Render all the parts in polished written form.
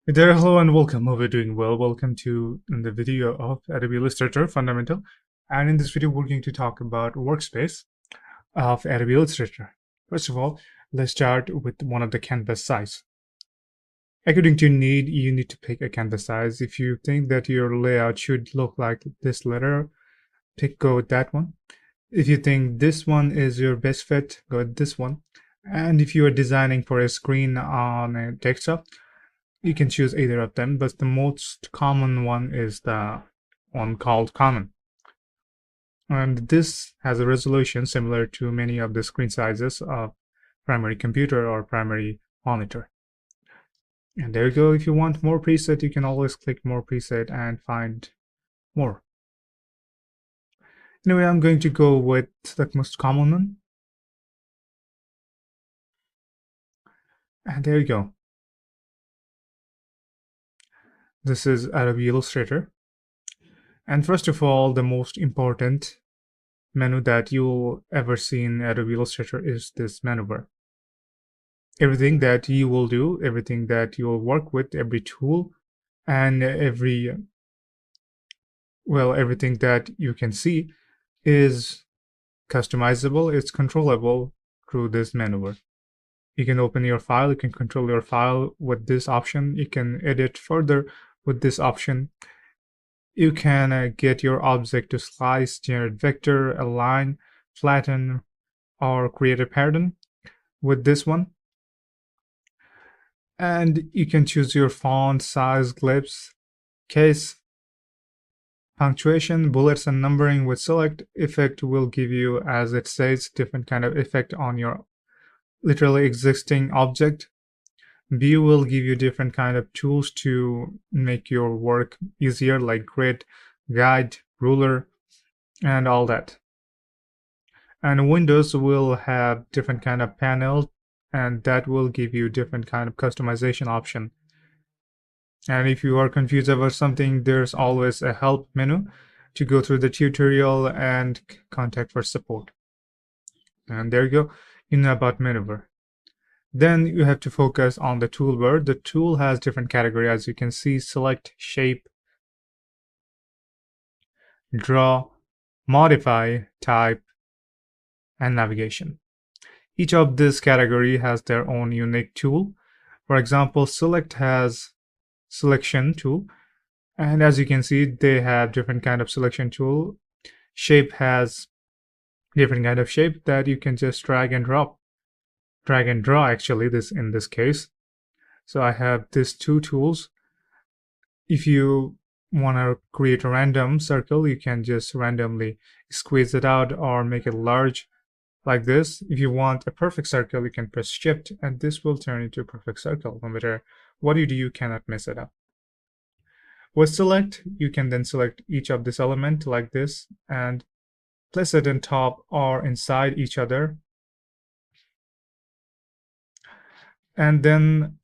Hey there, hello and welcome. Hope you're doing well. Welcome to the video of Adobe Illustrator Fundamental. And in this video, we're going to talk about workspace of Adobe Illustrator. First of all, let's start with one of the canvas size. According to need, you need to pick a canvas size. If you think that your layout should look like this letter, go with that one. If you think this one is your best fit, go with this one. And if you are designing for a screen on a desktop, you can choose either of them, but the most common one is the one called common. And this has a resolution similar to many of the screen sizes of primary computer or primary monitor. And there you go. If you want more preset, you can always click more preset and find more. Anyway, I'm going to go with the most common one. And there you go. This is Adobe Illustrator. And first of all, the most important menu that you'll ever see in Adobe Illustrator is this menu bar. Everything that you will do, everything that you'll work with, every tool, and everything that you can see is customizable, it's controllable through this menu bar. You can open your file, you can control your file with this option, you can edit further with this option. You can get your object to slice, generate vector, align, flatten, or create a pattern with this one. And you can choose your font, size, glyphs, case, punctuation, bullets, and numbering. With select, effect will give you, as it says, different kind of effect on your literally existing object. View will give you different kind of tools to make your work easier, like grid, guide, ruler, and all that. And Windows will have different kind of panel, and that will give you different kind of customization option. And if you are confused about something, there's always a help menu to go through the tutorial and contact for support. And there you go, you know about menu bar. Then you have to focus on the toolbar. The tool has different categories, as you can see: select, shape, draw, modify, type, and navigation. Each of this category has their own unique tool. For example, select has selection tool, and as you can see, they have different kind of selection tool. Shape has different kind of shape that you can just drag and draw actually, this in this case. So I have these two tools. If you want to create a random circle, you can just randomly squeeze it out or make it large like this. If you want a perfect circle, you can press shift and this will turn into a perfect circle. No matter what you do, you cannot mess it up. With select, you can then select each of this element like this and place it on top or inside each other. And then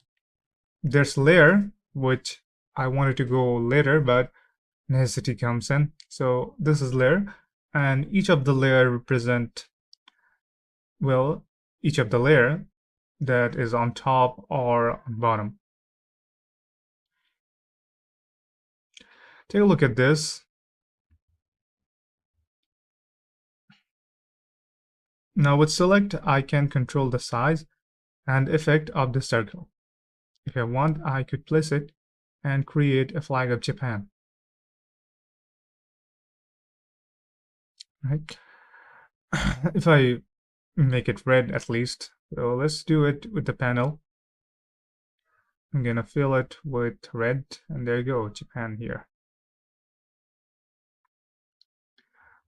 there's layer, which I wanted to go later, but necessity comes in. So this is layer, and each of the layer represent, well, each of the layer that is on top or on bottom. Take a look at this. Now with select, I can control the size and effect of the circle. If I want, I could place it and create a flag of Japan. Right? If I make it red at least, so let's do it with the panel. I'm gonna fill it with red, and there you go, Japan here.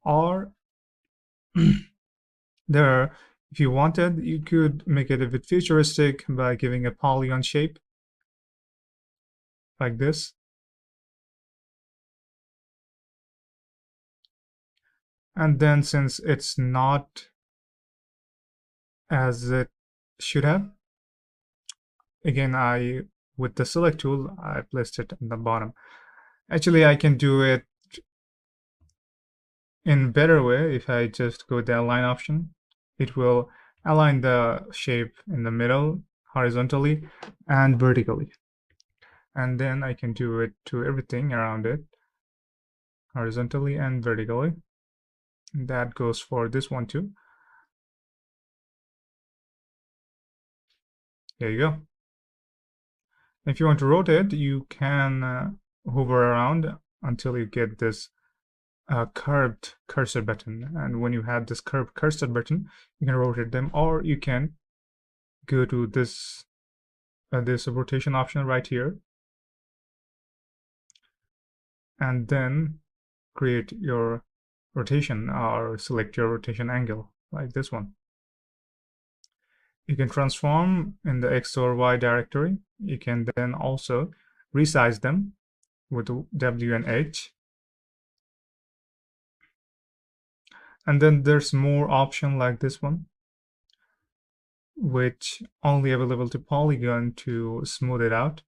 Or there, if you wanted, you could make it a bit futuristic by giving a polygon shape like this. And then since it's not as it should have, again, with the select tool, I placed it in the bottom. Actually, I can do it in a better way. If I just go with the align option, it will align the shape in the middle horizontally and vertically. And then I can do it to everything around it, horizontally and vertically. And that goes for this one too. There you go. If you want to rotate, you can hover around until you get this curved cursor button. And when you have this curved cursor button, you can rotate them, or you can go to this rotation option right here, and then create your rotation or select your rotation angle like this one. You can transform in the X or Y directory. You can then also resize them with W and H. And then there's more option like this one, which only available to polygon to smooth it out.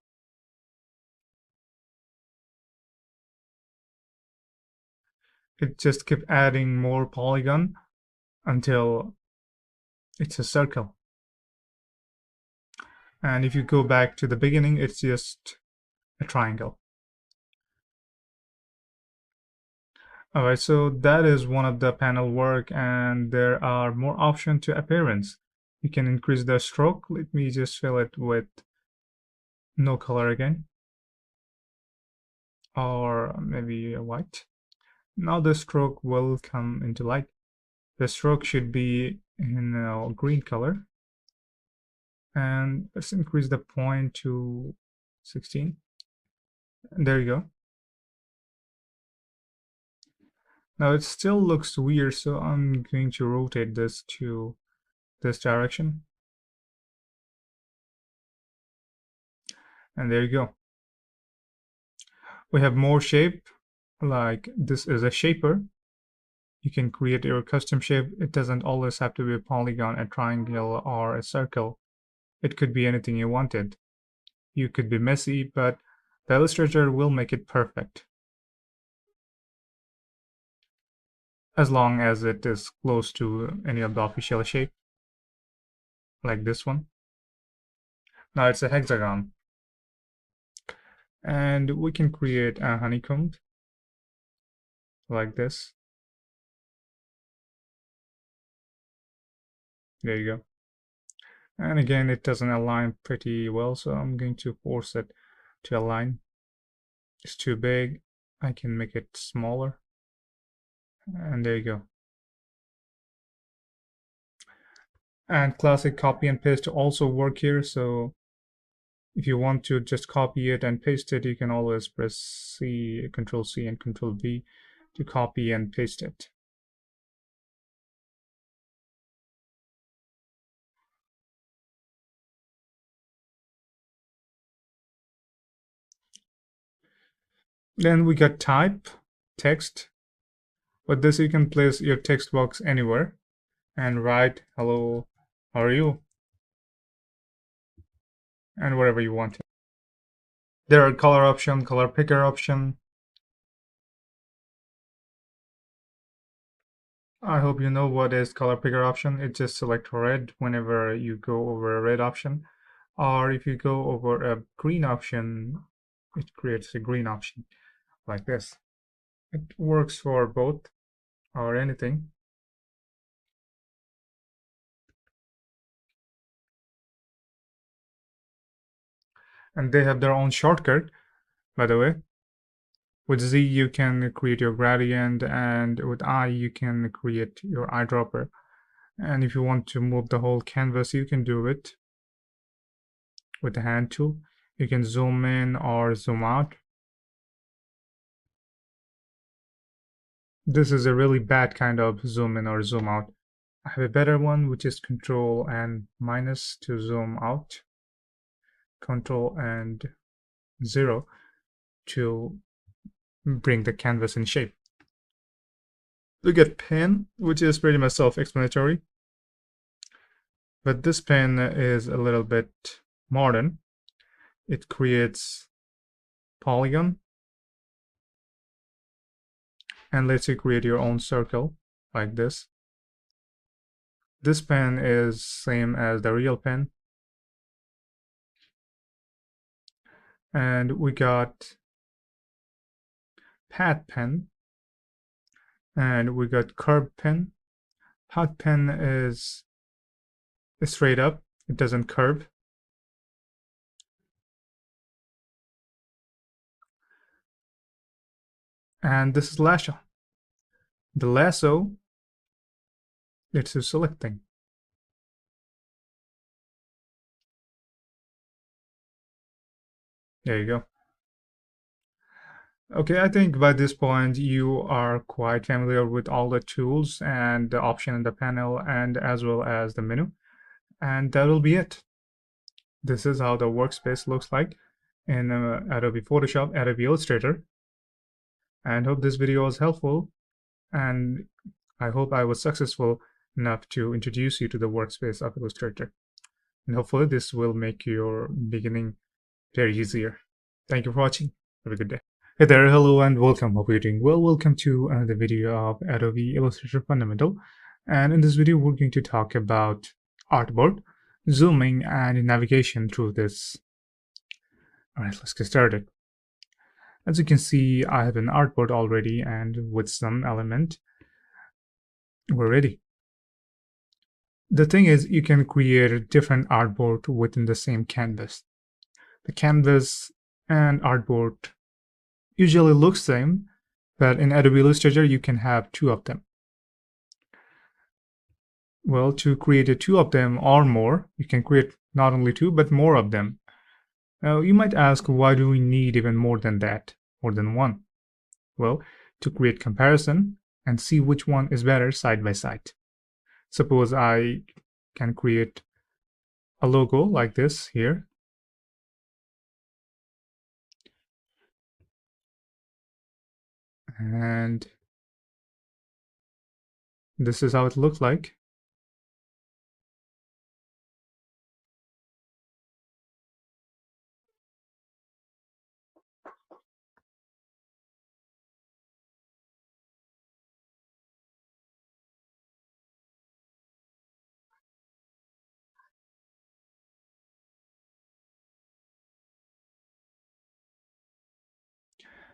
It just keep adding more polygon until it's a circle. And if you go back to the beginning, it's just a triangle. Alright, so that is one of the panel work, and there are more options to appearance. You can increase the stroke. Let me just fill it with no color again, or maybe a white. Now the stroke will come into light. The stroke should be in a green color, and let's increase the point to 16. And there you go. Now it still looks weird, so I'm going to rotate this to this direction. And there you go. We have more shape, like this is a shaper. You can create your custom shape. It doesn't always have to be a polygon, a triangle, or a circle. It could be anything you wanted. You could be messy, but the Illustrator will make it perfect, as long as it is close to any of the official shape, like this one. Now it's a hexagon. And we can create a honeycomb like this. There you go. And again, it doesn't align pretty well, so I'm going to force it to align. It's too big. I can make it smaller. And there you go. And classic copy and paste also work here, so if you want to just copy it and paste it, you can always press C, Control C and Control V to copy and paste it. Then we got type, text. With this you can place your text box anywhere and write hello, how are you, and whatever you want. There are color option, color picker option. I hope you know what is color picker option. It just select red whenever you go over a red option, or if you go over a green option, it creates a green option like this. It works for both or anything. And they have their own shortcut, by the way. With Z you can create your gradient, and with I you can create your eyedropper. And if you want to move the whole canvas, you can do it with the hand tool. You can zoom in or zoom out. This is a really bad kind of zoom in or zoom out. I have a better one, which is Control and minus to zoom out, Control and 0 to bring the canvas in shape. Look at pen, which is pretty much self-explanatory, but this pen is a little bit modern. It creates polygon and lets you create your own circle like this. This pen is same as the real pen, And we got path pen, and we got curve pen. Path pen is straight up, it doesn't curve. And this is lasso. The lasso lets you selecting. There you go. Okay, I think by this point you are quite familiar with all the tools and the option in the panel and as well as the menu. And that will be it. This is how the workspace looks like in Adobe Photoshop, Adobe Illustrator. And hope this video was helpful. And I hope I was successful enough to introduce you to the workspace of Illustrator. And hopefully this will make your beginning very easier. Thank you for watching. Have a good day. Hey there, hello and welcome. Hope you're doing well. Welcome to another video of Adobe Illustrator Fundamental. And in this video, we're going to talk about artboard, zooming, and navigation through this. All right, let's get started. As you can see, I have an artboard already, and with some element, we're ready. The thing is, you can create a different artboard within the same canvas. The canvas and artboard usually looks same, but in Adobe Illustrator, you can have two of them. Well, to create two of them or more, you can create not only two, but more of them. Now, you might ask, why do we need even more than that, more than one? Well, to create comparison and see which one is better side by side. Suppose I can create a logo like this here. And this is how it looks like.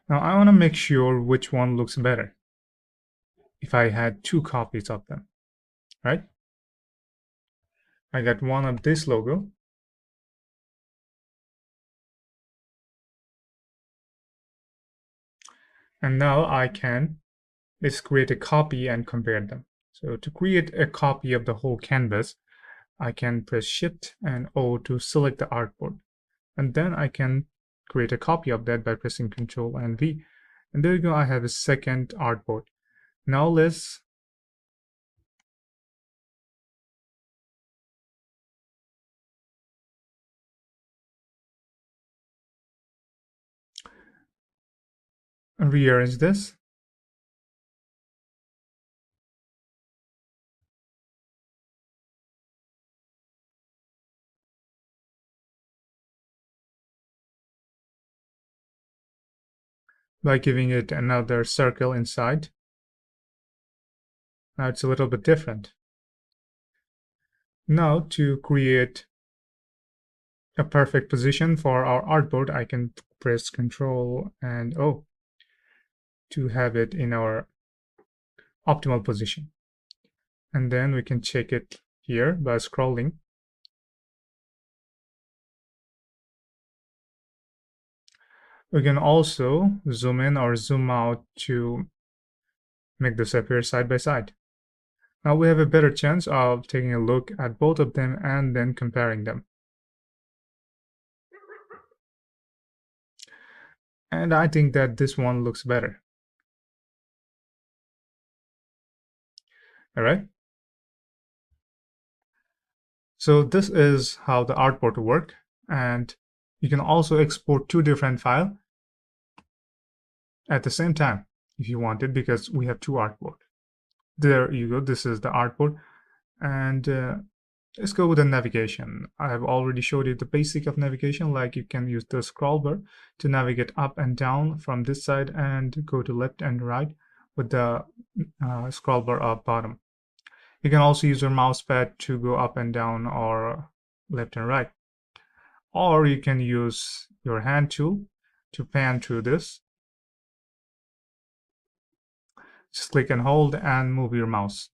Now I want to make sure which one looks better if I had two copies of them, right? I got one of this logo. And now I can just create a copy and compare them. So to create a copy of the whole canvas, I can press Shift and O to select the artboard. And then I can create a copy of that by pressing Control and V. And there you go, I have a second artboard. Now let's rearrange this. By giving it another circle inside. Now it's a little bit different. Now to create a perfect position for our artboard, I can press Control and O to have it in our optimal position. And then we can check it here by scrolling. We can also zoom in or zoom out to make this appear side by side. Now we have a better chance of taking a look at both of them and then comparing them. And I think that this one looks better. All right. So this is how the artboard works, and you can also export two different files at the same time if you want it, because we have two artboard. There you go. This is the artboard, and let's go with the navigation. I have already showed you the basic of navigation, like you can use the scroll bar to navigate up and down from this side and go to left and right with the scroll bar up bottom. You can also use your mouse pad to go up and down or left and right. Or you can use your hand tool to pan through this. Just click and hold and move your mouse.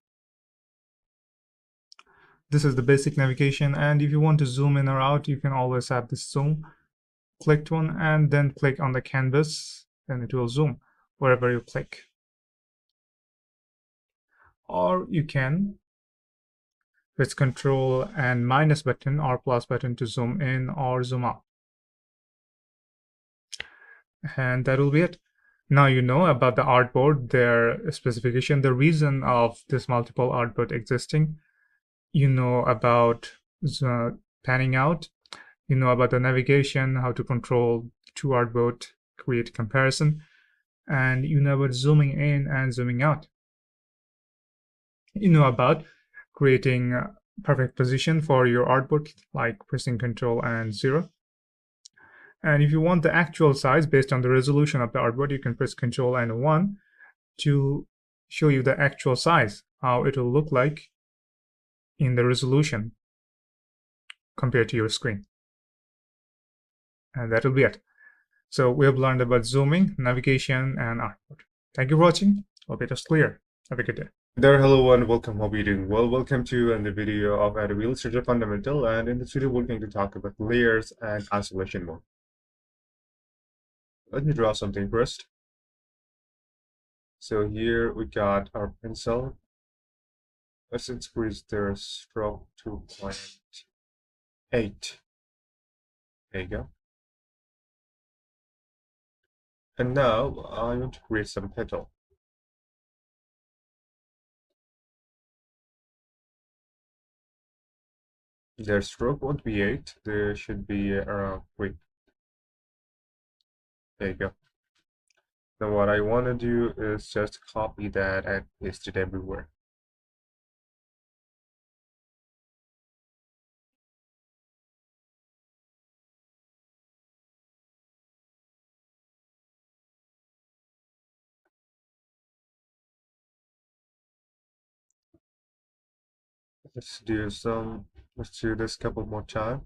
This is the basic navigation, and if you want to zoom in or out, you can always have this zoom clicked one and then click on the canvas and it will zoom wherever you click. Or you can press Control and minus button or plus button to zoom in or zoom out. And that will be it. Now you know about the artboard, their specification, the reason of this multiple artboard existing. You know about the panning out. You know about the navigation, how to control two artboard, create comparison, and you know about zooming in and zooming out. You know about creating a perfect position for your artboard, like pressing Control and 0. And if you want the actual size based on the resolution of the artboard, you can press Control and 1 to show you the actual size, how it will look like in the resolution compared to your screen. And that will be it. So we have learned about zooming, navigation, and artboard. Thank you for watching. Hope it was clear. Have a good day. There, hello and welcome. Hope you're doing well. Welcome to another video of Adobe Illustrator Fundamental, and in this video we're going to talk about layers and isolation mode. Let me draw something first. So here we got our pencil. Let's increase the stroke to 0.8. There you go. And now I want to create some petal. Their stroke won't be 8, there should be around 3. There you go. Now what I want to do is just copy that and paste it everywhere. Let's do this a couple more times.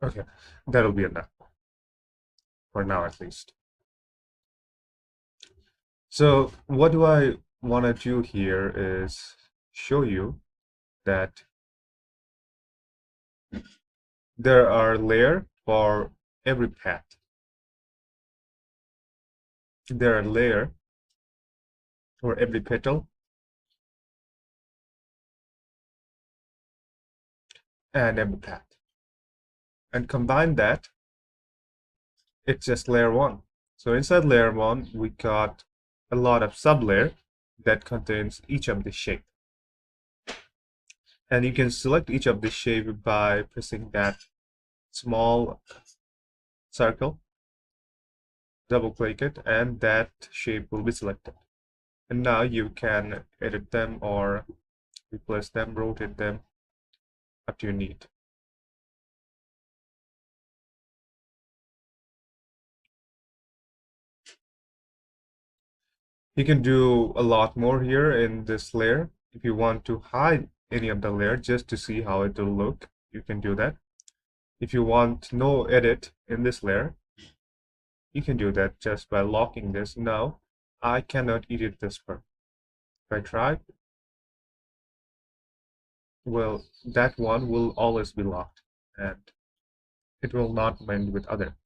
Okay, that'll be enough for now at least. So what do I want to do here is show you that there are layers for every path. There are layers for every petal and every path. And combine that, it's just layer 1. So inside layer 1, we got a lot of sublayer that contains each of the shape. And you can select each of the shape by pressing that small circle, double click it, and that shape will be selected. And now you can edit them or replace them, rotate them up to your need. You can do a lot more here in this layer. If you want to hide any of the layer just to see how it will look, you can do that. If you want no edit in this layer, you can do that just by locking this. Now I cannot edit this part. If I try, well, that one will always be locked and it will not blend with other.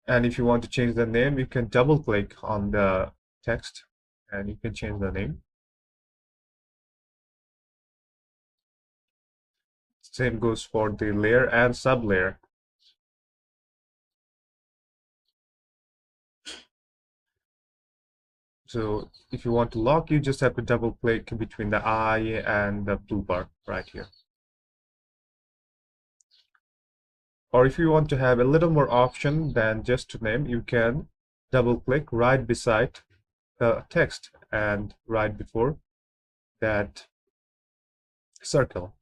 And if you want to change the name, you can double click on the text and you can change the name. Same goes for the layer and sublayer. So if you want to lock, you just have to double click between the eye and the blue bar right here. Or if you want to have a little more option than just to name, you can double click right beside the text and right before that circle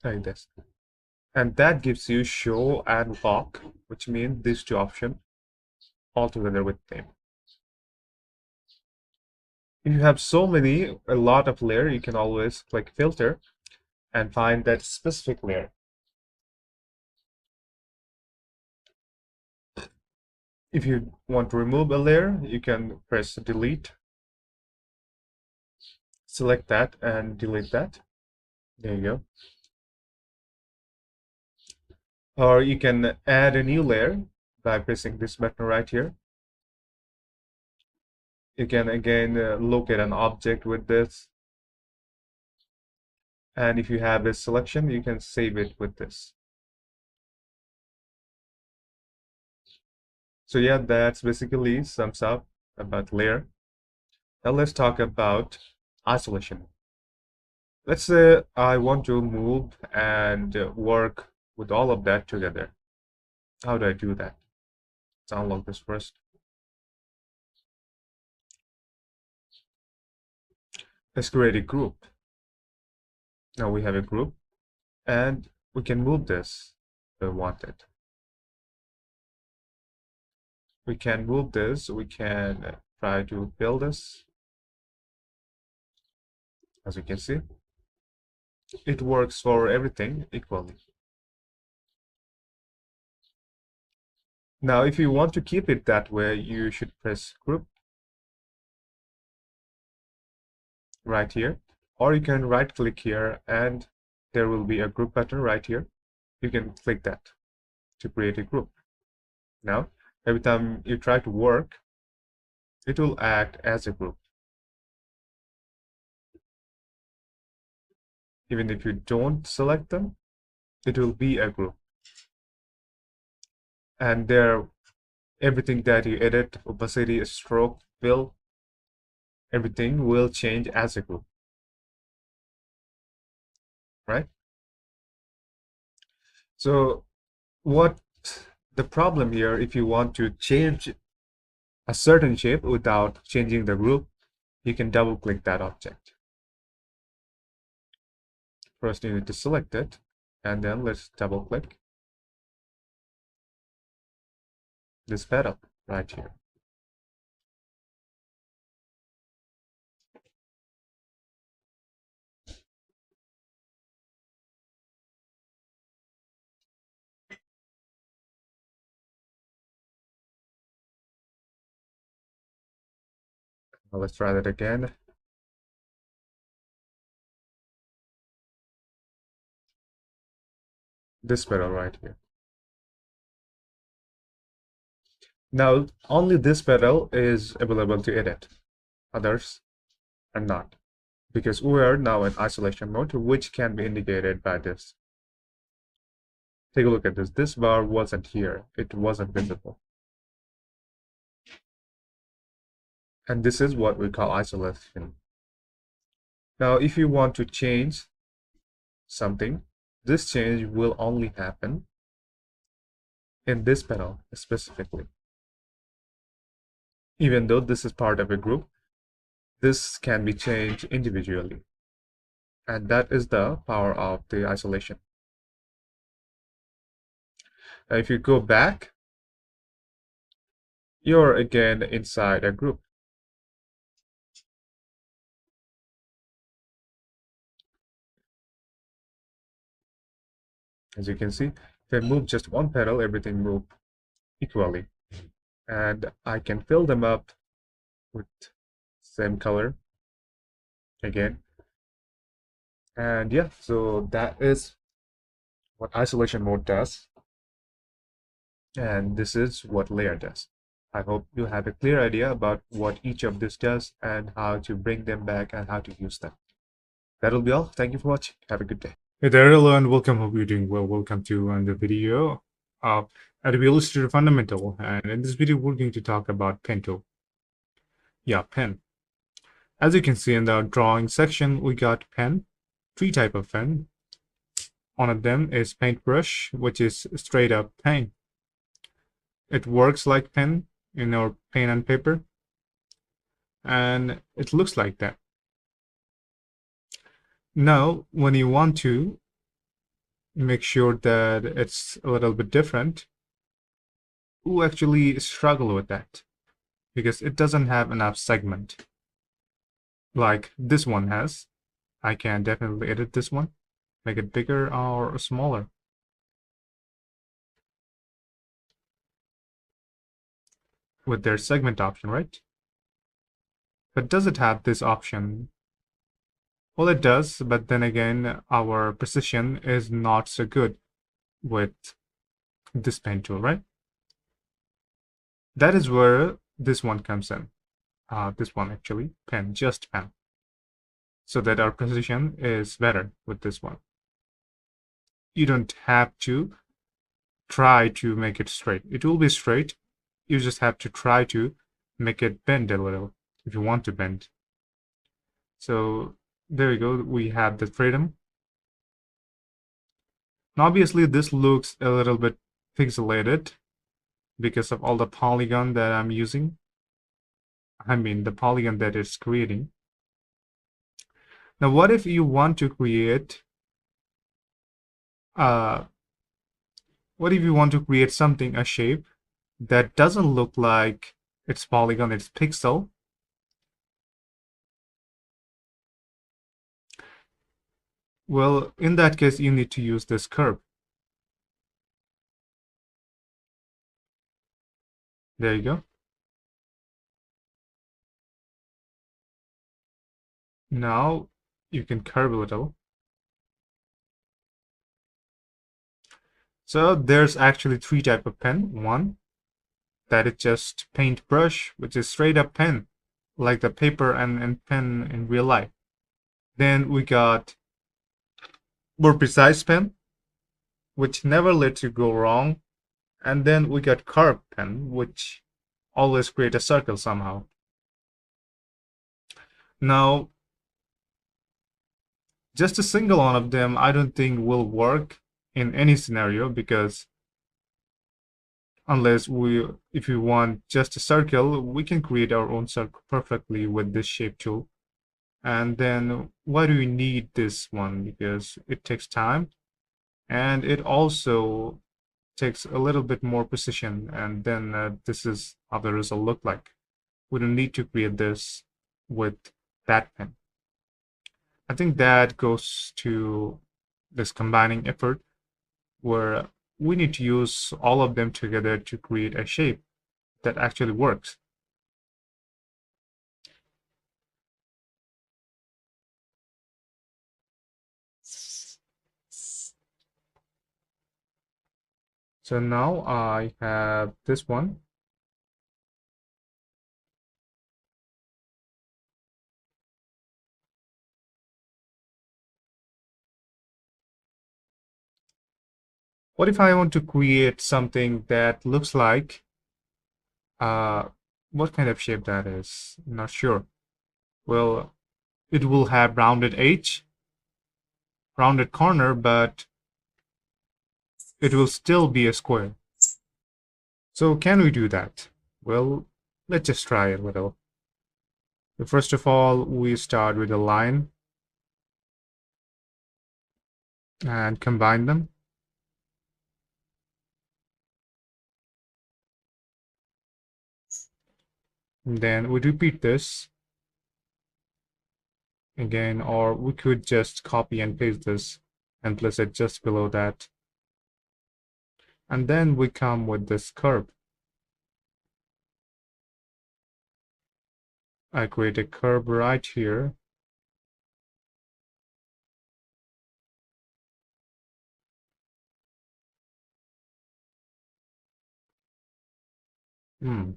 like this. And that gives you show and lock, which means these two options all together with name. If you have a lot of layer, you can always click filter and find that specific layer. If you want to remove a layer, you can press delete, select that and delete that. There you go. Or you can add a new layer by pressing this button right here. You can again locate an object with this. And if you have this selection, you can save it with this. So yeah, that's basically sums up about layer. Now let's talk about isolation. Let's say I want to move and work with all of that together. How do I do that? Let's unlock this first. Let's create a group. Now we have a group and we can move this if we want it. We can move this, we can try to fill this. As you can see, it works for everything equally. Now, if you want to keep it that way, you should press group right here, or you can right click here and there will be a group button right here. You can click that to create a group. Now, every time you try to work, it will act as a group. Even if you don't select them, it will be a group. And there, everything that you edit, opacity, stroke, fill, everything will change as a group, right? So what the problem here, if you want to change a certain shape without changing the group, you can double click that object. First, you need to select it, and then let's double click this petal right here. Now let's try that again. This petal right here. Now, only this petal is available to edit. Others are not, because we are now in isolation mode, which can be indicated by this. Take a look at this. This bar wasn't here. It wasn't visible. And this is what we call isolation. Now, if you want to change something, this change will only happen in this panel specifically. Even though this is part of a group, this can be changed individually. And that is the power of the isolation. Now, if you go back, you're again inside a group. As you can see, if I move just one petal, everything moves equally. And I can fill them up with same color again. And yeah, so that is what isolation mode does. And this is what layer does. I hope you have a clear idea about what each of this does and how to bring them back and how to use them. That'll be all. Thank you for watching. Have a good day. Hey there, hello and welcome. Hope you're doing well. Welcome to another video of Adobe Illustrator Fundamental. And in this video, we're going to talk about pen tool. Yeah, pen. As you can see in the drawing section, we got pen, three types of pen. One of them is paintbrush, which is straight up paint. It works like pen in our pen and paper, and it looks like that. Now, when you want to make sure that it's a little bit different, we actually struggle with that because it doesn't have enough segment like this one has. I can definitely edit this one, make it bigger or smaller with their segment option, right? But does it have this option? Well, it does, but then again, our precision is not so good with this pen tool, right? That is where this one comes in. This one actually, pen, just pen. So that our precision is better with this one. You don't have to try to make it straight. It will be straight. You just have to try to make it bend a little if you want to bend. So there you go. We have the freedom. And obviously, this looks a little bit pixelated because of all the polygon that I'm using. I mean, the polygon that it's creating. Now, what if you want to create uh, what if you want to create something, a shape that doesn't look like it's polygon, it's pixel? Well, in that case, you need to use this curve. There you go. Now you can curve a little. So there's actually three type of pen. One that is just paintbrush, which is straight up pen, like the paper and pen in real life. Then we got more precise pen, which never lets you go wrong. And then we got curved pen, which always create a circle somehow. Now, just a single one of them, I don't think will work in any scenario because unless if we want just a circle, we can create our own circle perfectly with this shape tool. And then why do we need this one? Because it takes time and it also takes a little bit more precision. And then this is how the result look like. We don't need to create this with that pen. I think that goes to this combining effort where we need to use all of them together to create a shape that actually works. So now I have this one. What if I want to create something that looks like uh, what kind of shape that is? I'm not sure. Well, it will have rounded edge, rounded corner, but it will still be a square. So can we do that? Well, let's just try a little. First of all, we start with a line and combine them. And then we repeat this again, or we could just copy and paste this and place it just below that. And then we come with this curve. I create a curve right here. Hmm.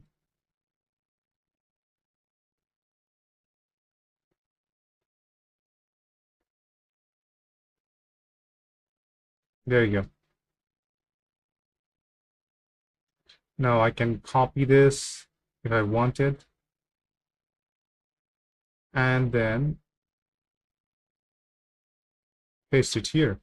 There you go. Now I can copy this if I wanted, and then paste it here.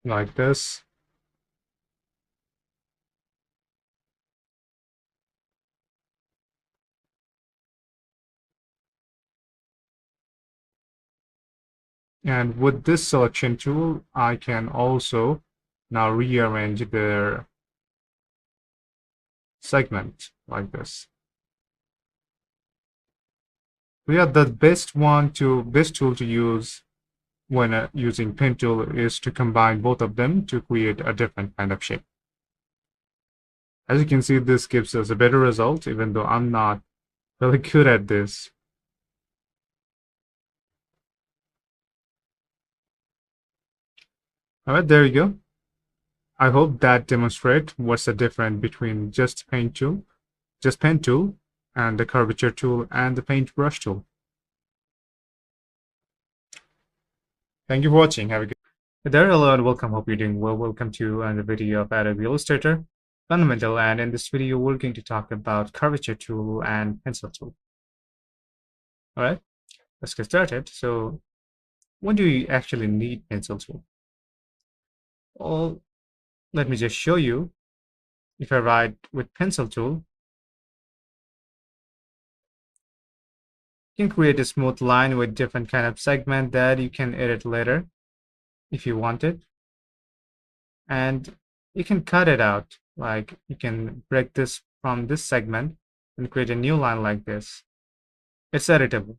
like this. And with this selection tool, I can also now rearrange their segment like this. Yeah, the best tool to use when using pen tool is to combine both of them to create a different kind of shape. As you can see, this gives us a better result, even though I'm not really good at this. All right, there you go. I hope that demonstrates what's the difference between just pen tool, and the curvature tool and the paintbrush tool. Thank you for watching. Have a good day. There, hello and welcome. Hope you're doing well. Welcome to another video of Adobe Illustrator Fundamental. And in this video, we're going to talk about curvature tool and pencil tool. All right, let's get started. So, when do you actually need pencil tool? Well, let me just show you. If I write with pencil tool, you can create a smooth line with different kind of segment that you can edit later if you want it. And you can cut it out. Like you can break this from this segment and create a new line like this. It's editable.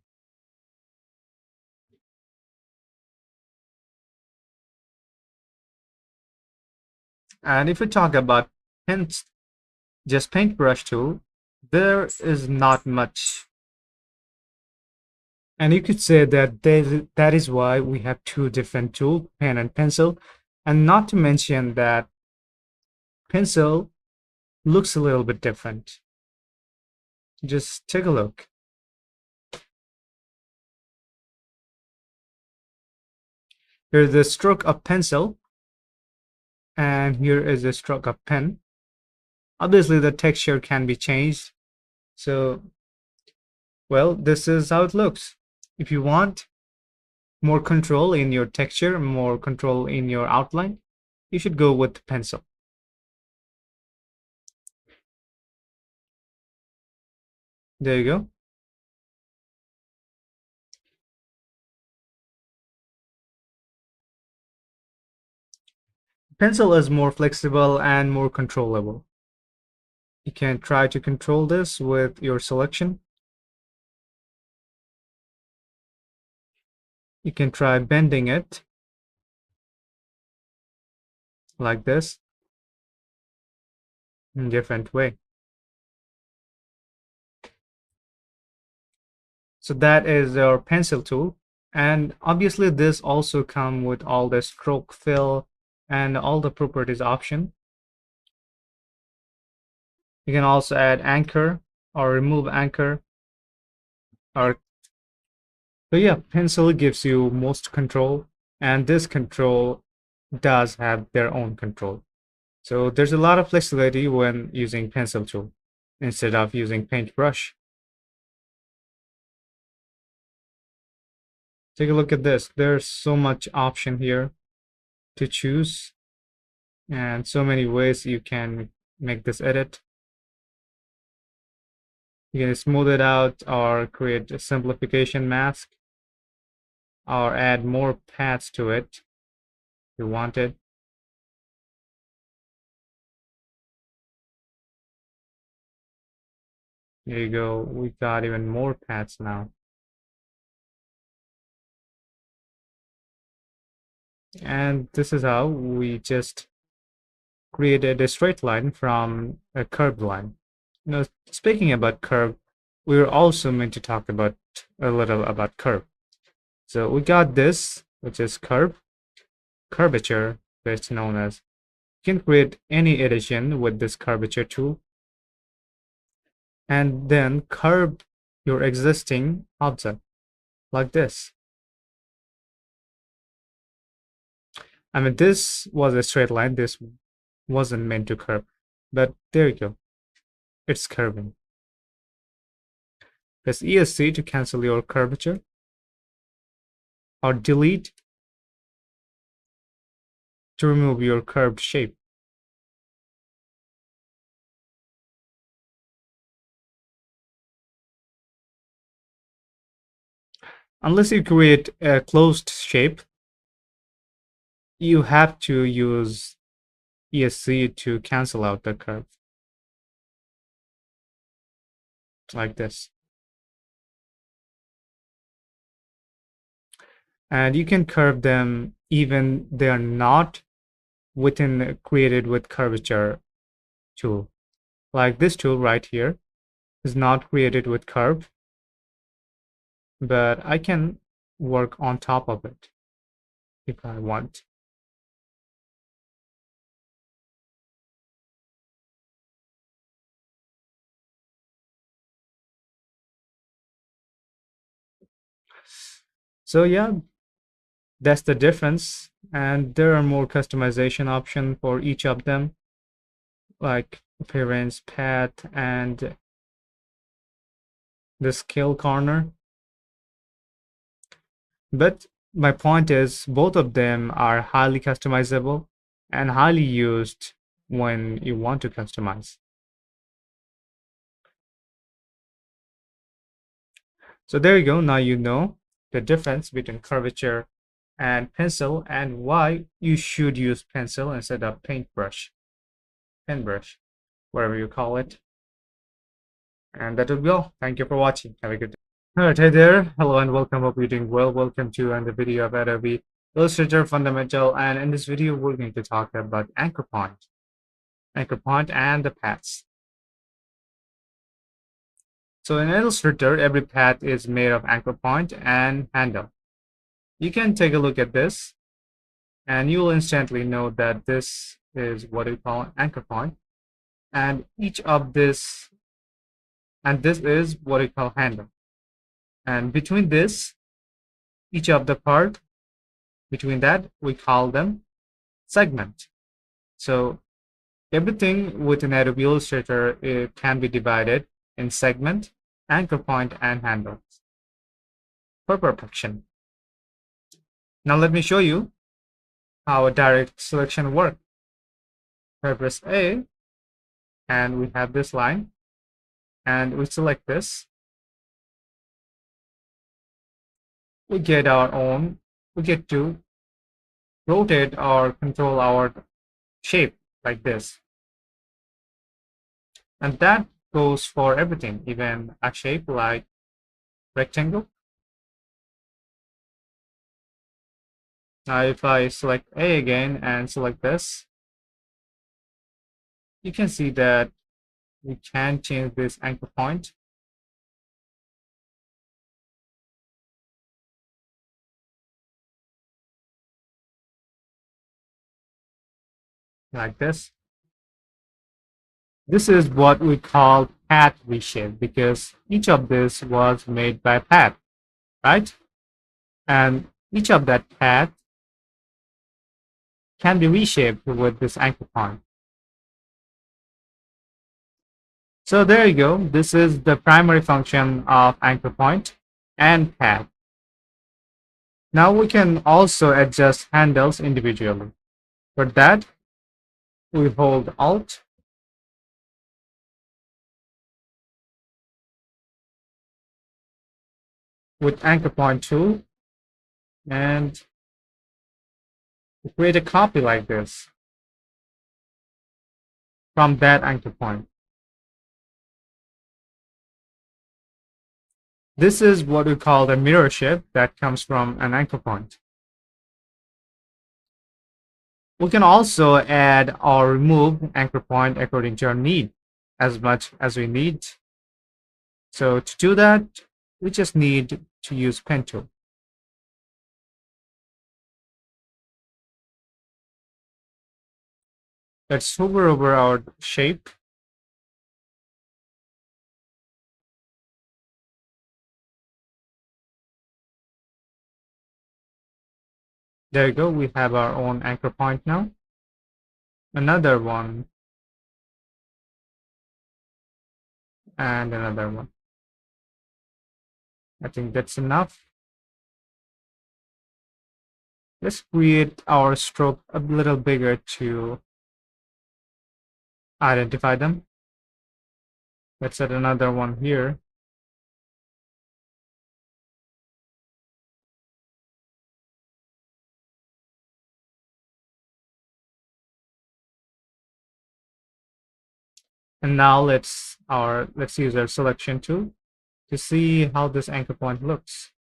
And if we talk about just paintbrush tool, there is not much. And you could say that that is why we have two different tools, pen and pencil. And not to mention that pencil looks a little bit different. Just take a look. Here's the stroke of pencil, and here is the stroke of pen. Obviously, the texture can be changed. So, well, this is how it looks. If you want more control in your texture, more control in your outline, you should go with pencil. There you go. Pencil is more flexible and more controllable. You can try to control this with your selection. You can try bending it like this in a different way. So that is our pencil tool. And obviously this also comes with all the stroke fill and all the properties option. You can also add anchor or remove anchor. Or so yeah, pencil gives you most control, and this control does have their own control. So there's a lot of flexibility when using pencil tool instead of using paintbrush. Take a look at this. There's so much option here to choose and so many ways you can make this edit. You can smooth it out or create a simplification mask or add more paths to it if you want it. There you go. We got even more paths now. And this is how we just created a straight line from a curved line. You know, speaking about curve, we were also meant to talk about a little about curve. So we got this, which is curvature, best known as. You can create any edition with this curvature tool, and then curve your existing object like this. I mean, this was a straight line. This wasn't meant to curve, but there you go. It's curving. Press ESC to cancel your curvature, or delete to remove your curved shape. Unless you create a closed shape, you have to use ESC to cancel out the curve, like this. And you can curve them even they are not within created with curvature tool. Like this tool right here is not created with curve, but I can work on top of it if I want. So yeah, that's the difference. And there are more customization options for each of them, like appearance, path, and the scale corner. But my point is both of them are highly customizable and highly used when you want to customize. So there you go. Now you know the difference between curvature and pencil and why you should use pencil instead of paintbrush, pen brush, whatever you call it. And that will be all. Thank you for watching. Have a good day. All right, hey there. Hello and welcome. Hope you're doing well. Welcome to another video of Adobe Illustrator Fundamental. And in this video, we're going to talk about anchor point and the paths. So in Illustrator, every path is made of anchor point and handle. You can take a look at this and you will instantly know that this is what we call an anchor point, and each of this is what we call handle, and between this, each of the part between that, we call them segment. So everything within Adobe Illustrator, it can be divided in segment, anchor point, and handle for perfection. Now let me show you how a direct selection works. I press A, and we have this line, and we select this. We get to rotate or control our shape like this. And that goes for everything, even a shape like rectangle. Now if I select A again and select this, you can see that we can change this anchor point. Like this. This is what we call path reshape because each of this was made by path, right? And each of that path can be reshaped with this anchor point. So there you go. This is the primary function of anchor point and path. Now we can also adjust handles individually. For that, we hold Alt with anchor point tool and create a copy like this from that anchor point. This is what we call the mirror shape that comes from an anchor point. We can also add or remove anchor point according to our need, as much as we need. So to do that, we just need to use pen tool. Let's hover over our shape. There you go. We have our own anchor point now. Another one. And another one. I think that's enough. Let's create our stroke a little bigger to identify them. Let's add another one here. And now let's use our selection tool to see how this anchor point looks.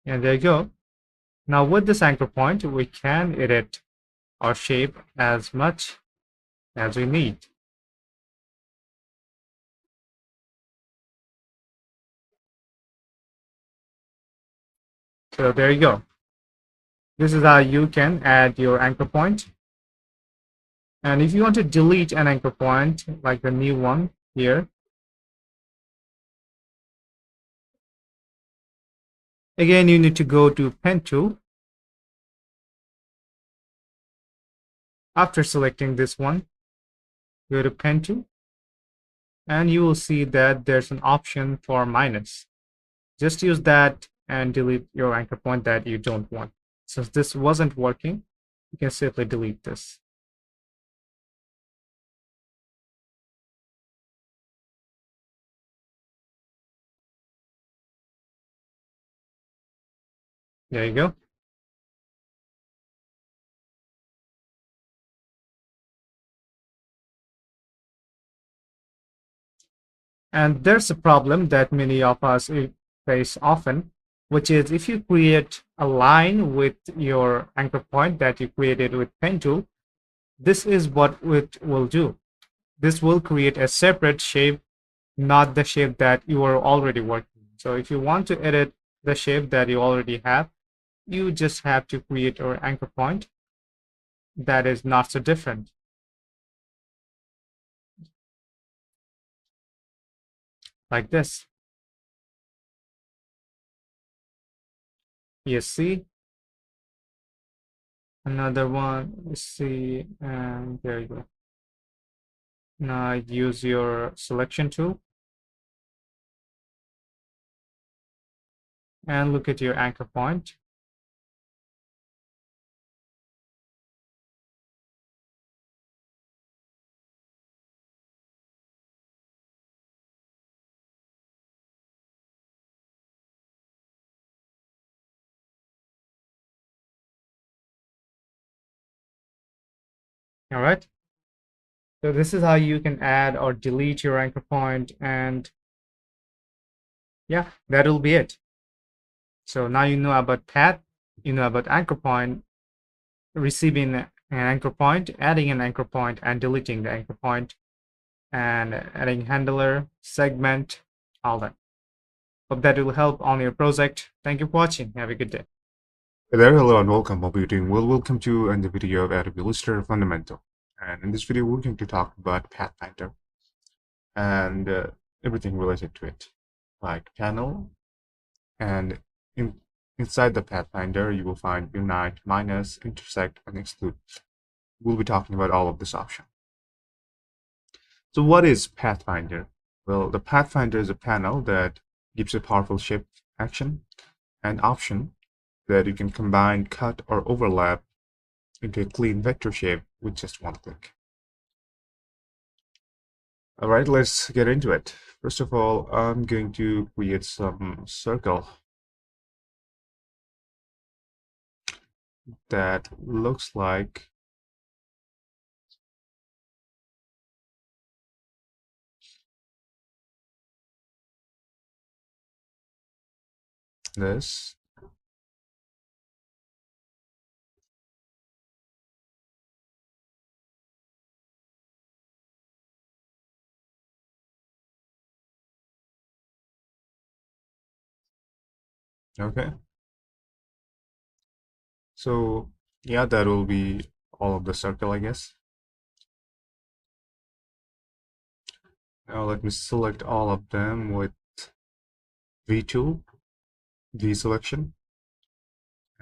And there you go. Now with this anchor point, we can edit our shape as much as we need. So there you go. This is how you can add your anchor point. And if you want to delete an anchor point, like the new one here, again, you need to go to Pen tool. After selecting this one, go to Pen tool, and you will see that there's an option for minus. Just use that and delete your anchor point that you don't want. Since this wasn't working, you can simply delete this. There you go. And there's a problem that many of us face often, which is if you create a line with your anchor point that you created with Pen tool, this is what it will do. This will create a separate shape, not the shape that you are already working. So if you want to edit the shape that you already have, you just have to create your anchor point that is not so different. Like this. ESC. Another one, let's see, and there you go. Now use your selection tool and look at your anchor point. All right. So this is how you can add or delete your anchor point, and yeah, that'll be it. So now you know about path, you know about anchor point, receiving an anchor point, adding an anchor point, and deleting the anchor point, and adding handler, segment, all that. Hope that will help on your project. Thank you for watching. Have a good day. Hey there, hello and welcome. What we're doing, welcome to the video of Adobe Illustrator Fundamental. And in this video, we're going to talk about Pathfinder and everything related to it, like panel. And inside the Pathfinder, you will find unite, minus, intersect, and exclude. We'll be talking about all of this option. So what is Pathfinder? Well, the Pathfinder is a panel that gives a powerful shape action and option that you can combine, cut, or overlap into a clean vector shape with just one click. All right, let's get into it. First of all, I'm going to create some circle that looks like this. Okay. So yeah, that will be all of the circle, I guess. Now let me select all of them with V tool V selection.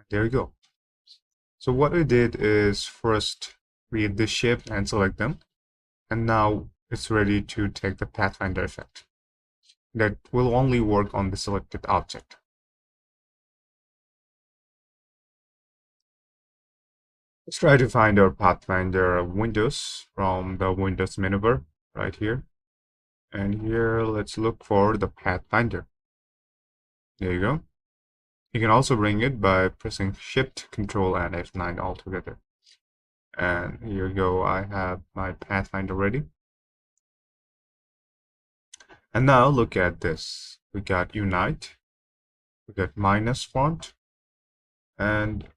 There you go. So what we did is first create this shape and select them. And now it's ready to take the Pathfinder effect. That will only work on the selected object. Let's try to find our Pathfinder windows from the Windows menu bar right here. And here, let's look for the Pathfinder. There you go. You can also bring it by pressing Shift, Control, and F9 all together. And here you go, I have my Pathfinder ready. And now look at this. We got Unite, we got minus font, and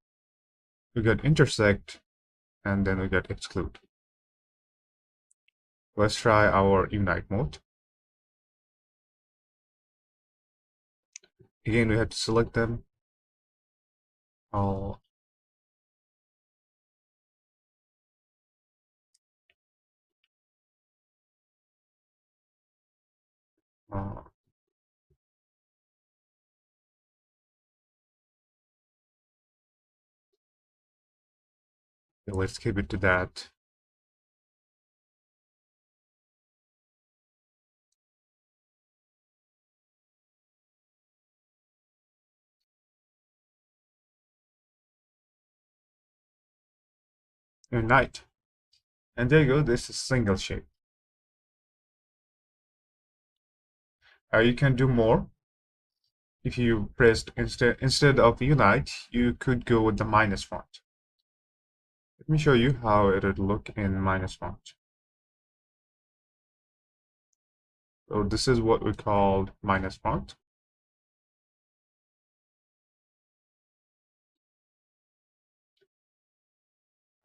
we got intersect, and then we got exclude. Let's try our Unite mode. Again, we have to select them all. Uh, let's keep it to that. Unite. And there you go, this is single shape. You can do more. If you pressed instead of Unite, you could go with the minus font. Let me show you how it would look in minus font. So this is what we called minus font.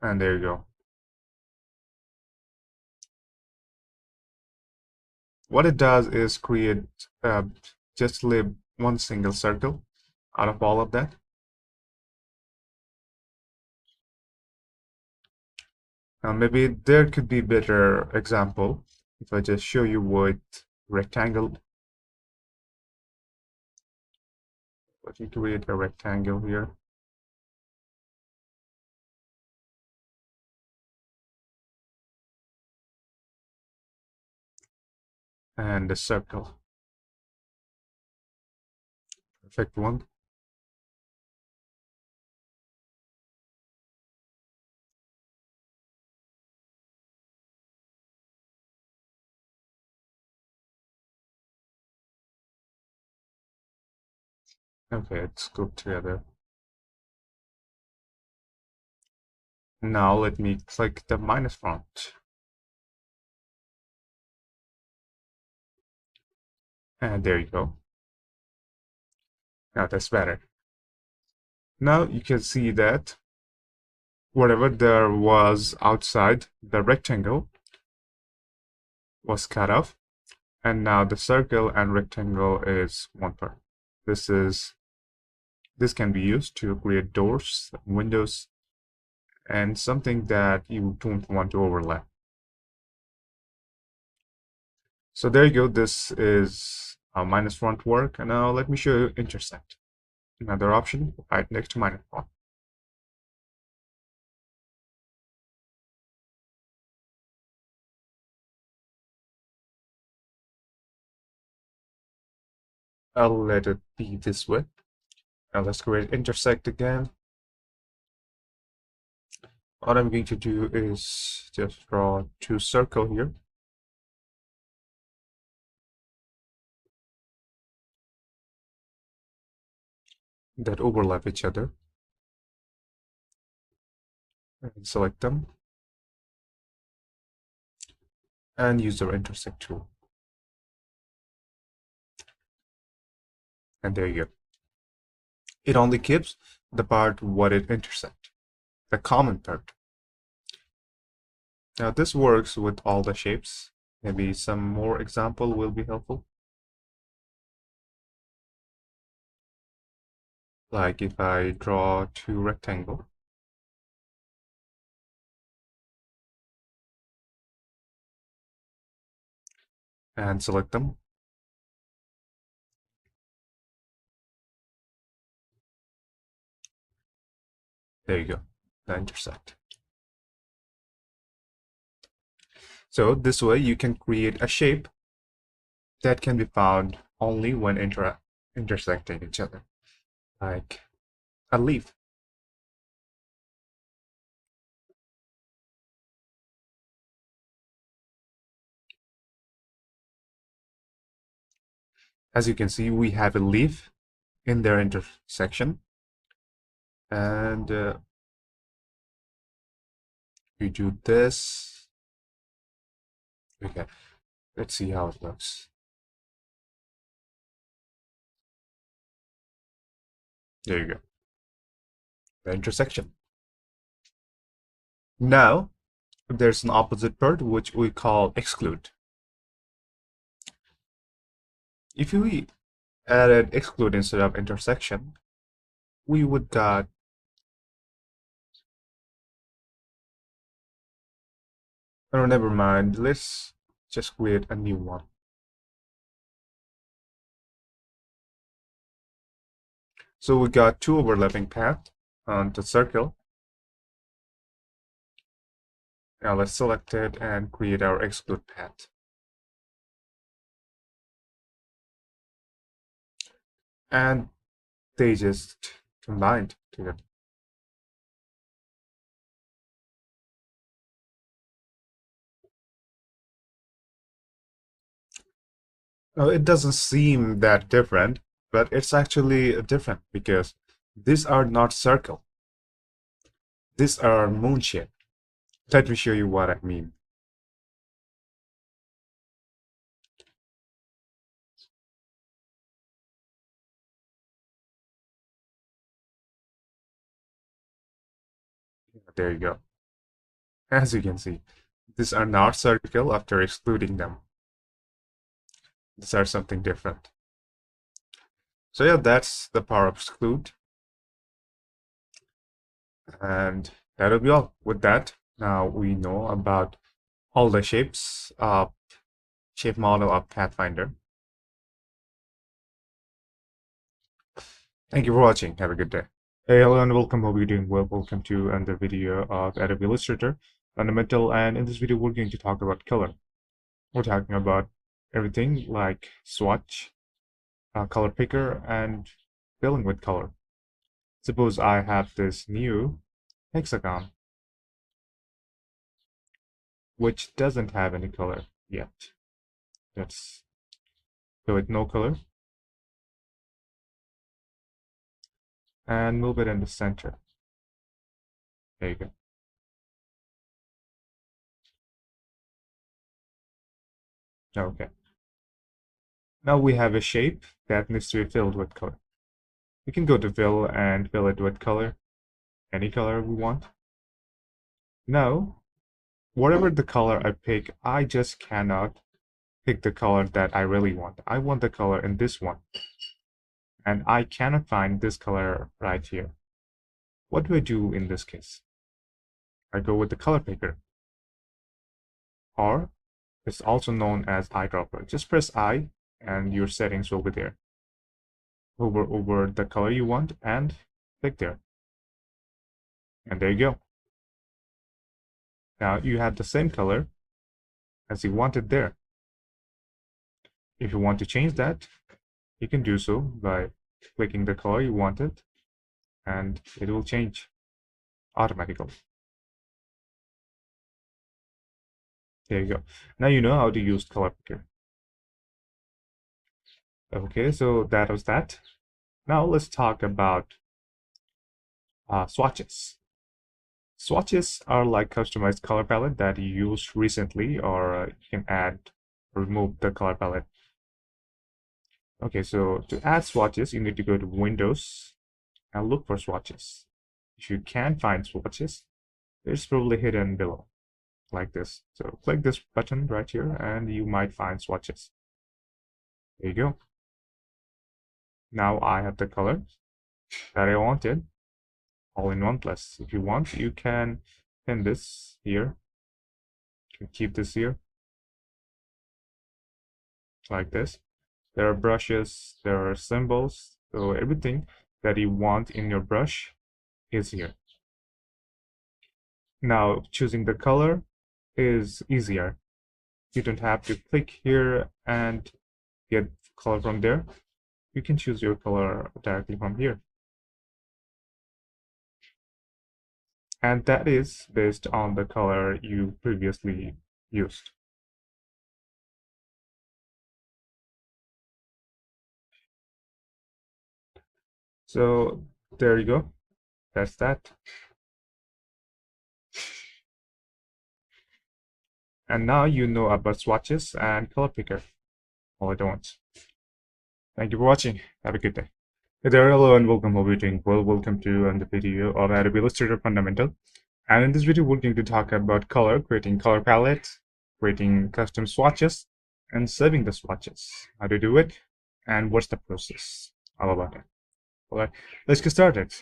And there you go. What it does is create just leave one single circle out of all of that. Now maybe there could be better example if I just show you with rectangle. Let me create a rectangle here. And a circle. Perfect one. Okay, it's grouped together. Now let me click the minus font. And there you go. Now that's better. Now you can see that whatever there was outside the rectangle was cut off. And now the circle and rectangle is one part. This can be used to create doors, windows, and something that you don't want to overlap. So there you go. This is a minus font work. And now let me show you intersect. Another option right next to minus font. I'll let it be this way. Now let's create intersect again. What I'm going to do is just draw two circles here. That overlap each other. And select them. And use the intersect tool. And there you go. It only keeps the part what it intersect, the common part. Now this works with all the shapes. Maybe some more example will be helpful. Like if I draw two rectangle and select them. There you go, the intersect. So this way you can create a shape that can be found only when intersecting each other, like a leaf. As you can see, we have a leaf in their intersection, and we do this. Okay, let's see how it looks. There you go, the intersection. Now, there's an opposite part which we call exclude. If we added exclude instead of intersection, we would got, oh, never mind. Let's just create a new one. So we got two overlapping paths on the circle. Now let's select it and create our exclude path. And they just combined together. Now it doesn't seem that different, but it's actually different because these are not circle. These are moon shape. Let me show you what I mean. There you go. As you can see, these are not circle after excluding them. These are something different. So yeah, that's the power of exclude. And that'll be all. With that, now we know about all the shapes of shape model of Pathfinder. Thank you for watching. Have a good day. Hey, hello and welcome. Hope you're doing well. Welcome to another video of Adobe Illustrator Fundamental. And in this video, we're going to talk about color. We're talking about everything like swatch, color picker, and filling with color. Suppose I have this new hexagon, which doesn't have any color yet. Let's go with no color and move it in the center. There you go. Okay. Now we have a shape that needs to be filled with color. We can go to fill and fill it with color, any color we want. Now, whatever the color I pick, I just cannot pick the color that I really want. I want the color in this one. And I cannot find this color right here. What do I do in this case? I go with the color picker, or it's also known as eyedropper. Just press I and your settings will be there. Hover over the color you want and click there. And there you go. Now you have the same color as you wanted there. If you want to change that, you can do so by clicking the color you wanted, and it will change automatically. There you go. Now you know how to use color picker. Okay, so that was that. Now let's talk about swatches. Swatches are like customized color palette that you used recently, or you can add or remove the color palette. Okay, so to add swatches, you need to go to Windows and look for swatches. If you can't find swatches, it's probably hidden below, like this. So click this button right here, and you might find swatches. There you go. Now I have the color that I wanted, all in one place. If you want, you can pin this here. You can keep this here, like this. There are brushes, there are symbols, so everything that you want in your brush is here. Now choosing the color is easier. You don't have to click here and get color from there. You can choose your color directly from here. And that is based on the color you previously used. So there you go. That's that. And now you know about swatches and color picker all at once. Thank you for watching. Have a good day. Hey there, hello and welcome. Hope you're doing well. Welcome to the video of Adobe Illustrator Fundamental. And in this video, we're going to talk about color, creating color palettes, creating custom swatches, and saving the swatches. How to do it, and what's the process. All about it. All right, let's get started.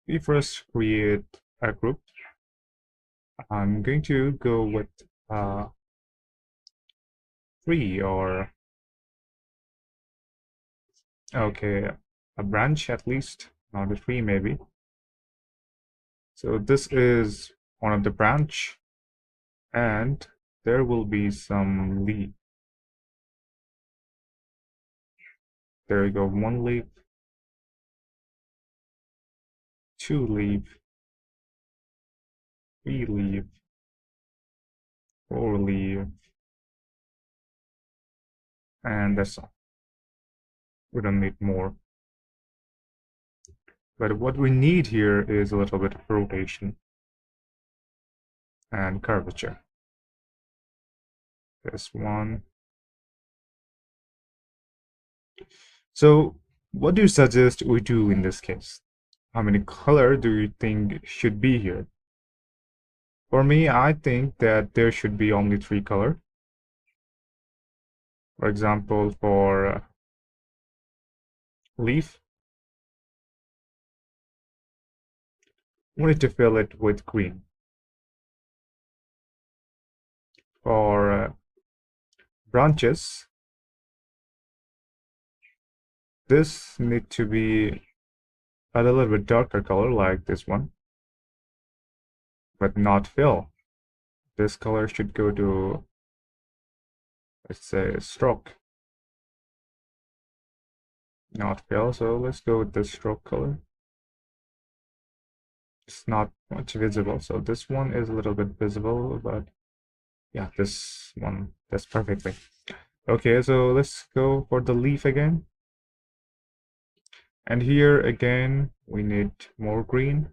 We first create a group. I'm going to go with 3 or okay, a branch at least, not a tree maybe. So this is one of the branch, and there will be some leaf. There you go, 1 leaf, 2 leaf, 3 leaf, 4 leaf, and that's all. We don't need more. But what we need here is a little bit of rotation and curvature. This one. So what do you suggest we do in this case? How many color do you think should be here? For me, I think that there should be only 3 color. For example, for leaf, we need to fill it with green. For branches, this need to be a little bit darker color like this one, but not fill. This color should go to, let's say, stroke, not fill. So let's go with the stroke color. It's not much visible, so this one is a little bit visible, but yeah, this one, that's perfectly. Okay, so let's go for the leaf again. And here again, we need more green.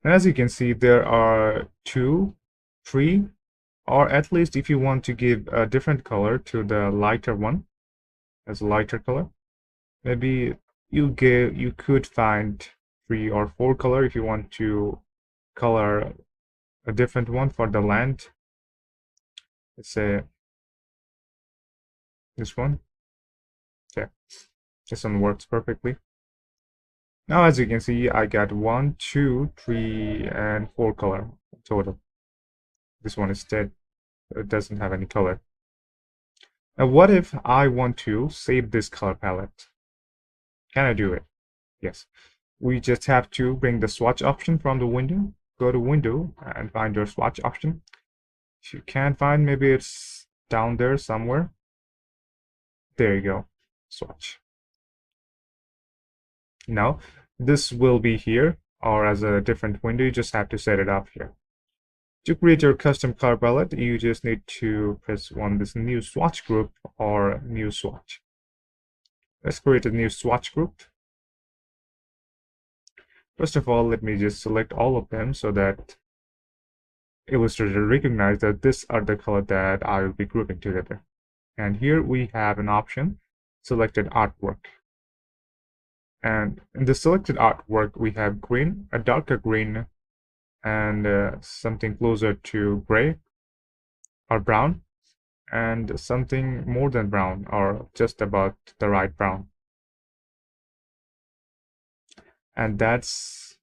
And as you can see, there are 2, 3, or at least if you want to give a different color to the lighter one, as a lighter color, maybe you could find 3 or 4 color if you want to color a different one for the land. Let's say this one. Okay, this one works perfectly. Now, as you can see, I got 1, 2, 3, and 4 color total. This one is dead. It doesn't have any color. Now, what if I want to save this color palette? Can I do it? Yes. We just have to bring the swatch option from the window. Go to window and find your swatch option. If you can't find, maybe it's down there somewhere. There you go. Swatch. Now, this will be here or as a different window. You just have to set it up here. To create your custom color palette, you just need to press this new swatch group or new swatch. Let's create a new swatch group. First of all, let me just select all of them so that Illustrator recognize that these are the color that I will be grouping together. And here we have an option, selected artwork. And in the selected artwork, we have green, a darker green, and something closer to gray or brown, and something more than brown or just about the right brown. And that's,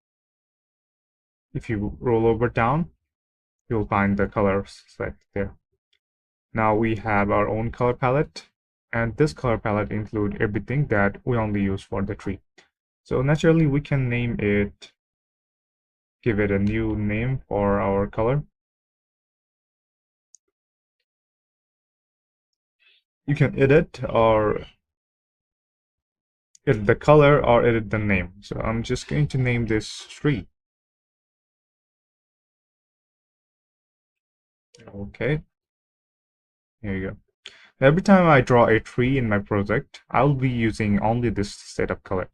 if you roll over down, you'll find the colors set there. Now we have our own color palette, and this color palette includes everything that we only use for the tree. So naturally we can name it give it a new name for our color. You can edit the color or edit the name. So I'm just going to name this tree. Okay, here you go. Every time I draw a tree in my project, I'll be using only this set of color.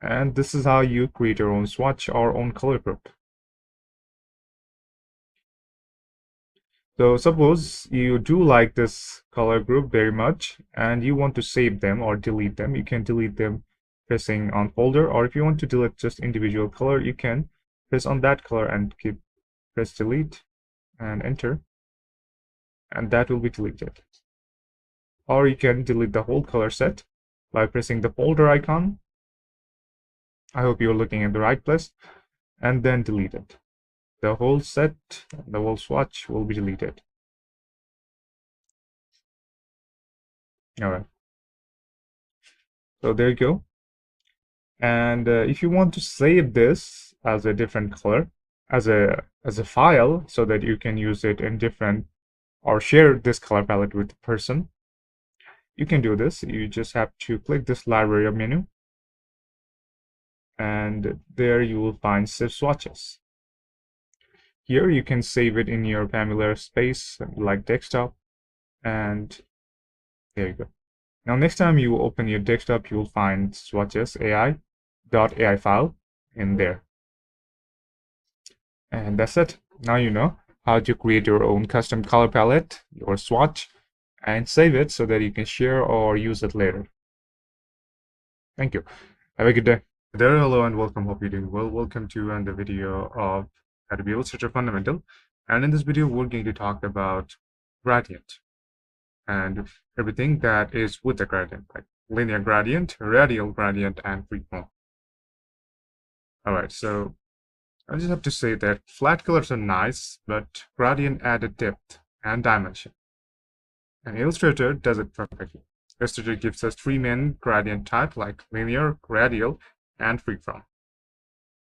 And this is how you create your own swatch or own color group. So suppose you do like this color group very much and you want to save them or delete them. You can delete them pressing on folder, or if you want to delete just individual color, you can press on that color and press delete and enter, and that will be deleted. Or you can delete the whole color set by pressing the folder icon. I hope you're looking at the right place, and then delete it. The whole set, the whole swatch will be deleted. All right. So there you go. And if you want to save this as a different color, as a file, so that you can use it in different or share this color palette with the person, you can do this. You just have to click this library menu, and there you will find save swatches. Here you can save it in your familiar space like desktop, and there you go. Now next time you open your desktop, you will find swatches AI.ai file in there. And that's it. Now you know how to create your own custom color palette, your swatch, and save it so that you can share or use it later. Thank you. Have a good day. There, hello and welcome. Hope you're doing well. Welcome to another video of Adobe Illustrator Fundamental. And in this video, we're going to talk about gradient and everything that is with the gradient, like linear gradient, radial gradient, and freeform. All right, so I just have to say that flat colors are nice, but gradient added depth and dimension. And Illustrator does it perfectly. Illustrator gives us three main gradient types like linear, radial, and freeform.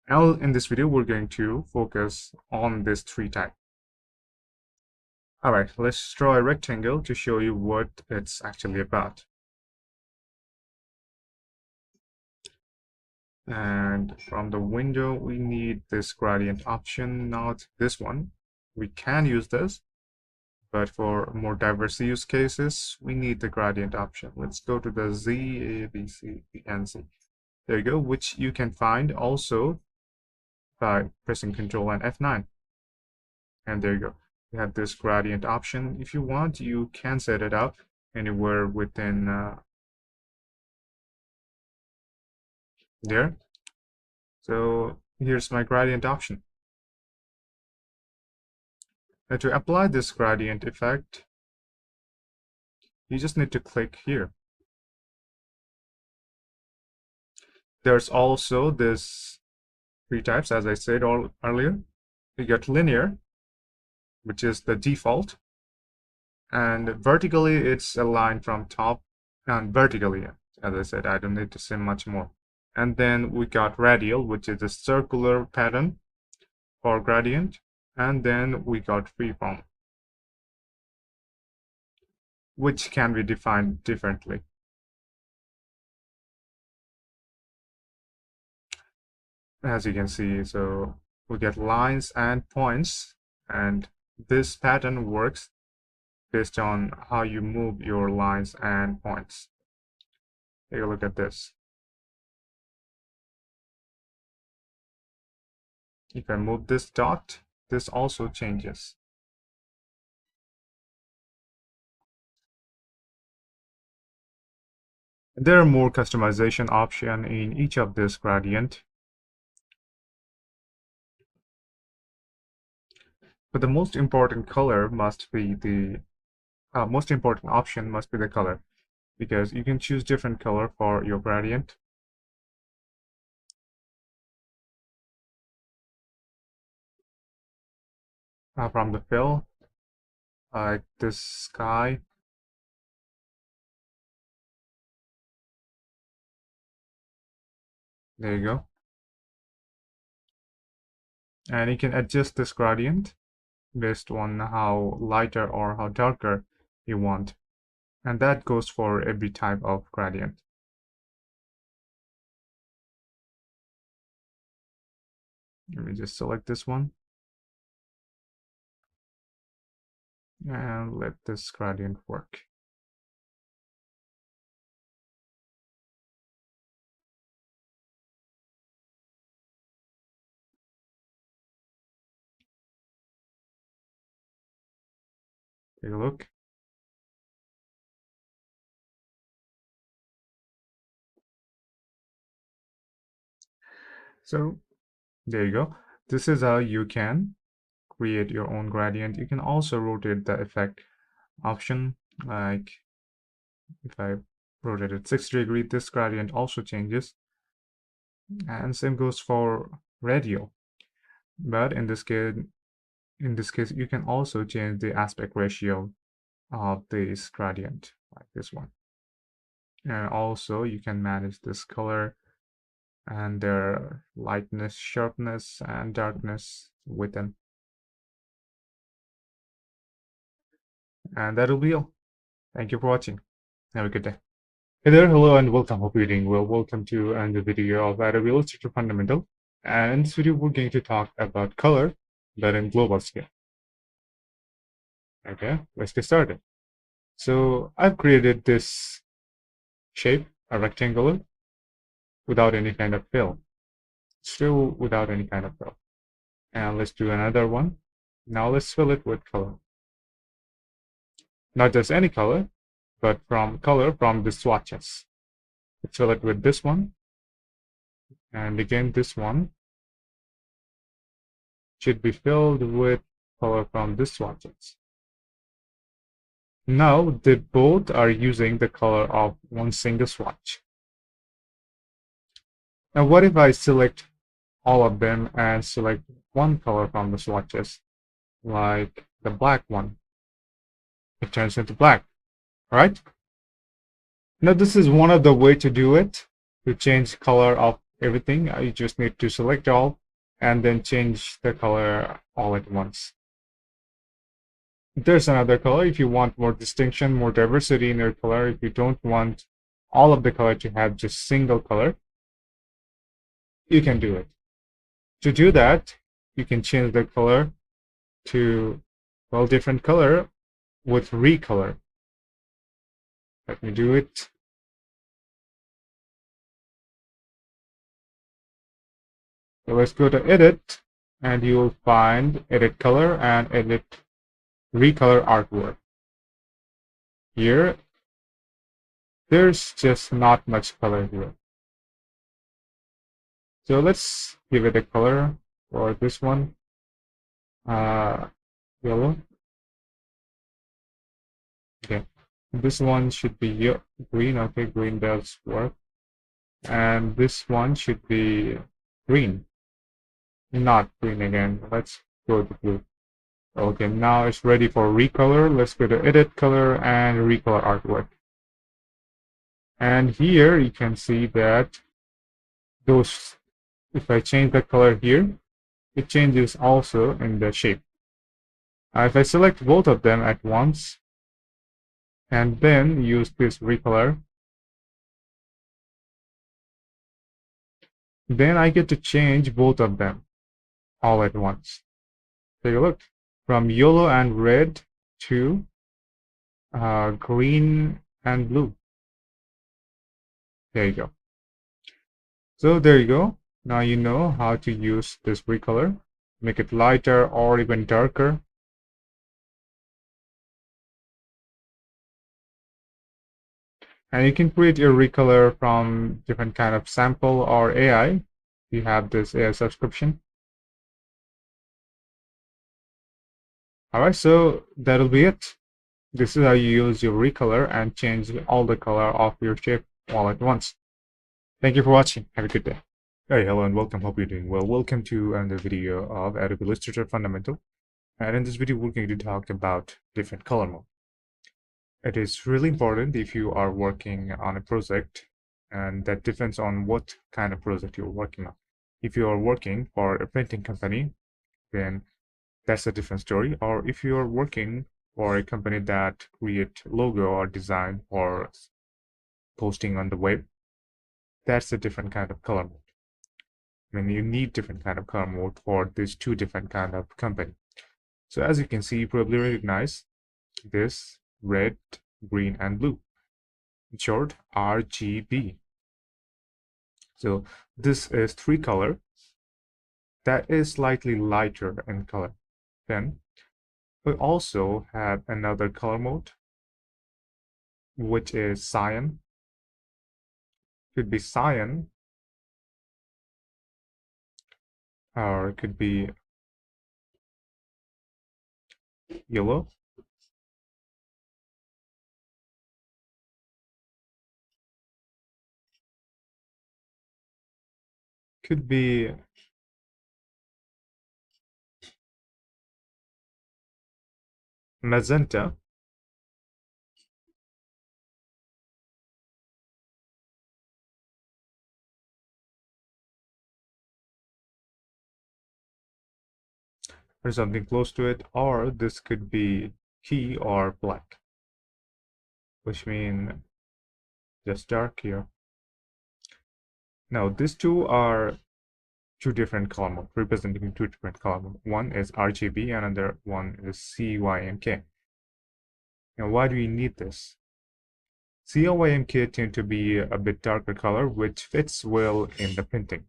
Now in this video, we're going to focus on these three types. Alright, let's draw a rectangle to show you what it's actually about. And from the window, we need this gradient option, not this one. We can use this, but for more diverse use cases, we need the gradient option. Let's go to the Z, A, B, C, D, and Z. There you go, which you can find also by pressing Control and F9. And there you go. You have this gradient option. If you want, you can set it up anywhere within there. So here's my gradient option. Now to apply this gradient effect, you just need to click here. There's also this three types, as I said earlier. You got linear, which is the default, and vertically it's aligned from top and vertically. As I said, I don't need to say much more. And then we got radial, which is a circular pattern for gradient, and then we got freeform, which can be defined differently. As you can see, so we get lines and points, and this pattern works based on how you move your lines and points. Take a look at this. If I move this dot, this also changes. There are more customization options in each of this gradient. But the most important color must be the most important option must be the color, because you can choose different color for your gradient. From the fill, like this sky. There you go. And you can adjust this gradient based on how lighter or how darker you want. And that goes for every type of gradient. Let me just select this one and let this gradient work. Take a look. So there you go. This is how you can create your own gradient. You can also rotate the effect option. Like if I rotate it 60 degrees, this gradient also changes. And same goes for radial. But in this case, you can also change the aspect ratio of this gradient, like this one. And also you can manage this color and their lightness, sharpness, and darkness within. And that'll be all. Thank you for watching. Have a good day. Hey there, hello and welcome. Hope you're doing well. Welcome to another video of Adobe Illustrator Fundamental. And in this video, we're going to talk about color, but in global scale. Okay, let's get started. So I've created this shape, a rectangular, without any kind of fill. Still without any kind of fill. And let's do another one. Now let's fill it with color. Not just any color, but from color from the swatches. Let's fill it with this one. And again, this one should be filled with color from the swatches. Now they both are using the color of one single swatch. Now what if I select all of them and select one color from the swatches, like the black one? It turns into black, right? Now this is one of the way to do it, to change color of everything. You just need to select all and then change the color all at once. There's another color if you want more distinction, more diversity in your color. If you don't want all of the color to have just single color, you can do it. To do that, you can change the color to, well, different color with recolor. Let me do it. So let's go to edit and you will find edit color and edit recolor artwork. Here, there's just not much color here. So let's give it a color for this one, yellow. Okay, this one should be green. Okay, green does work. And this one should be green. Not green again. Let's go to blue. Okay, now it's ready for recolor. Let's go to edit color and recolor artwork. And here you can see that those, if I change the color here, it changes also in the shape. If I select both of them at once and then use this recolor, then I get to change both of them all at once. Take a look. From yellow and red to green and blue. There you go. So there you go. Now you know how to use this recolor. Make it lighter or even darker. And you can create your recolor from different kind of sample or AI. You have this AI subscription. Alright, so that'll be it. This is how you use your recolor and change all the color of your shape all at once. Thank you for watching. Have a good day. Hey, hello and welcome. Hope you're doing well. Welcome to another video of Adobe Illustrator Fundamental. And in this video, we're going to talk about different color mode. It is really important if you are working on a project, and that depends on what kind of project you're working on. If you are working for a printing company, then that's a different story. Or if you're working for a company that create logo or design or posting on the web, that's a different kind of color mode. I mean, you need different kind of color mode for these two different kind of company. So as you can see, you probably recognize this red, green, and blue. In short, RGB. So this is three color that is slightly lighter in color. Then we also have another color mode, which is cyan. Could be cyan, or it could be yellow. Could be magenta. Or something close to it, or this could be key or black, which mean just dark here. Now these two are two different color modes, representing two different color modes. One is RGB and another one is CYMK. Now why do we need this? CYMK tend to be a bit darker color, which fits well in the printing.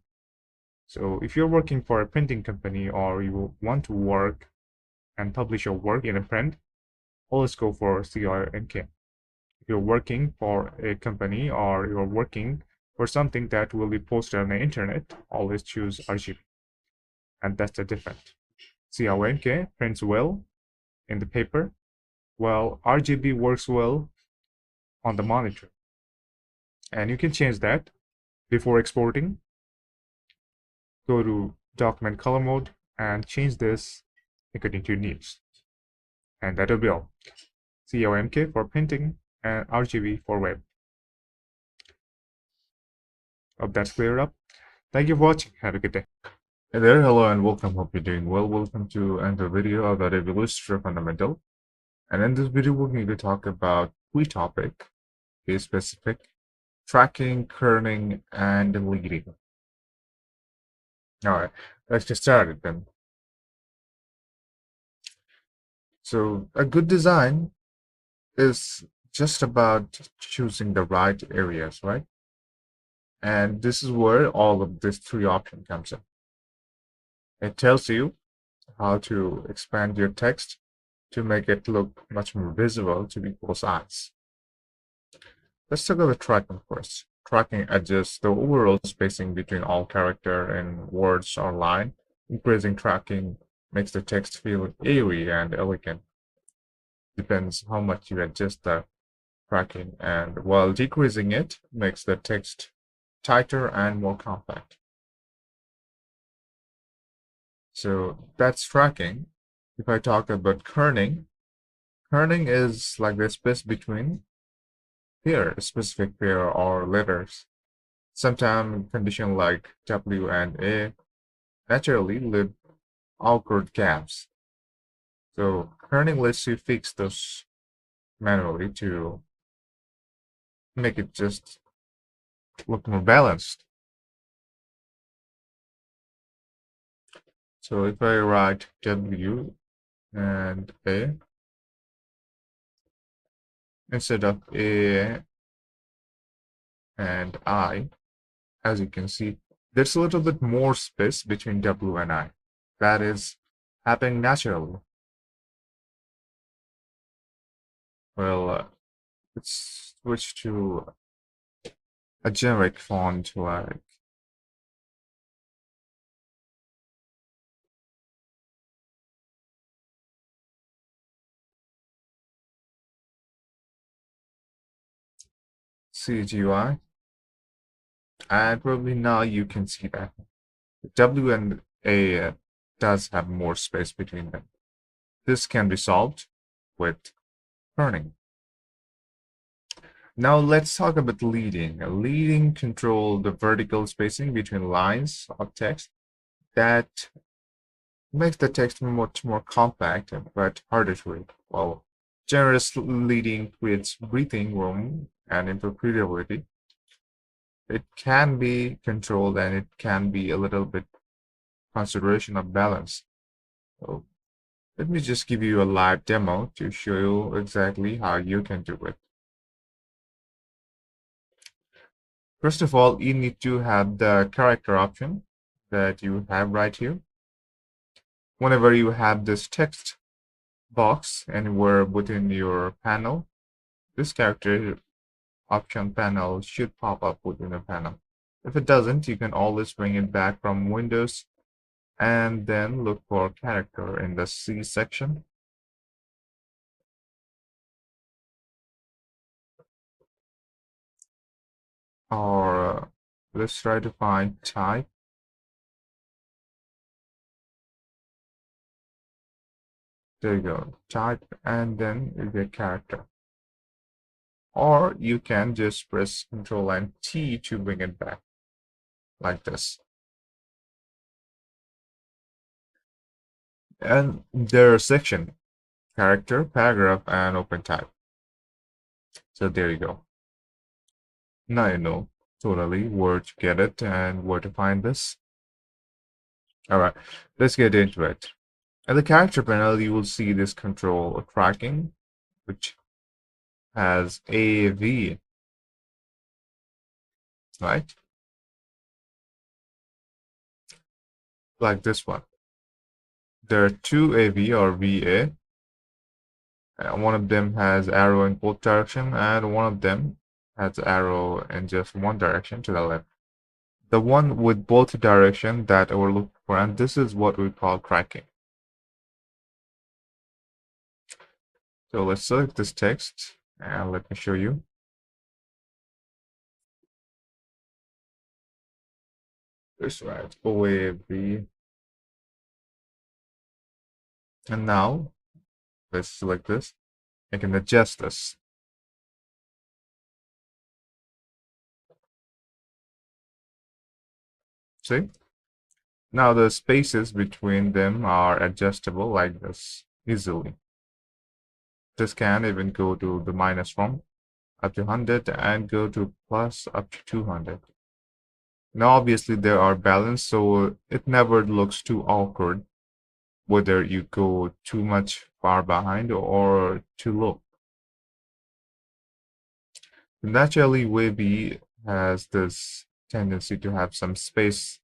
So if you're working for a printing company or you want to work and publish your work in a print, always go for CYMK. If you're working for a company or you're working for something that will be posted on the internet, always choose RGB. And that's the difference. CYMK prints well in the paper, while RGB works well on the monitor. And you can change that before exporting. Go to document color mode and change this according to your needs. And that'll be all. CYMK for printing and RGB for web. Hope that's cleared up. Thank you for watching. Have a good day. Hey there, hello and welcome. Hope you're doing well. Welcome to another video of Adobe Illustrator Fundamental. And in this video, we're going to talk about three topics: case specific, tracking, kerning, and leading. All right, let's get started then. So a good design is just about choosing the right areas, right? And this is where all of these three options comes in. It tells you how to expand your text to make it look much more visible to people's eyes. Let's talk about tracking first. Tracking adjusts the overall spacing between all character and words or line. Increasing tracking makes the text feel airy and elegant. Depends how much you adjust the tracking, and while decreasing it makes the text tighter and more compact. So that's tracking. If I talk about kerning, kerning is like the space between here, a specific pair or letters. Sometimes conditions like W and A naturally leave awkward gaps. So kerning lets you fix those manually to make it just look more balanced. So if I write W and A instead of A and I, as you can see, there's a little bit more space between W and I. That is happening naturally. Well, let's switch to a generic font like CGI, and probably now you can see that W and A does have more space between them. This can be solved with kerning. Now let's talk about leading. Leading control the vertical spacing between lines of text that makes the text much more compact but harder to read, while generous leading creates breathing room and improve readability. It can be controlled and it can be a little bit consideration of balance. So let me just give you a live demo to show you exactly how you can do it. First of all, you need to have the character option that you have right here. Whenever you have this text box anywhere within your panel, this character option panel should pop up within the panel. If it doesn't, you can always bring it back from Windows and then look for character in the C section. Or let's try to find type. There you go, type, and then you get character. Or you can just press Ctrl and T to bring it back, like this. And there's section, character, paragraph, and open type. So there you go. Now you know totally where to get it and where to find this. All right, let's get into it. At the character panel, you will see this control tracking, which has AV, right? Like this one. There are two AV or VA. One of them has arrow in both direction, and one of them has arrow in just one direction to the left. The one with both direction that we're looking for, and this is what we call tracking. So let's select this text, and let me show you. This right, OAV. And now let's select this. I can adjust this. See? Now the spaces between them are adjustable like this easily. This can even go to the minus from up to 100 and go to plus up to 200. Now obviously there are balance, so it never looks too awkward whether you go too much far behind or too low. Naturally, wavy has this tendency to have some space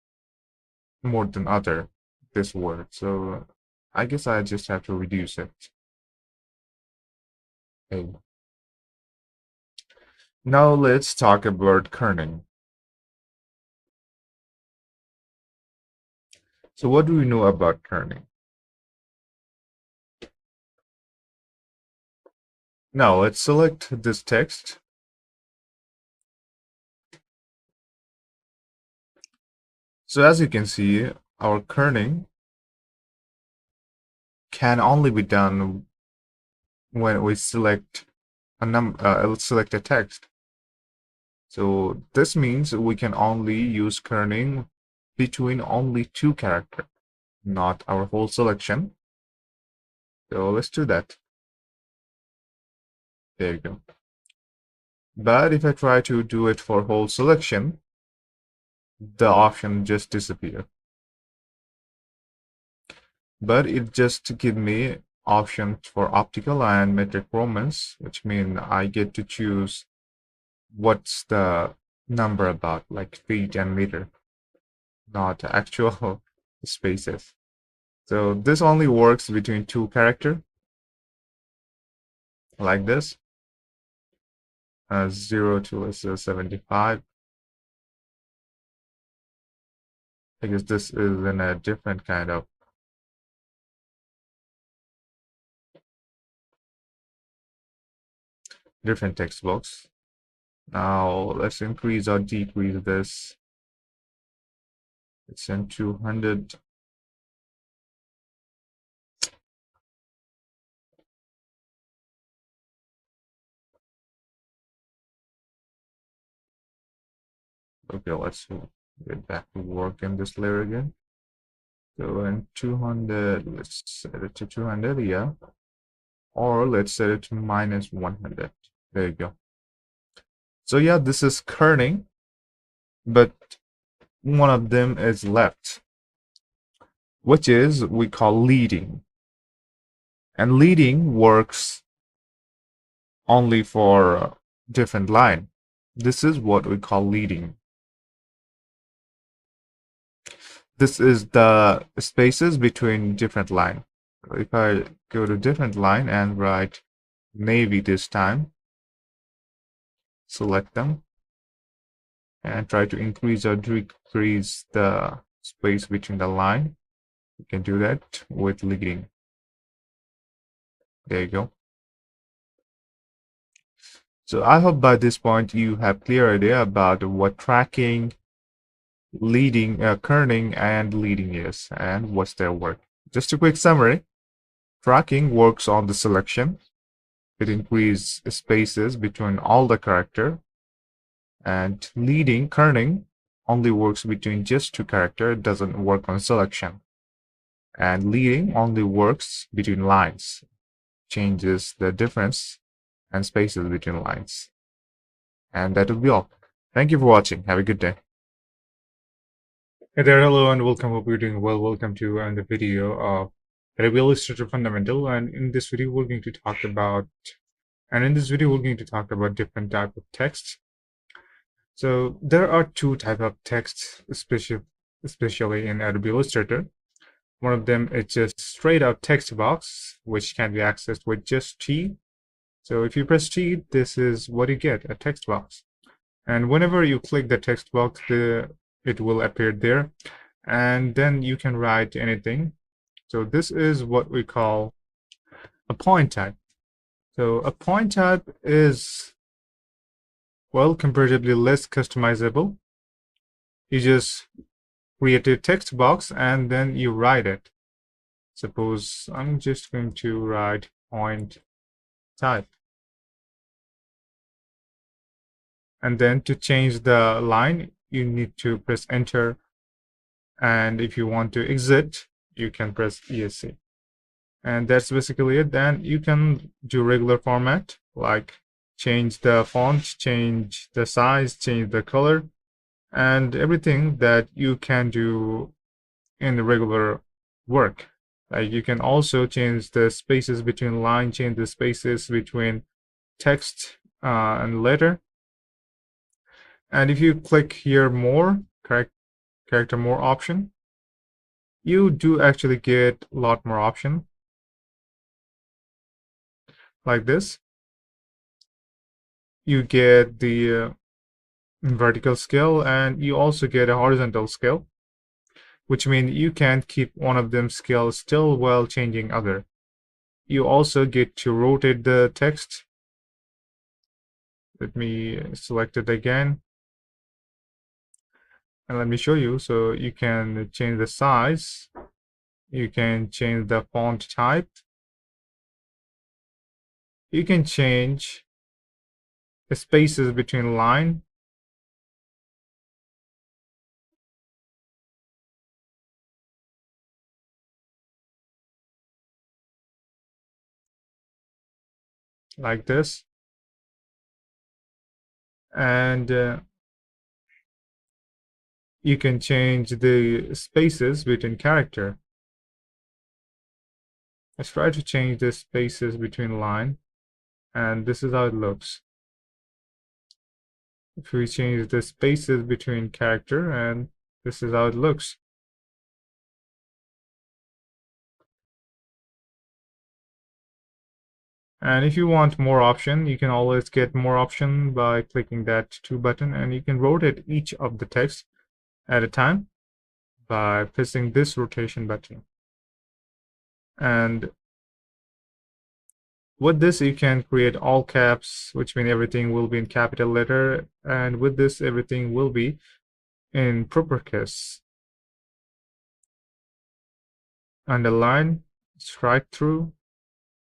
more than other this word, so I guess I just have to reduce it. Okay. Now let's talk about kerning. So what do we know about kerning? Now let's select this text. So as you can see, our kerning can only be done when we select select a text. So this means we can only use kerning between only two characters, not our whole selection. So let's do that. There you go. But if I try to do it for whole selection, the option just disappears. But it just give me options for optical and metric romance, which mean I get to choose what's the number about, like feet and meter, not actual spaces. So this only works between two characters, like this. 0 to let's say 75, because this is in a different kind of different text box. Now let's increase or decrease this. It's in 200. Okay, let's get back to work in this layer again. So and 200, let's set it to 200, yeah. Or let's set it to minus 100. There you go. So yeah, this is kerning, but one of them is left, which is we call leading. And leading works only for different line. This is what we call leading. This is the spaces between different line. If I go to different line and write navy this time, select them and try to increase or decrease the space between the line. You can do that with leading. There you go. So I hope by this point you have clear idea about what tracking, leading, kerning, and leading is and what's their work. Just a quick summary. Tracking works on the selection. It increases spaces between all the character. And leading, kerning, only works between just two characters. It doesn't work on selection. And leading only works between lines. Changes the difference and spaces between lines. And that will be all. Thank you for watching. Have a good day. Hey there, hello and welcome. Hope you're doing well. Welcome to the video of Adobe Illustrator Fundamental. And in this video, we're going to talk about different type of text. So there are two type of text, especially in Adobe Illustrator. One of them is just straight up text box, which can be accessed with just T. So if you press T, this is what you get, a text box. And whenever you click the text box, it will appear there. And then you can write anything. So this is what we call a point type. So a point type is, well, comparatively less customizable. You just create a text box and then you write it. Suppose I'm just going to write point type. And then to change the line, you need to press enter. And if you want to exit, you can press ESC. And that's basically it. Then you can do regular format, like change the font, change the size, change the color, and everything that you can do in the regular work. Like you can also change the spaces between line, change the spaces between text and letter. And if you click here more, character more option, you do actually get a lot more option like this. You get the vertical scale and you also get a horizontal scale, which means you can keep one of them scale still while changing other. You also get to rotate the text. Let me select it again and let me show you. So you can change the size, you can change the font type, you can change the spaces between line, like this, and you can change the spaces between character. Let's try to change the spaces between line, and this is how it looks. If we change the spaces between character, and this is how it looks. And if you want more option, you can always get more option by clicking that two button, and you can rotate each of the text at a time by pressing this rotation button. And with this, you can create all caps, which means everything will be in capital letter. And with this, everything will be in proper case. Underline, strike through,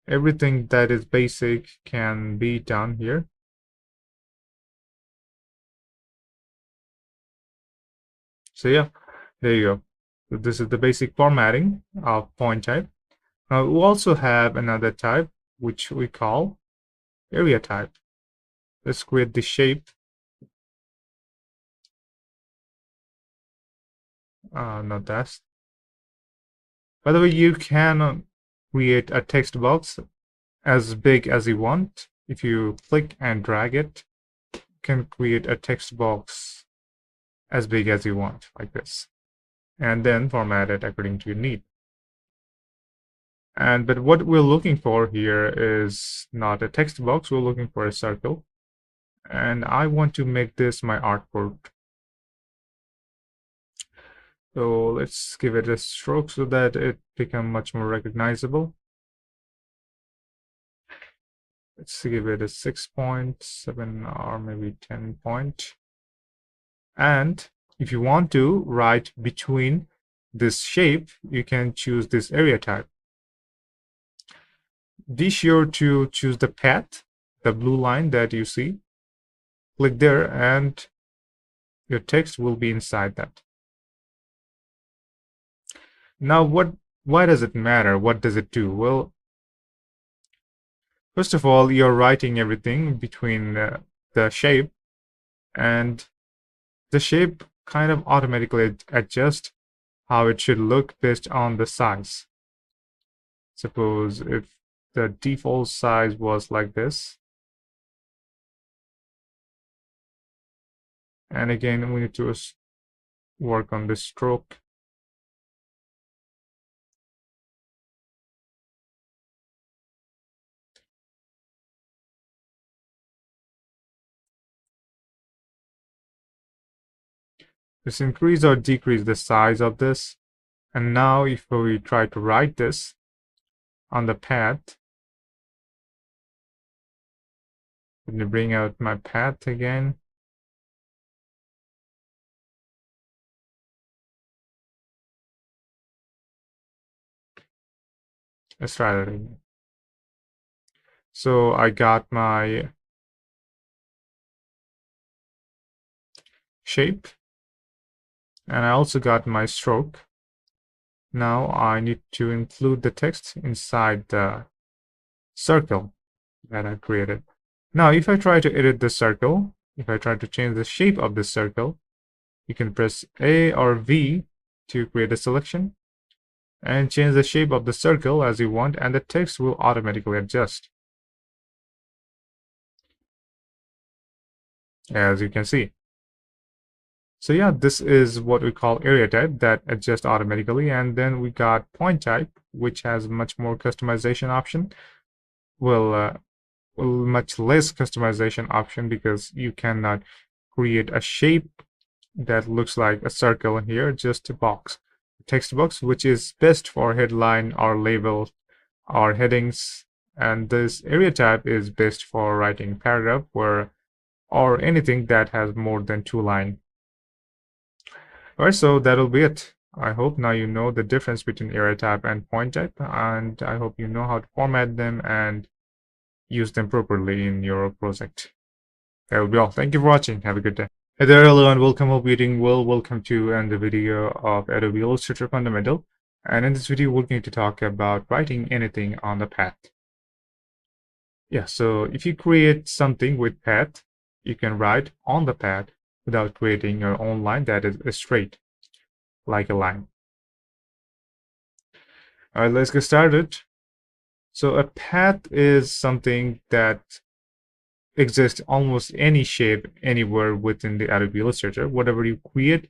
everything that is basic can be done here. So yeah, there you go. So this is the basic formatting of point type. Now we also have another type which we call area type. Let's create the shape. Not that. By the way, you can create a text box as big as you want. If you click and drag it, you can create a text box as big as you want, like this, and then format it according to your need. But what we're looking for here is not a text box, we're looking for a circle. And I want to make this my artboard. So let's give it a stroke so that it becomes much more recognizable. Let's give it a 6.7 or maybe 10 point. And if you want to write between this shape, you can choose this area type. Be sure to choose the path, the blue line that you see. Click there and your text will be inside that. Now, why does it matter? What does it do? Well, first of all, you're writing everything between the shape, and the shape kind of automatically adjusts how it should look based on the size. Suppose if the default size was like this, and again we need to work on the stroke. Just increase or decrease the size of this. And now if we try to write this on the path, let me bring out my path again. Let's try that again. So I got my shape, and I also got my stroke. Now I need to include the text inside the circle that I created. Now if I try to edit the circle, if I try to change the shape of the circle, you can press A or V to create a selection and change the shape of the circle as you want, and the text will automatically adjust, as you can see. So yeah, this is what we call area type that adjusts automatically. And then we got point type, which has much more customization option. Well, much less customization option, because you cannot create a shape that looks like a circle in here, just a box, a text box, which is best for headline or label or headings. And this area type is best for writing paragraph or anything that has more than 2 lines. Alright, so that'll be it. I hope now you know the difference between area type and point type, and I hope you know how to format them and use them properly in your project. That will be all. Thank you for watching. Have a good day. Hey there, hello, and welcome. Hope you're doing well. Welcome to the video of Adobe Illustrator Fundamental. And in this video, we're going to talk about writing anything on the path. Yeah, so if you create something with path, you can write on the path without creating your own line that is straight, like a line. All right, let's get started. So a path is something that exists almost any shape anywhere within the Adobe Illustrator. Whatever you create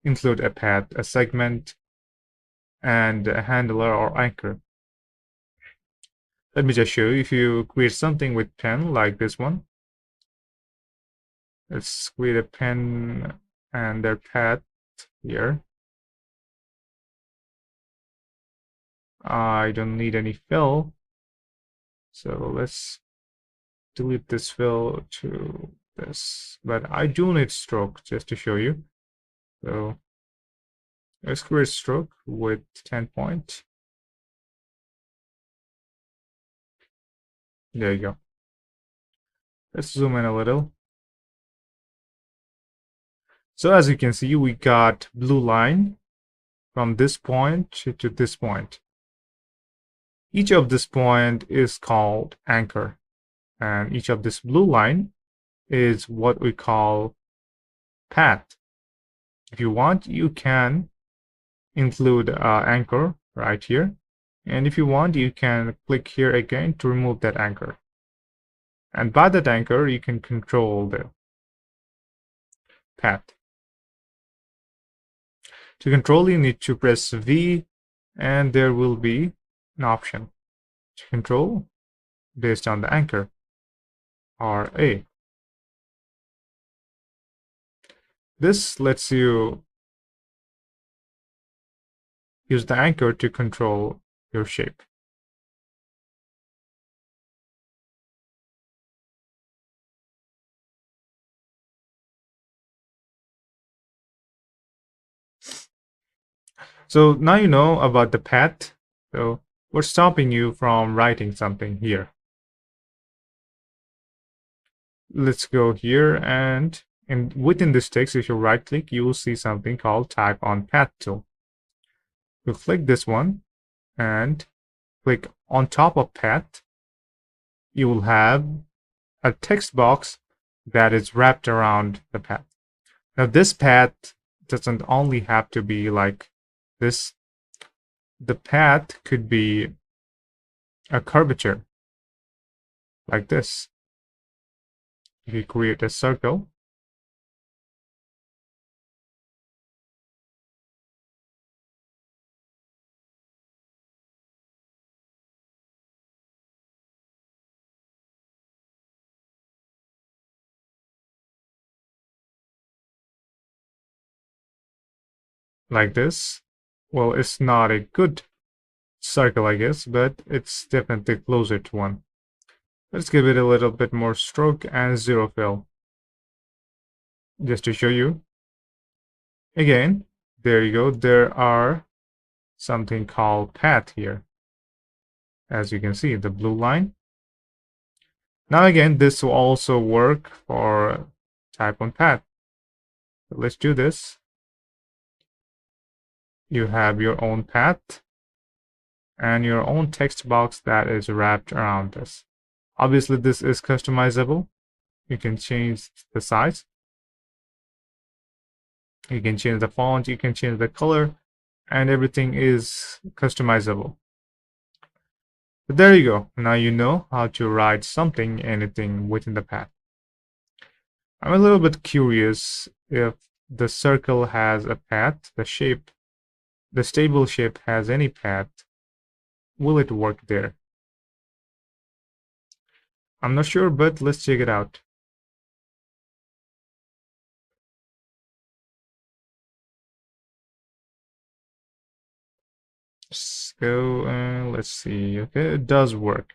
include a path, a segment, and a handler or anchor. Let me just show you. If you create something with pen like this one, let's create a pen and their path here. I don't need any fill, so let's delete this fill to this, but I do need stroke just to show you. So let's create stroke with 10 point. There you go. Let's zoom in a little. So as you can see, we got blue line from this point to this point. Each of this point is called anchor, and each of this blue line is what we call path. If you want, you can include anchor right here, and if you want, you can click here again to remove that anchor. And by that anchor, you can control the path. To control, you need to press V, and there will be an option to control based on the anchor, RA. This lets you use the anchor to control your shape. So now you know about the path. So what's stopping you from writing something here? Let's go here, and within this text, if you right click, you will see something called Type on Path tool. You click this one and click on top of path. You will have a text box that is wrapped around the path. Now this path doesn't only have to be like this. The path could be a curvature like this. If you create a circle, like this, well, it's not a good circle, I guess, but it's definitely closer to one. Let's give it a little bit more stroke and zero fill, just to show you. Again, there you go. There are something called path here. As you can see, the blue line. Now again, this will also work for type on path. So let's do this. You have your own path and your own text box that is wrapped around this. Obviously, this is customizable. You can change the size. You can change the font. You can change the color, and everything is customizable. But there you go. Now you know how to write something, anything within the path. I'm a little bit curious if the circle has a path, the shape, the stable shape has any path. Will it work there? I'm not sure, but let's check it out. So let's see. Okay, it does work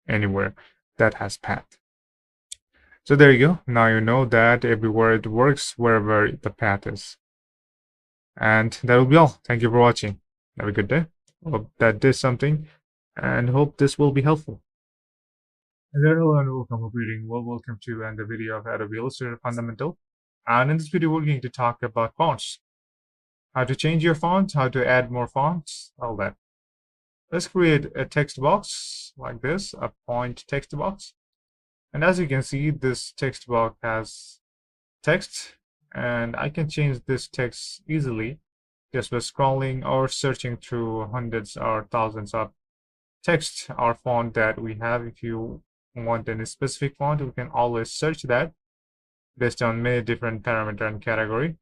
anywhere that has path. So there you go. Now you know that everywhere it works, wherever the path is. And that will be all. Thank you for watching. Have a good day. Hope that did something, and hope this will be helpful. Hello and welcome. Welcome to another video of Adobe Illustrator Fundamental. And in this video, we're going to talk about fonts. How to change your font, how to add more fonts, all that. Let's create a text box like this, a point text box. And as you can see, this text box has text, and I can change this text easily just by scrolling or searching through hundreds or thousands of text or font that we have. If you want any specific font, we can always search that based on many different parameter and category.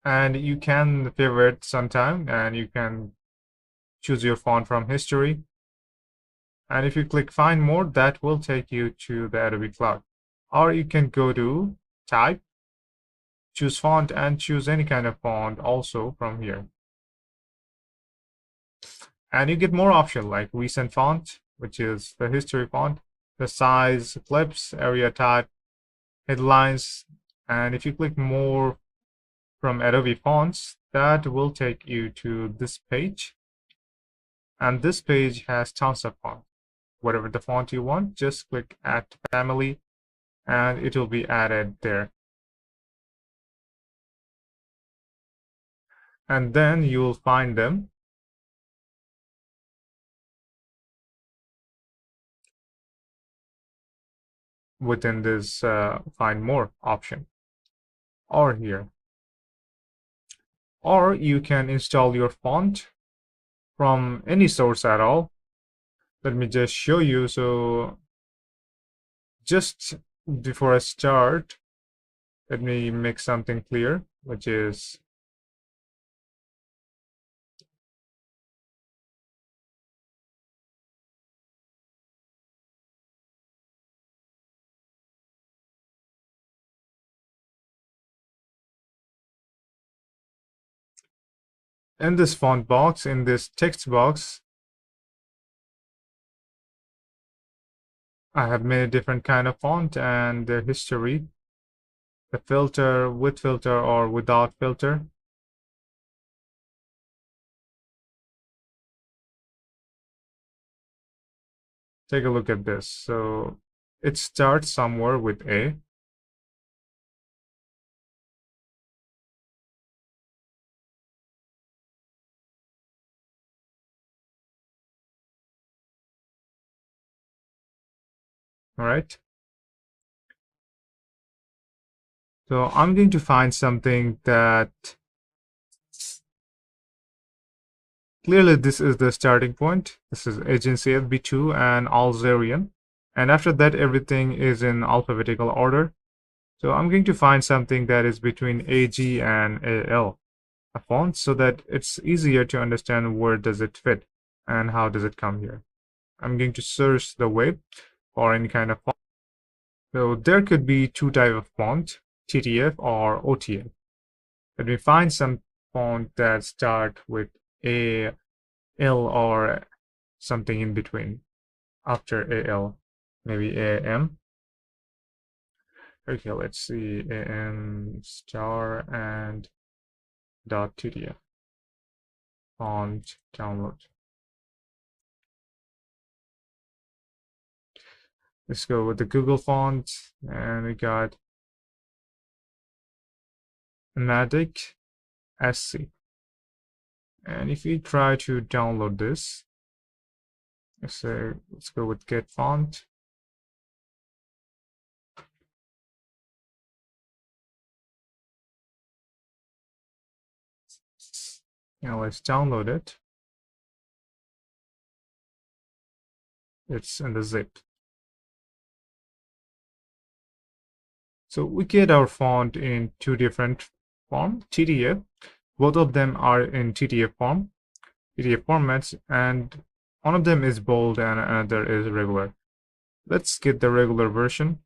And you can favorite sometime, and you can choose your font from history. And if you click find more, that will take you to the Adobe Cloud. Or you can go to type, choose font, and choose any kind of font also from here. And you get more options like recent font, which is the history font, the size, clips, area type, headlines. And if you click more from Adobe fonts, that will take you to this page. And this page has tons of fonts. Whatever the font you want, just click add family and it will be added there. and then you'll find them within this find more option, or here. Or you can install your font from any source at all. Let me just show you. So just before I start, let me make something clear, which is in this font box, in this text box, I have many different kind of font and their history, the filter, with filter or without filter. Take a look at this. So it starts somewhere with A. All right. So I'm going to find something that clearly this is the starting point. This is agency FB2 and Algerian. And after that, everything is in alphabetical order. So I'm going to find something that is between AG and AL, a font, so that it's easier to understand where does it fit and how does it come here. I'm going to search the web for any kind of font. So there could be two types of font, TTF or OTF. Let me find some font that start with A, L, or something in between after AL, maybe AM. Okay, let's see, AM star and dot TTF font download. Let's go with the Google font, and we got Matic SC. And if you try to download this, let's go with get font. Now let's download it. It's in the zip. So we get our font in two different form, TTF. Both of them are in TTF form, TTF formats, and one of them is bold and another is regular. Let's get the regular version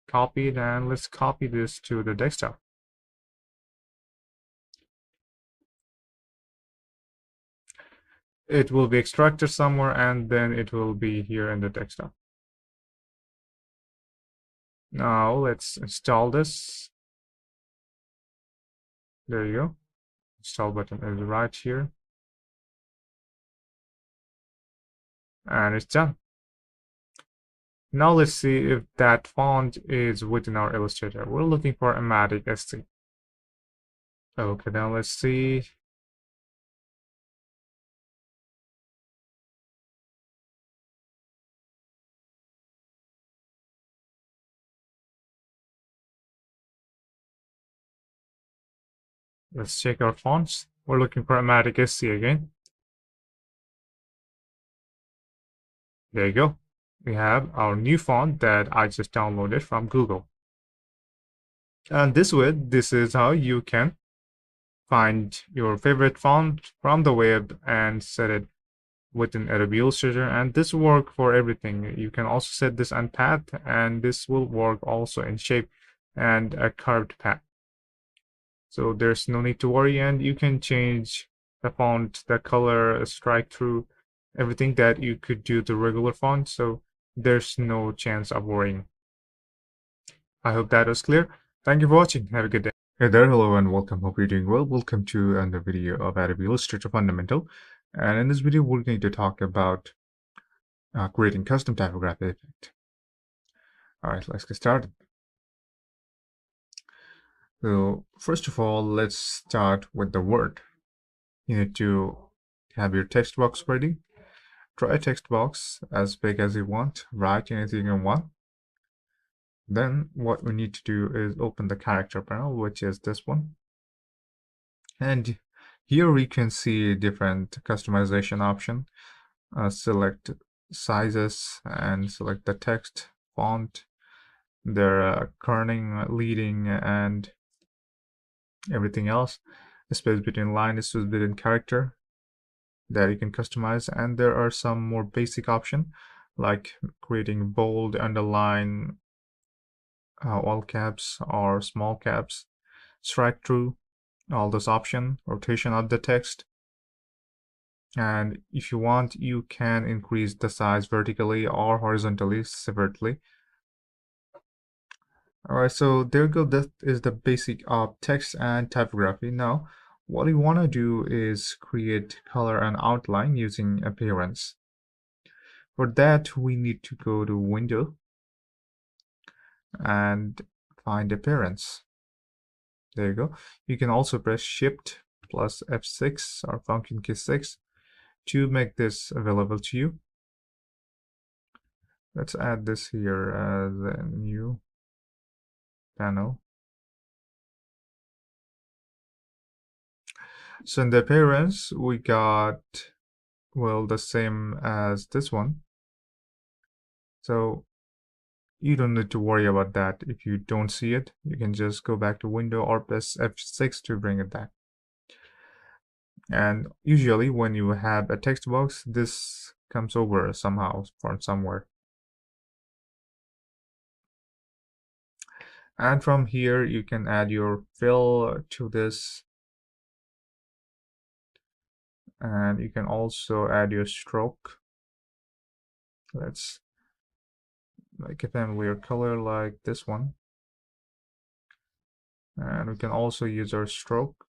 copied, and let's copy this to the desktop. It will be extracted somewhere, and then it will be here in the desktop. Now let's install this. There you go. Install button is right here. And it's done. Now let's see if that font is within our Illustrator. We're looking for Amatic ST. Okay, now let's see. Let's check our fonts. We're looking for Amatic ST again. There you go. We have our new font that I just downloaded from Google. And this way, this is how you can find your favorite font from the web and set it within Adobe Illustrator. And this will work for everything. You can also set this on path, and this will work also in shape and a curved path. So there's no need to worry, and you can change the font, the color, strike through, everything that you could do the regular font. So there's no chance of worrying. I hope that was clear. Thank you for watching. Have a good day. Hey there, hello and welcome. Hope you're doing well. Welcome to another video of Adobe Illustrator Fundamental. And in this video, we're going to talk about creating custom typography effect. All right, let's get started. So first of all, let's start with the word. you need to have your text box ready. Try a text box as big as you want, write anything you want. Then what we need to do is open the character panel, which is this one. And here we can see different customization option. Select sizes and select the text, font, their kerning, leading, and everything else. The space between line is space between character that you can customize. And there are some more basic option like creating bold, underline, all caps or small caps, strike through, all those option, rotation of the text. And if you want, you can increase the size vertically or horizontally separately. All right, so there you go. That is the basic of text and typography. Now, what we want to do is create color and outline using appearance. For that, we need to go to Window and find appearance. There you go. You can also press Shift plus F6 or function key 6 to make this available to you. Let's add this here as a new panel. So in the appearance, we got, well, the same as this one. So you don't need to worry about that. If you don't see it, you can just go back to Window or press F6 to bring it back. And usually when you have a text box, this comes over somehow from somewhere. And from here, you can add your fill to this. And you can also add your stroke. Let's make a familiar color like this one. And we can also use our stroke.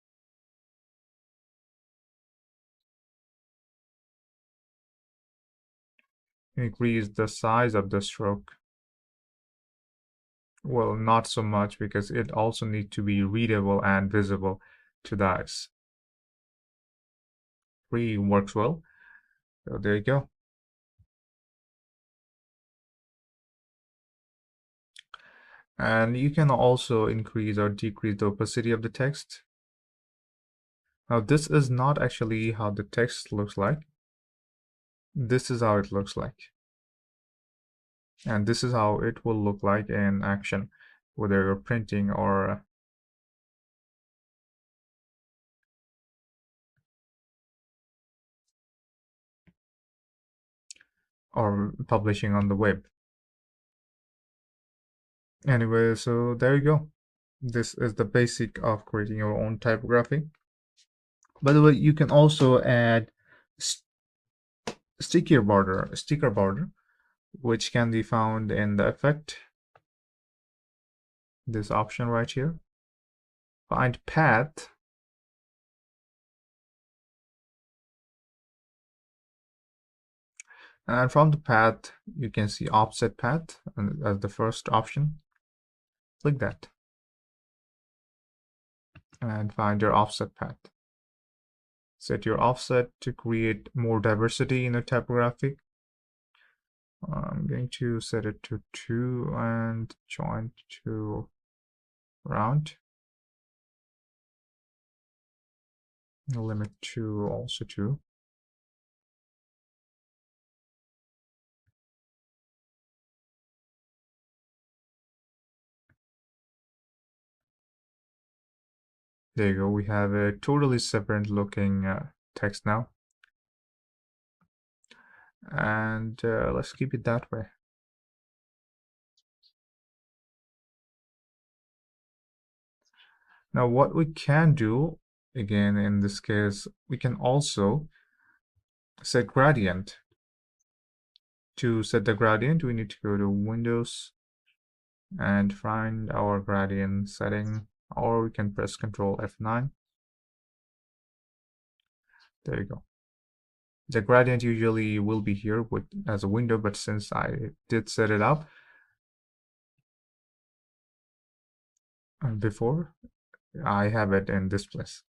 Increase the size of the stroke. Well, not so much because it also needs to be readable and visible to the eyes. 3 works well. So there you go. And you can also increase or decrease the opacity of the text. Now this is not actually how the text looks like. This is how it looks like. And this is how it will look like in action, whether you're printing or publishing on the web. Anyway, so there you go. This is the basic of creating your own typography. By the way, you can also add sticker border, which can be found in the effect, this option right here. Find path, and from the path you can see offset path as the first option. Click that and find your offset path. Set your offset to create more diversity in your typography. I'm going to set it to 2 and joint to round. Limit to also 2. There you go. We have a totally separate looking text now. And let's keep it that way. Now what we can do, again in this case, we can also set gradient. To set the gradient, we need to go to Windows and find our gradient setting, or we can press Ctrl F9. There you go. The gradient usually will be here as a window, but since I did set it up before, I have it in this place.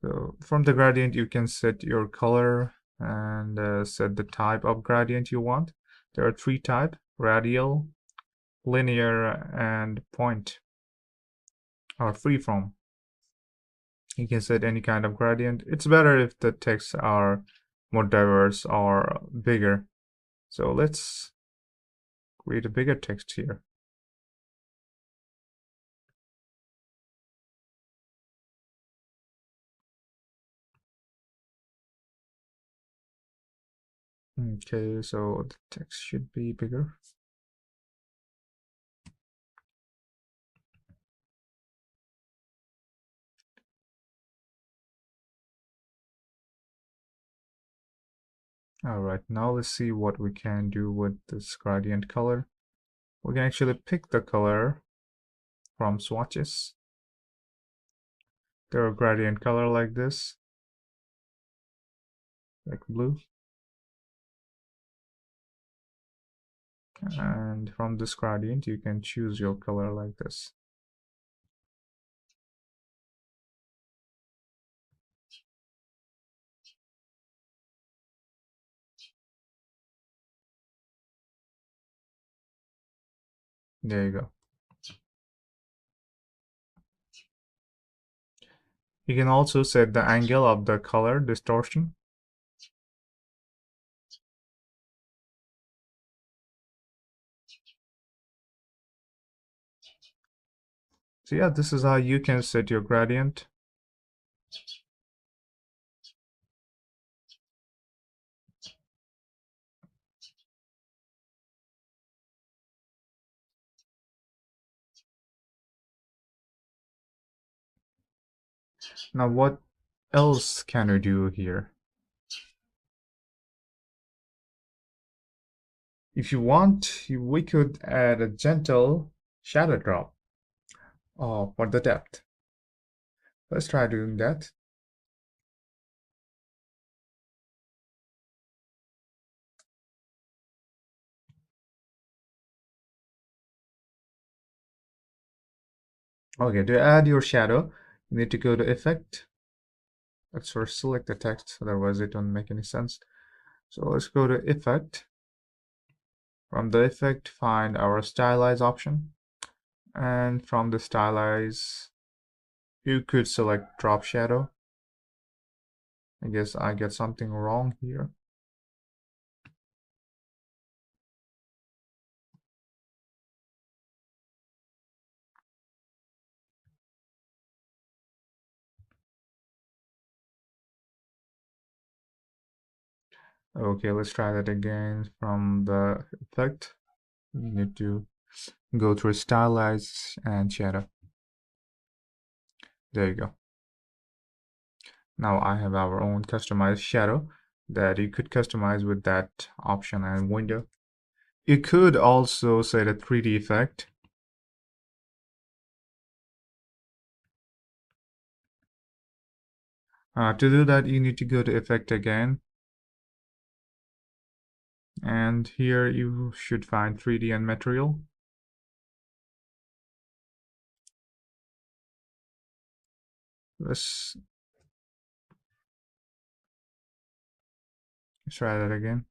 So from the gradient, you can set your color and set the type of gradient you want. There are three types: radial, linear, and point or freeform. You can set any kind of gradient. It's better if the texts are more diverse or bigger. So let's create a bigger text here. Okay, so the text should be bigger. All right, now let's see what we can do with this gradient color. We can actually pick the color from swatches. There are gradient color like this, like blue. And from this gradient, you can choose your color like this. There you go. You can also set the angle of the color distortion. So yeah, this is how you can set your gradient. Now what else can we do here? If you want, we could add a gentle shadow drop for the depth. Let's try doing that. Okay, to add your shadow, you need to go to Effect. Let's first select the text, otherwise it won't make any sense. So let's go to Effect. From the Effect, find our Stylize option. And from the Stylize, you could select Drop Shadow. I guess I get something wrong here. Okay, let's try that again. From the Effect, you need to go through Stylize and Shadow. There you go. Now I have our own customized shadow that you could customize with that option and window. You could also set a 3D effect. To do that, you need to go to Effect again. And here you should find 3D and Material. Let's try that again.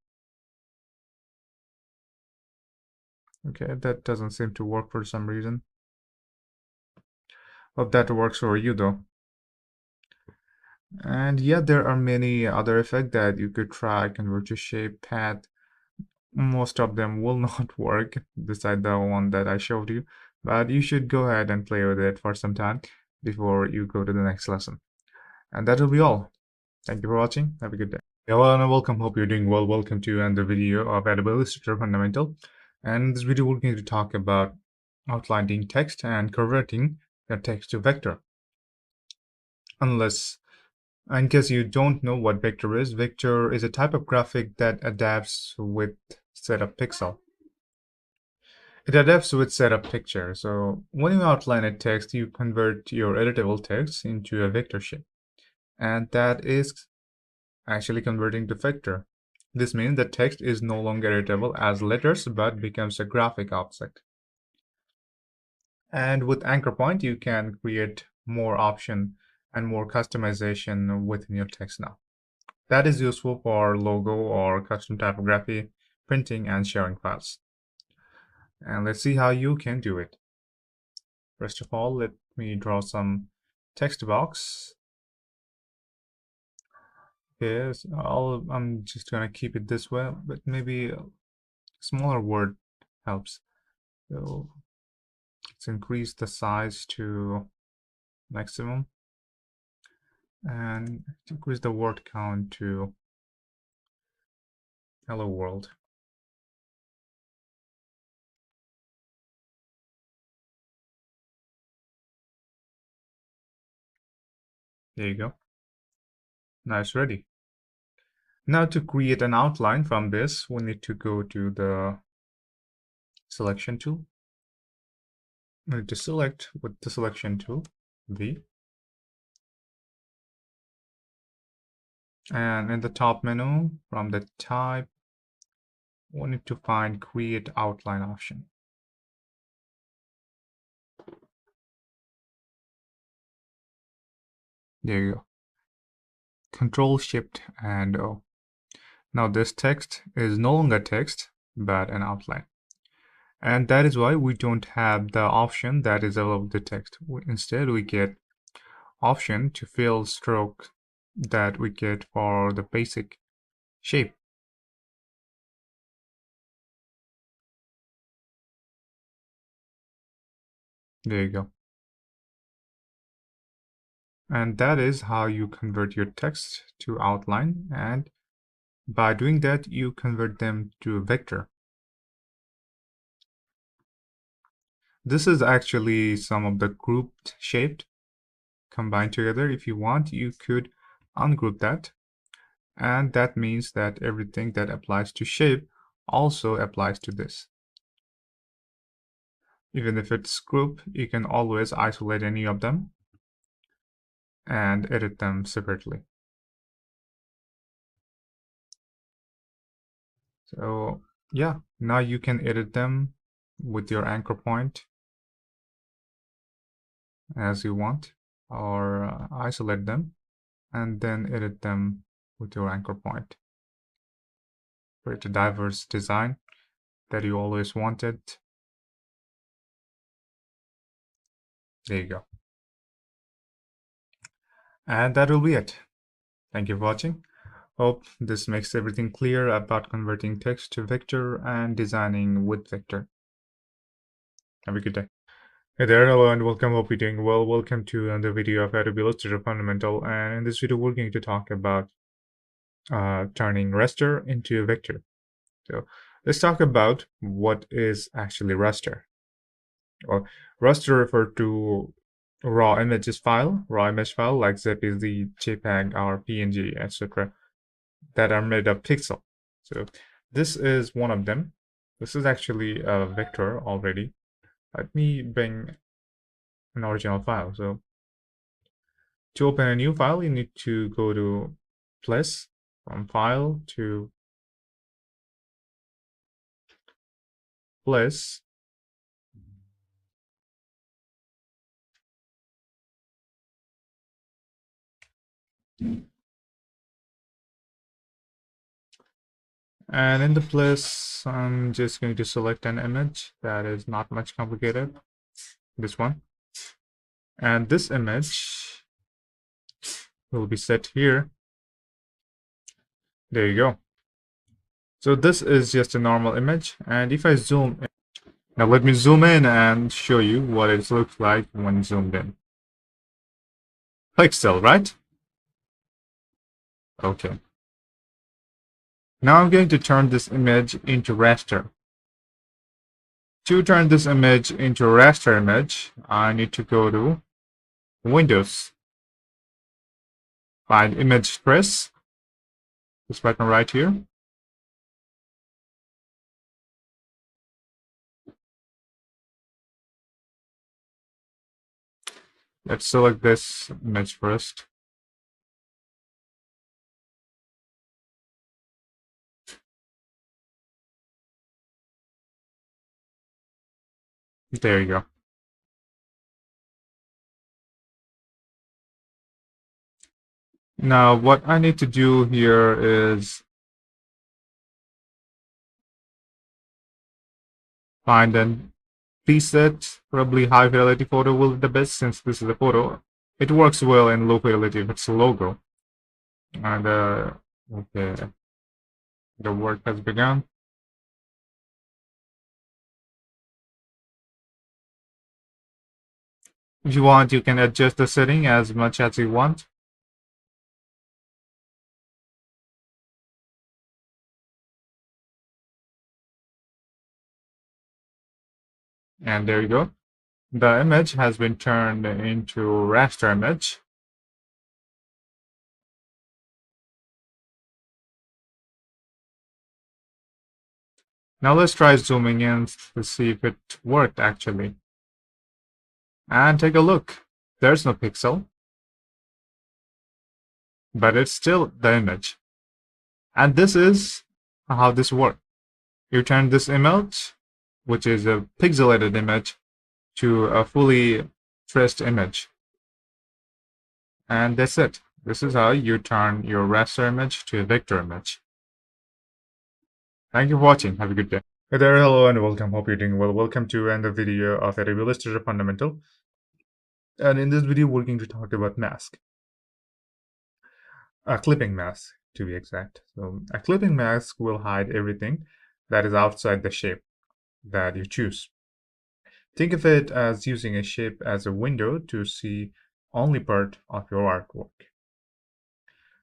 Okay, that doesn't seem to work for some reason. Hope that works for you though. And yeah, there are many other effects that you could try. Convert to shape, path. Most of them will not work beside the one that I showed you, but you should go ahead and play with it for some time before you go to the next lesson. And that will be all. Thank you for watching. Have a good day. Hello and welcome. Hope you're doing well. Welcome to another video of Adobe Illustrator Fundamental. And in this video, we're going to talk about outlining text and converting your text to vector. In case you don't know what vector is a type of graphic that adapts with set of pixel. It adapts with set of picture. So when you outline a text, you convert your editable text into a vector shape. And that is actually converting to vector. This means the text is no longer editable as letters, but becomes a graphic object. And with anchor point, you can create more option and more customization within your text now. That is useful for logo or custom typography, printing, and sharing files. And let's see how you can do it. First of all, let me draw some text box. Yes, I'm just gonna keep it this way, but maybe a smaller word helps. So let's increase the size to maximum and increase the word count to hello world. There you go. Now it's ready. Now to create an outline from this, we need to go to the selection tool. We need to select with the selection tool, V. And in the top menu, from the type, we need to find create outline option. There you go. Control Shift and O. Now this text is no longer text, but an outline. And that is why we don't have the option that is above the text. Instead, we get option to fill stroke that we get for the basic shape. There you go. And that is how you convert your text to outline, and by doing that you convert them to a vector. This is actually some of the grouped shape combined together. If you want, you could ungroup that, and that means that everything that applies to shape also applies to this. Even if it's group, you can always isolate any of them and edit them separately. So yeah, now you can edit them with your anchor point as you want, or isolate them and then edit them with your anchor point. Create a diverse design that you always wanted. There you go. And that will be it. Thank you for watching. Hope this makes everything clear about converting text to vector and designing with vector. Have a good day. Hey there, hello and welcome. Hope you're doing well. Welcome to another video of Adobe Illustrator Fundamental. And in this video, we're going to talk about turning raster into a vector. So let's talk about what is actually raster. Well, raster refers to raw image file like zip, JPEG, or PNG, etc. that are made of pixel. So this is one of them. This is actually a vector already. Let me bring an original file. So to open a new file, you need to go to plus, from file to plus, and in the plus, I'm just going to select an image that is not much complicated, this one. And this image will be set here. There you go. So this is just a normal image, and if I zoom in, now let me zoom in and show you what it looks like when zoomed in. Pixel, right? Okay. Now I'm going to turn this image into raster. To turn this image into a raster image, I need to go to Windows, find Image Express, this button right here. Let's select this image first. There you go. Now, what I need to do here is find an preset. Probably high fidelity photo will be the best since this is a photo. It works well in low fidelity if it's a logo. And okay, the work has begun. If you want, you can adjust the setting as much as you want. And there you go. The image has been turned into raster image. Now let's try zooming in to see if it worked actually. And take a look. There's no pixel, but it's still the image. And this is how this works. You turn this image, which is a pixelated image, to a fully traced image. And that's it. This is how you turn your raster image to a vector image. Thank you for watching. Have a good day. Hey there, hello and welcome. Hope you're doing well. Welcome to another video of Adobe Illustrator Fundamental. And in this video, we're going to talk about mask. A clipping mask, to be exact. So a clipping mask will hide everything that is outside the shape that you choose. Think of it as using a shape as a window to see only part of your artwork.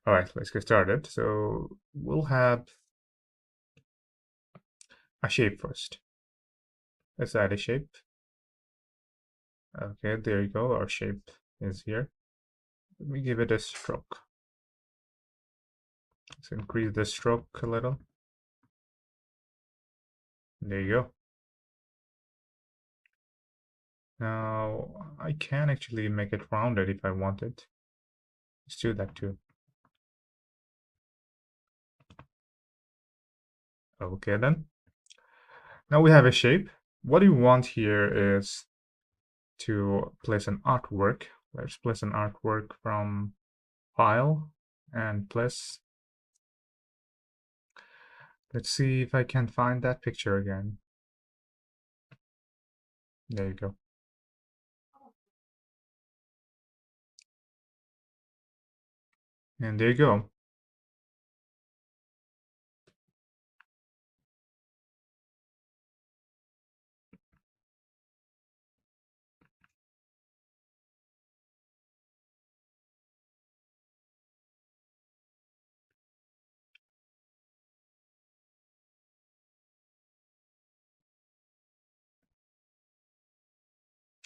All right, let's get started. So we'll have a shape first. Let's add a shape. Okay, there you go. Our shape is here. Let me give it a stroke. Let's increase the stroke a little. There you go. Now I can actually make it rounded if I wanted. Let's do that too. Okay then. Now we have a shape. What we want here is to place an artwork. Let's place an artwork from File and place. Let's see if I can find that picture again. There you go. And there you go.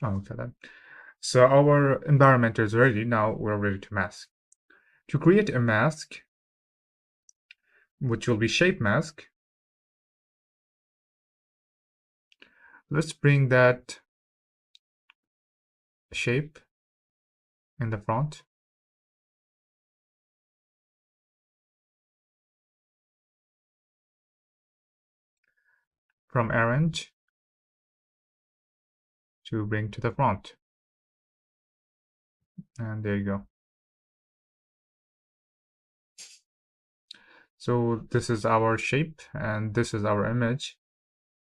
Okay then. So our environment is ready. Now we're ready to mask. To create a mask, which will be shape mask, let's bring that shape in the front. From arrange to bring to the front. And there you go. So this is our shape and this is our image.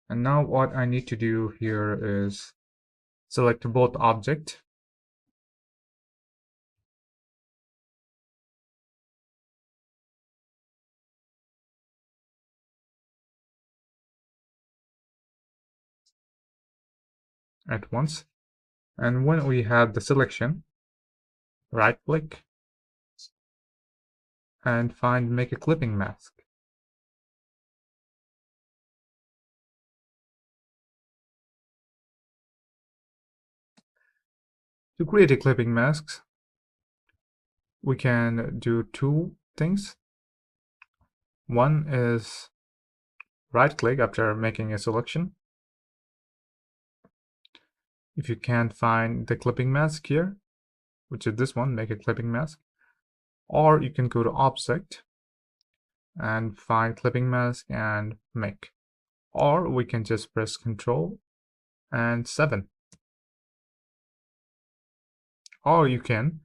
And now what I need to do here is select both object. At once. And when we have the selection, right click and find make a clipping mask. To create a clipping mask, we can do two things. One is right click after making a selection. If you can't find the clipping mask here, which is this one, make a clipping mask, or you can go to object and find clipping mask and make, or we can just press Ctrl and 7, or you can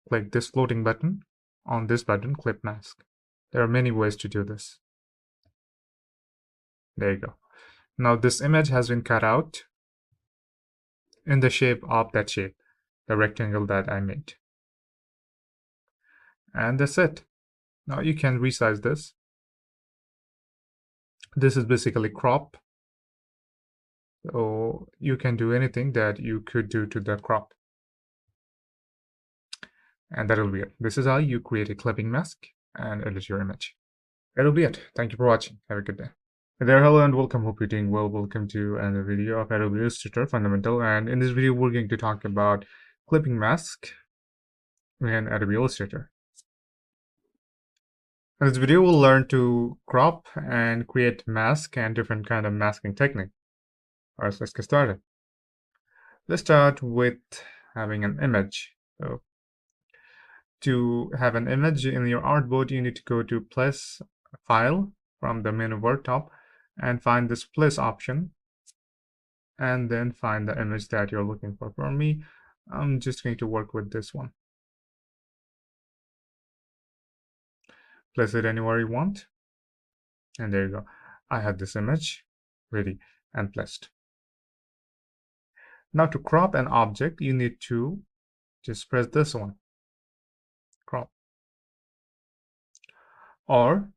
click this floating button. On this button, clip mask. There are many ways to do this. There you go. Now this image has been cut out in the shape of that shape, the rectangle that I made. And that's it. Now you can resize this. This is basically crop. So you can do anything that you could do to the crop. And that'll be it. This is how you create a clipping mask and edit your image. That'll be it. Thank you for watching. Have a good day. Hey there, hello and welcome. Hope you're doing well. Welcome to another video of Adobe Illustrator Fundamental. And in this video, we're going to talk about clipping mask in Adobe Illustrator. In this video, we'll learn to crop and create mask and different kind of masking technique. Alright, so let's get started. Let's start with having an image. So to have an image in your artboard, you need to go to Place File from the menu bar top and find this Place option, and then find the image that you're looking for. For me, I'm just going to work with this one. Place it anywhere you want, and there you go. I have this image ready and placed. Now to crop an object, you need to just press this one, crop. Or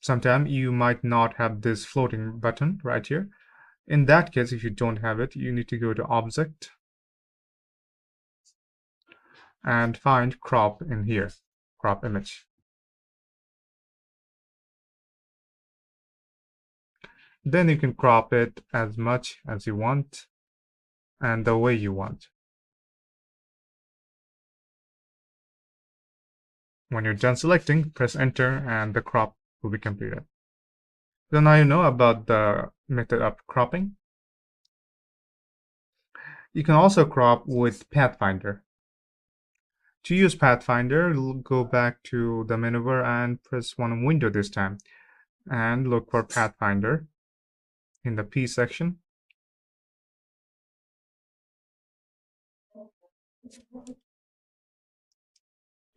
sometimes you might not have this floating button right here. In that case, if you don't have it, you need to go to Object and find Crop in here, Crop Image. Then you can crop it as much as you want and the way you want. When you're done selecting, press Enter and the crop will be completed. So now you know about the method of cropping. You can also crop with Pathfinder. To use Pathfinder, go back to the menu bar and press one window this time and look for Pathfinder in the P section.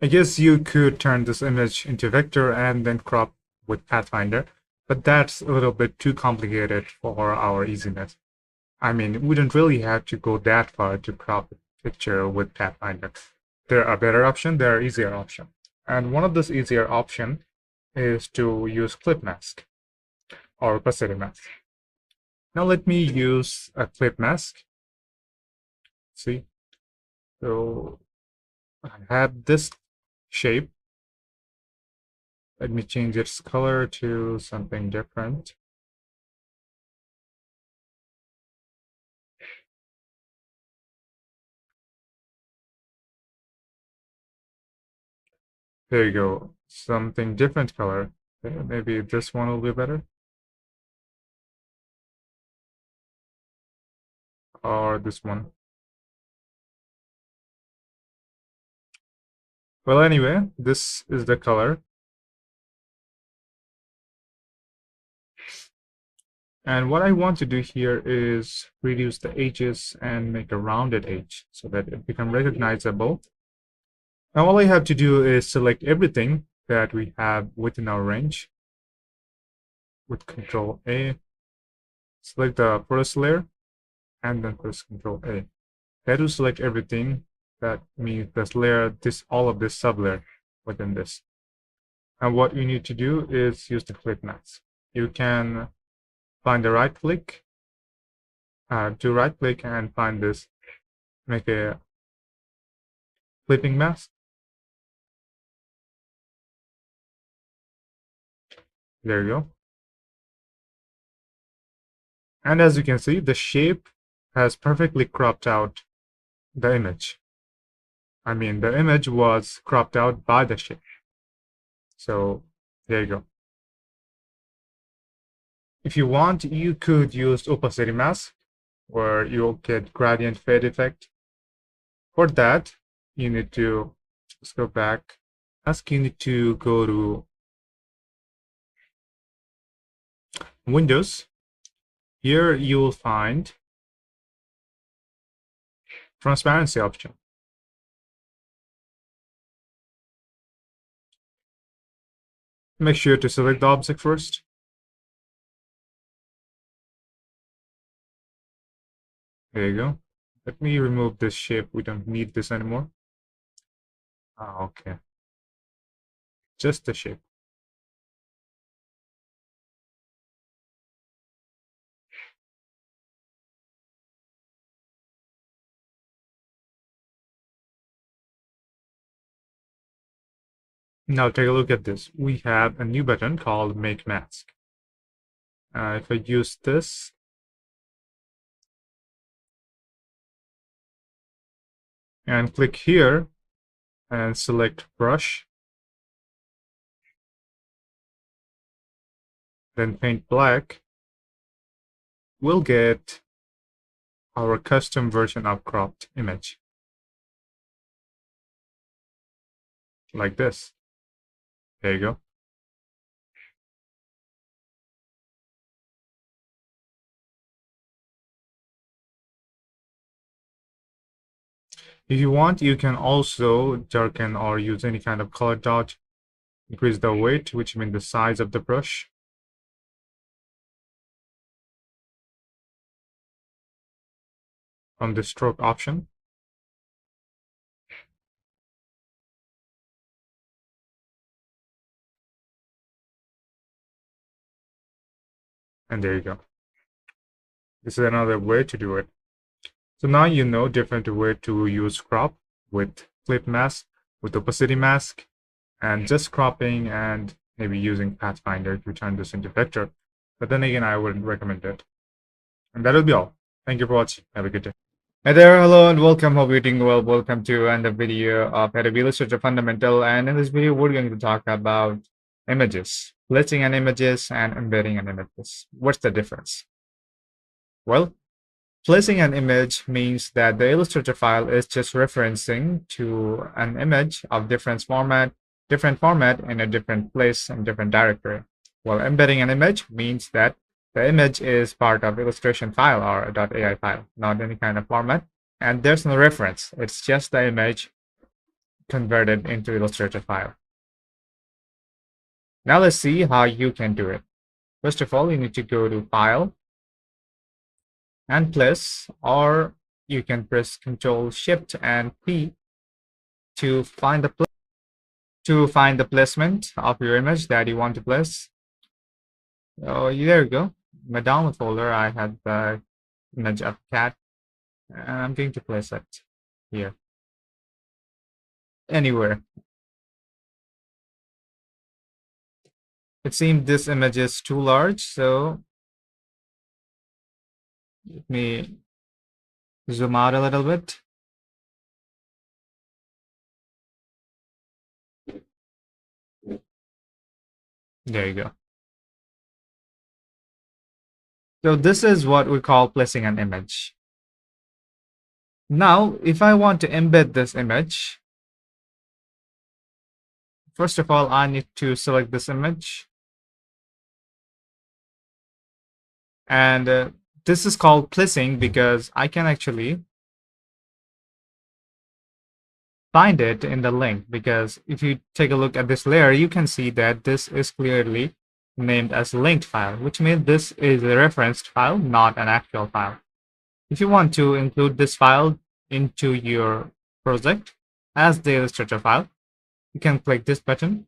I guess you could turn this image into vector and then crop with Pathfinder, but that's a little bit too complicated for our easiness. I mean, we don't really have to go that far to crop a picture with Pathfinder. There are better options, there are easier options. And one of those easier options is to use clip mask or opacity mask. Now let me use a clip mask. See? So I have this shape. Let me change its color to something different. There you go. Something different color. Maybe this one will be better. Or this one. Well, anyway, this is the color. And what I want to do here is reduce the edges and make a rounded edge so that it becomes recognizable. Now all I have to do is select everything that we have within our range with Control A. Select the first layer and then press Control A. That will select everything. That means this layer, all of this sublayer within this. And what you need to do is use the clip mask. You can find the right click, to right click and find this, make a clipping mask. There you go. And as you can see, the shape has perfectly cropped out the image. I mean, the image was cropped out by the shape. So there you go. If you want, you could use opacity mask, where you'll get gradient fade effect. For that, you need to, let's go back. You need to go to Windows. Here you will find transparency option. Make sure to select the object first. There you go. Let me remove this shape. We don't need this anymore. Ah, okay. Just the shape. Now take a look at this. We have a new button called Make Mask. If I use this, and click here and select Brush, then Paint Black, we'll get our custom version of cropped image, like this. There you go. If you want, you can also darken or use any kind of color dot, increase the weight, which means the size of the brush, from the stroke option. And there you go. This is another way to do it. So now you know different way to use crop with flip mask, with opacity mask, and just cropping and maybe using Pathfinder to turn this into vector. But then again, I wouldn't recommend it. And that will be all. Thank you for watching. Have a good day. Hi there, hello and welcome. Hope you're doing well. Welcome to another video of Adobe Illustrator Fundamental. And in this video, we're going to talk about images, placing an images and embedding an images. What's the difference? Well, placing an image means that the Illustrator file is just referencing to an image of different format in a different place and different directory. While embedding an image means that the image is part of illustration file or a .ai file, not any kind of format. And there's no reference. It's just the image converted into Illustrator file. Now let's see how you can do it. First of all, you need to go to File and Place, or you can press Ctrl Shift and P to find the placement of your image that you want to place. Oh, there you go. In my download folder, I had the image of cat, and I'm going to place it here. Anywhere. It seems this image is too large, so let me zoom out a little bit. There you go. So this is what we call placing an image. Now, if I want to embed this image, first of all, I need to select this image. And this is called placing because I can actually find it in the link, because if you take a look at this layer, you can see that this is clearly named as linked file, which means this is a referenced file, not an actual file. If you want to include this file into your project as the Illustrator file, you can click this button.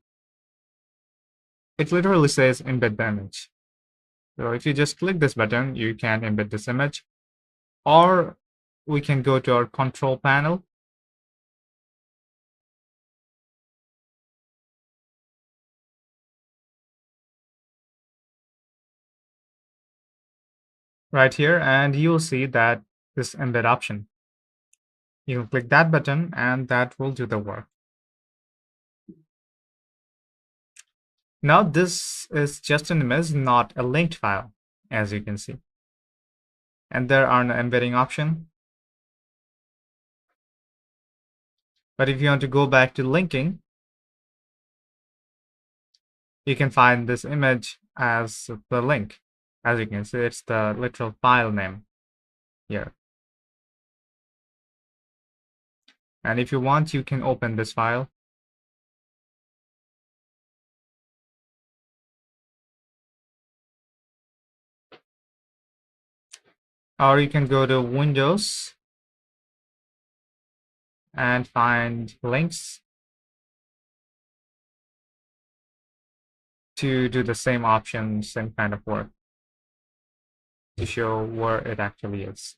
It literally says embed the image. So if you just click this button, you can embed this image, or we can go to our control panel. Right here, and you'll see that this embed option. You can click that button and that will do the work. Now this is just an image, not a linked file, as you can see. And there are no embedding option. But if you want to go back to linking, you can find this image as the link. As you can see, it's the literal file name here. And if you want, you can open this file. Or you can go to Windows and find links to do the same options and kind of work to show where it actually is.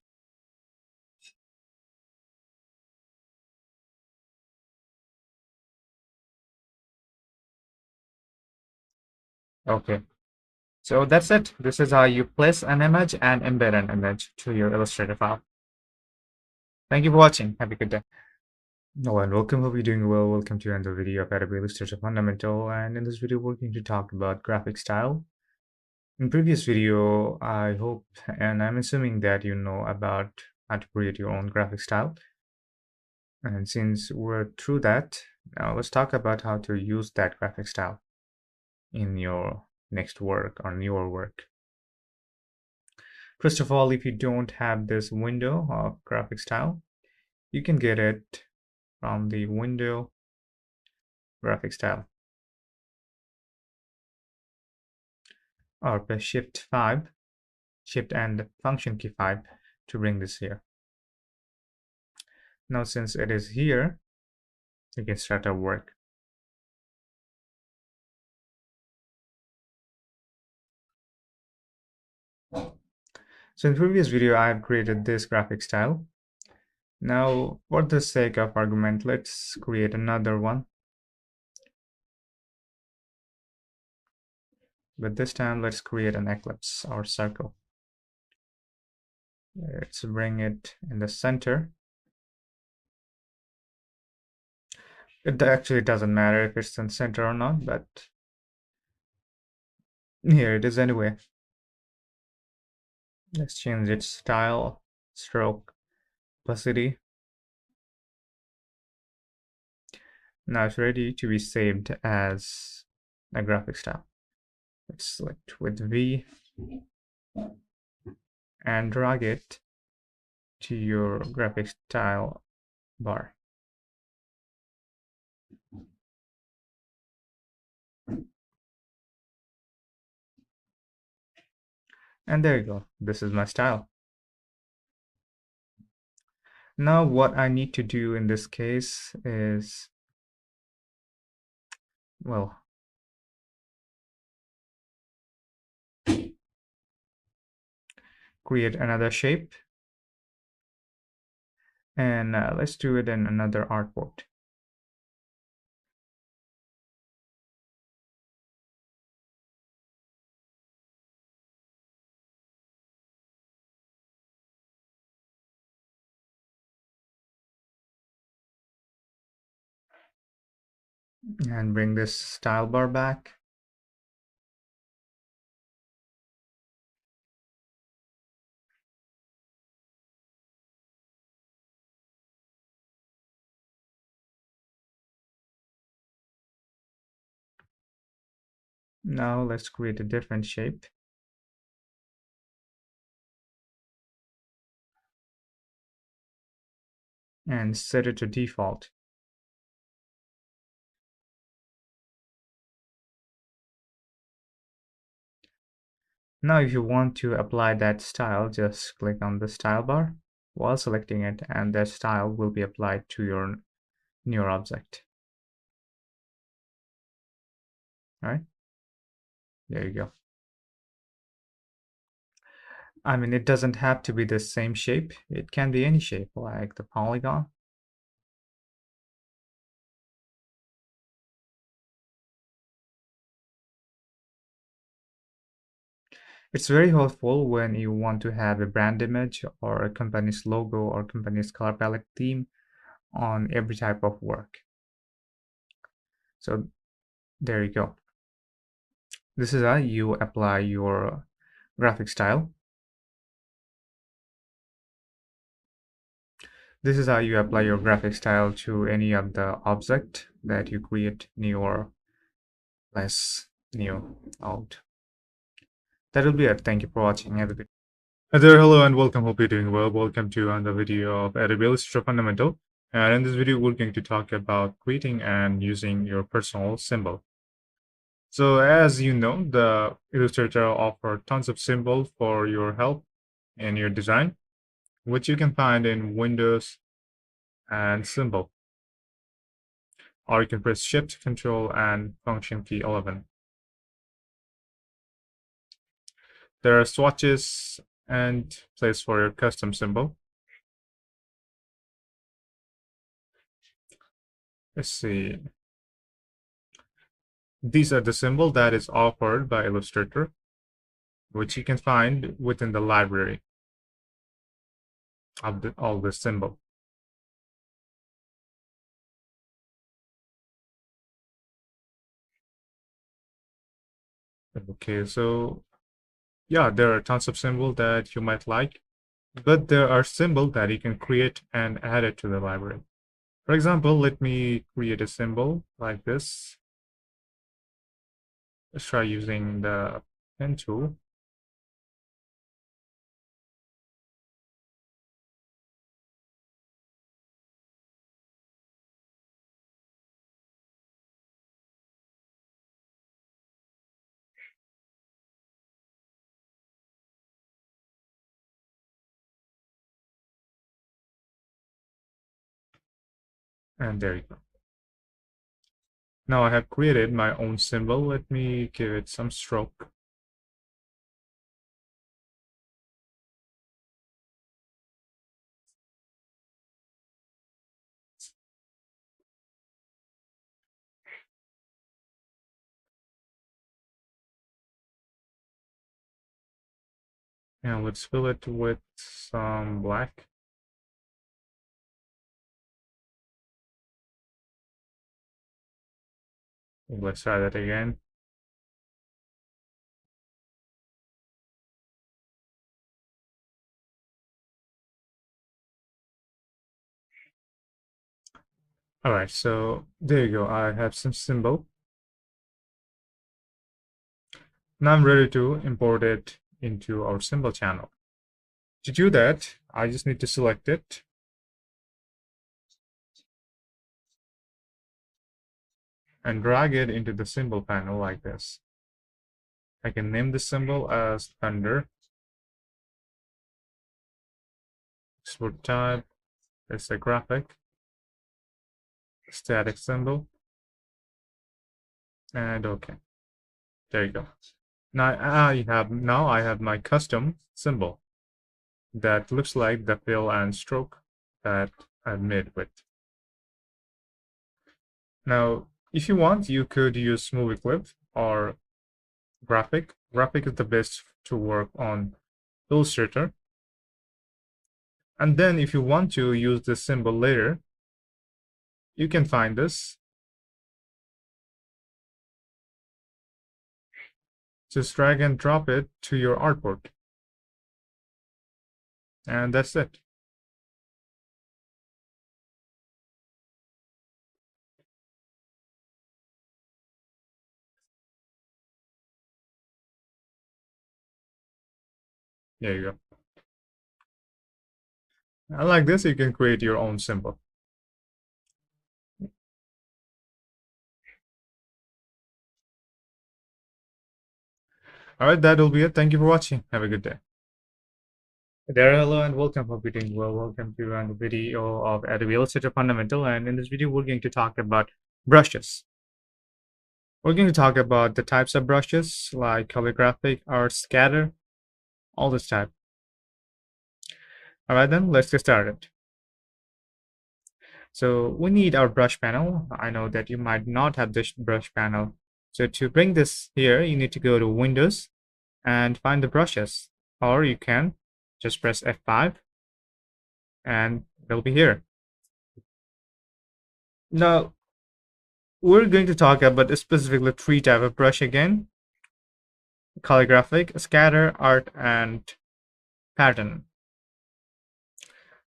Okay, so that's it. This is how you place an image and embed an image to your Illustrator file. Thank you for watching. Have a good day. Hello and welcome. Hope you're doing well. Welcome to another video of Adobe Illustrator Fundamental. And in this video, we're going to talk about graphic style. In previous video, I hope and I'm assuming that you know about how to create your own graphic style. And since we're through that, now let's talk about how to use that graphic style in your next work or newer work. First of all, if you don't have this window of graphic style, you can get it from the window graphic style, or press Shift 5, Shift and Function key 5 to bring this here. Now since it is here, you can start our work. So in the previous video, I have created this graphic style. Now, for the sake of argument, let's create another one. But this time, let's create an ellipse or circle. Let's bring it in the center. It actually doesn't matter if it's in the center or not, but here it is anyway. Let's change its style, stroke, opacity. Now it's ready to be saved as a graphic style. Let's select with V and drag it to your graphic style bar. And there you go. This is my style. Now what I need to do in this case is, well, create another shape. And let's do it in another artboard. And bring this style bar back. Now let's create a different shape. And set it to default. Now if you want to apply that style, just click on the style bar while selecting it, and that style will be applied to your new object. All right, there you go. I mean, it doesn't have to be the same shape. It can be any shape, like the polygon. It's very helpful when you want to have a brand image or a company's logo or company's color palette theme on every type of work. So there you go. This is how you apply your graphic style. This is how you apply your graphic style to any of the object that you create, new or less new, old. That will be it. Thank you for watching. Have a good. Hi there, hello and welcome. Hope you're doing well. Welcome to another video of Adobe Illustrator Fundamental. And in this video, we're going to talk about creating and using your personal symbol. So as you know, the Illustrator offers tons of symbols for your help in your design, which you can find in Windows and Symbol, or you can press Shift, Control, and Function key 11. There are swatches and place for your custom symbol. Let's see. These are the symbol that is offered by Illustrator, which you can find within the library of all the symbol. Okay, so yeah, there are tons of symbols that you might like, but there are symbols that you can create and add it to the library. For example, let me create a symbol like this. Let's try using the pen tool. And there you go. Now I have created my own symbol. Let me give it some stroke. And let's fill it with some black. Let's try that again. All right, so there you go. I have some symbol. Now I'm ready to import it into our symbol channel. To do that, I just need to select it. And drag it into the symbol panel like this. I can name the symbol as thunder. Export type, it's a graphic, static symbol, and okay. There you go. Now I have my custom symbol that looks like the fill and stroke that I've made with. Now, if you want, you could use movie clip or graphic. Graphic is the best to work on Illustrator. And then if you want to use this symbol later, you can find this. Just drag and drop it to your artboard. And that's it. There you go. And like this, you can create your own symbol. All right, that'll be it. Thank you for watching. Have a good day. Hey there, hello and welcome. Hope you're doing well. Welcome to another video of Adobe Illustrator Fundamental. And in this video, we're going to talk about brushes. We're going to talk about the types of brushes like calligraphic, art, scatter, all this type. All right, then let's get started. So we need our brush panel. I know that you might not have this brush panel. So to bring this here, you need to go to Windows and find the brushes, or you can just press F5 and they'll be here. Now, we're going to talk about specifically three types of brush again: calligraphic, scatter, art, and pattern.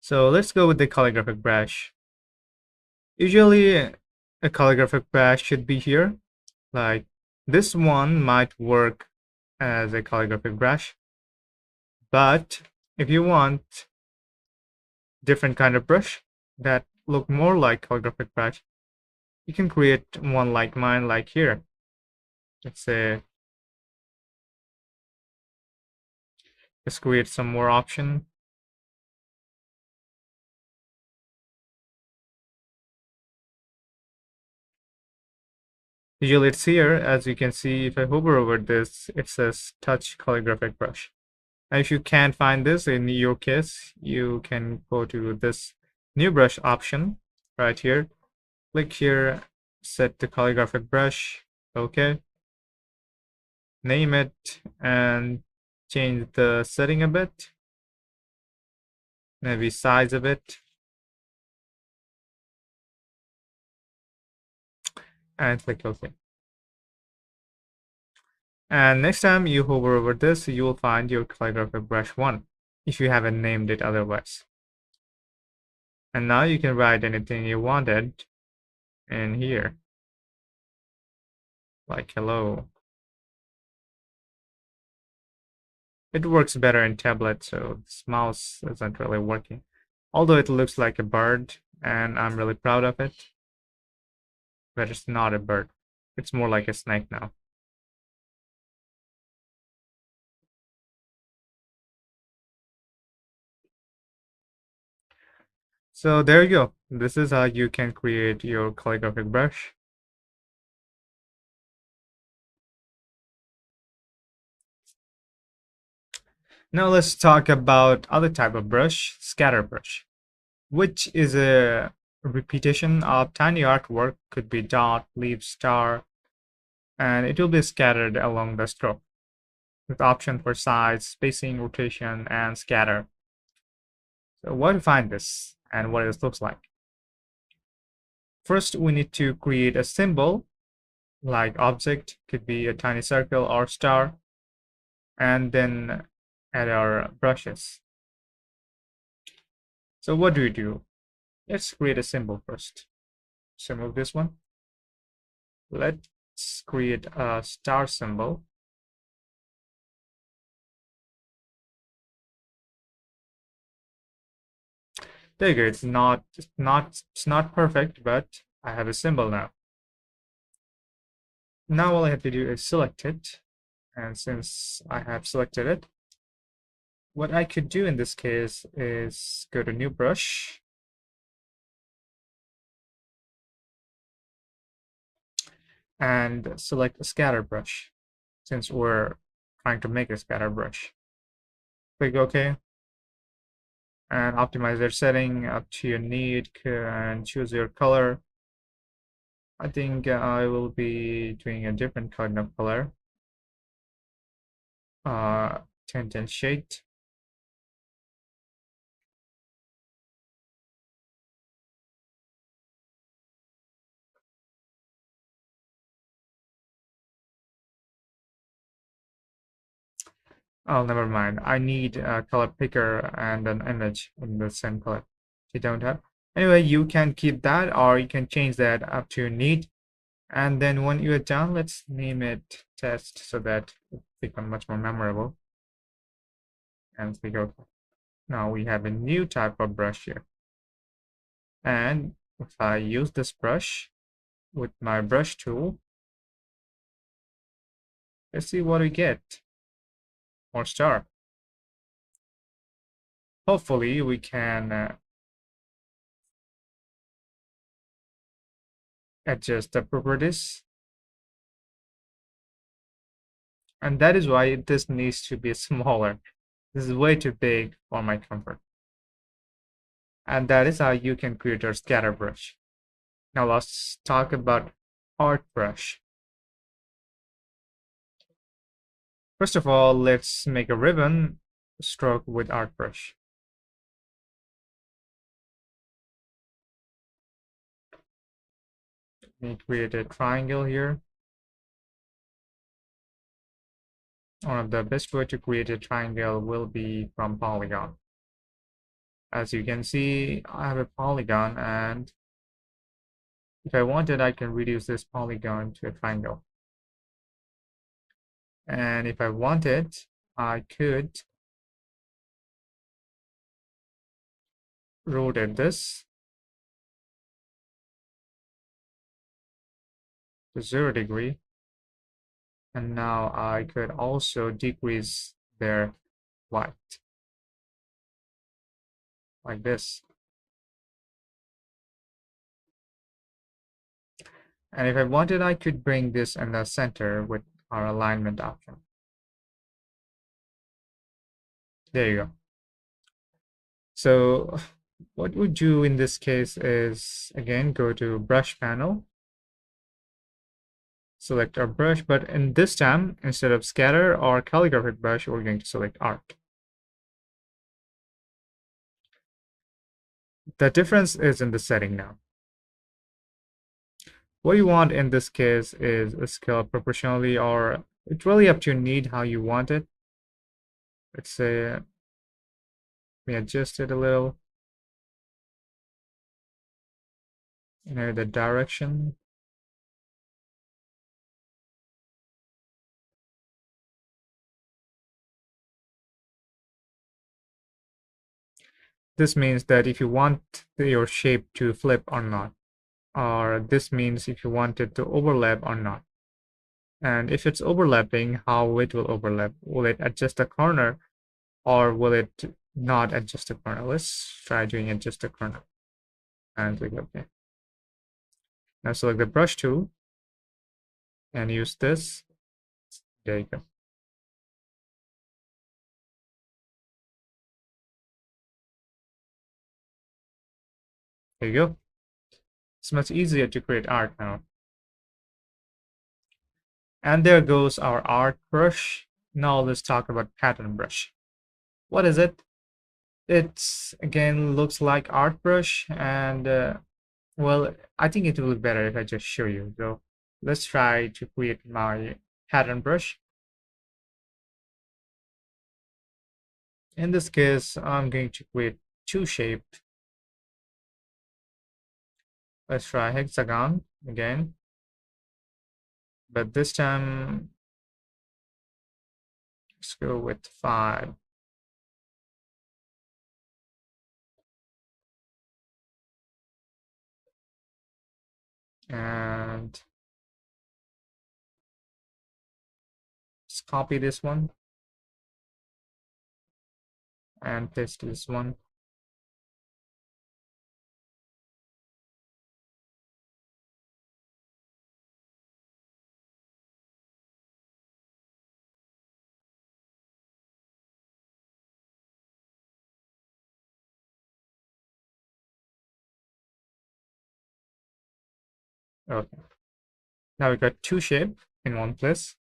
So let's go with the calligraphic brush. Usually a calligraphic brush should be here. Like this one might work as a calligraphic brush, but if you want different kind of brush that look more like calligraphic brush, you can create one like mine, like here. Let's say Let's create some more option. Usually it's here. As you can see, if I hover over this, it says touch calligraphic brush. And if you can't find this in your case, you can go to this new brush option right here. Click here, set the calligraphic brush. Okay. Name it and change the setting a bit. Maybe size a bit. And click OK. And next time you hover over this, you will find your calligraphic brush 1 if you haven't named it otherwise. And now you can write anything you wanted in here, like hello. It works better in tablet, so this mouse isn't really working. Although it looks like a bird, and I'm really proud of it, but it's not a bird. It's more like a snake now. So there you go. This is how you can create your calligraphic brush. Now let's talk about other type of brush, scatter brush, which is a repetition of tiny artwork, could be dot, leaf, star, and it will be scattered along the stroke with option for size, spacing, rotation, and scatter. So where to find this and what it looks like? First, we need to create a symbol like object, could be a tiny circle or star, and then add our brushes. So what do we do? Let's create a symbol first. So move this one. Let's create a star symbol. There you go. It's not perfect, but I have a symbol now. Now all I have to do is select it. And since I have selected it, what I could do in this case is go to new brush. And select a scatter brush, since we're trying to make a scatter brush. Click OK. And optimize their setting up to your need and choose your color. I think I will be doing a different kind of color. Tint and shade. Oh, never mind. I need a color picker and an image in the same color. You don't have. Anyway, you can keep that or you can change that up to your need. And then when you're done, let's name it test so that it becomes much more memorable. And we go. Now we have a new type of brush here. And if I use this brush with my brush tool, let's see what we get. More star. Hopefully we can adjust the properties. And that is why this needs to be smaller. This is way too big for my comfort. And that is how you can create your scatter brush. Now let's talk about art brush. First of all, let's make a ribbon stroke with art brush. Let me create a triangle here. One of the best way to create a triangle will be from polygon. As you can see, I have a polygon, and if I wanted, I can reduce this polygon to a triangle. And if I wanted, I could rotate this to 0°. And now I could also decrease their white, like this. And if I wanted, I could bring this in the center with our alignment option. There you go. So what we do in this case is, again, go to brush panel, select our brush, but in this time, instead of scatter or calligraphy brush, we're going to select art. The difference is in the setting now. What you want in this case is a scale proportionally, or it's really up to your need how you want it. Let's say, let me adjust it a little. The direction. This means that if you want your shape to flip or not, or this means if you want it to overlap or not. And if it's overlapping, how it will overlap. Will it adjust the corner or will it not adjust the corner? Let's try doing adjust the corner and click OK. Now select the brush tool and use this. There you go. There you go. It's much easier to create art now. And there goes our art brush. Now let's talk about pattern brush. What is it? It's again looks like art brush, and well, I think it will be better if I just show you. So let's try to create my pattern brush. In this case, I'm going to create two shapes. Let's try hexagon again, but this time let's go with 5. And let's copy this one and paste this one. Okay. Now we got two shapes in one place.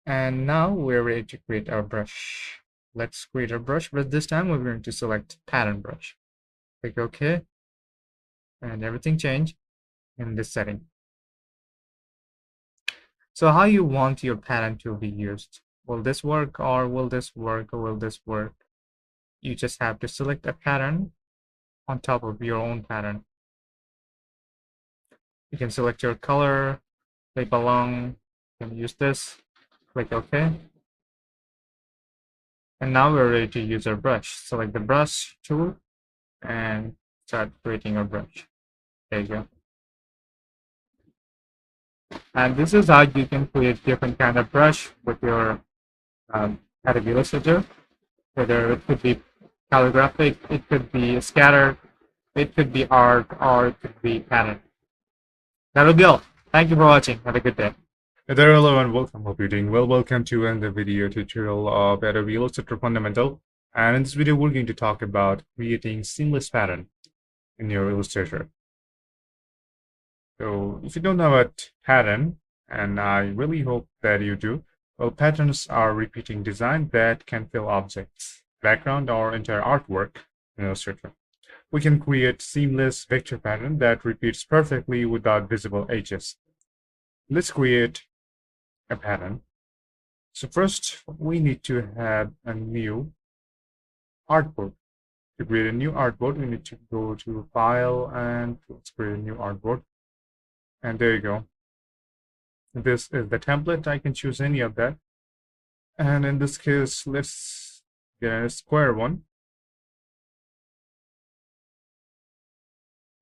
And now we're ready to create our brush. Let's create our brush, but this time we're going to select pattern brush. Click OK, and everything changed in this setting. So how you want your pattern to be used? Will this work, or will this work, or will this work? You just have to select a pattern on top of your own pattern. You can select your color, they belong, you can use this, click OK. And now we're ready to use our brush. Select the brush tool and start creating our brush. There you go. And this is how you can create different kind of brush with your Adobe Illustrator. Whether it could be calligraphic, it could be scatter, it could be art, or it could be pattern. That'll be all. Thank you for watching. Have a good day. Hey there, hello and welcome. Hope you're doing well. Welcome to the video tutorial of Adobe Illustrator Fundamental. And in this video, we're going to talk about creating seamless pattern in your Illustrator. So if you don't know what pattern, and I really hope that you do, well, patterns are repeating design that can fill objects, background, or entire artwork in Illustrator. We can create seamless vector pattern that repeats perfectly without visible edges. Let's create a pattern. So first, we need to have a new artboard. To create a new artboard, we need to go to File and let's create a new artboard. And there you go. This is the template. I can choose any of that. And in this case, let's get a square one.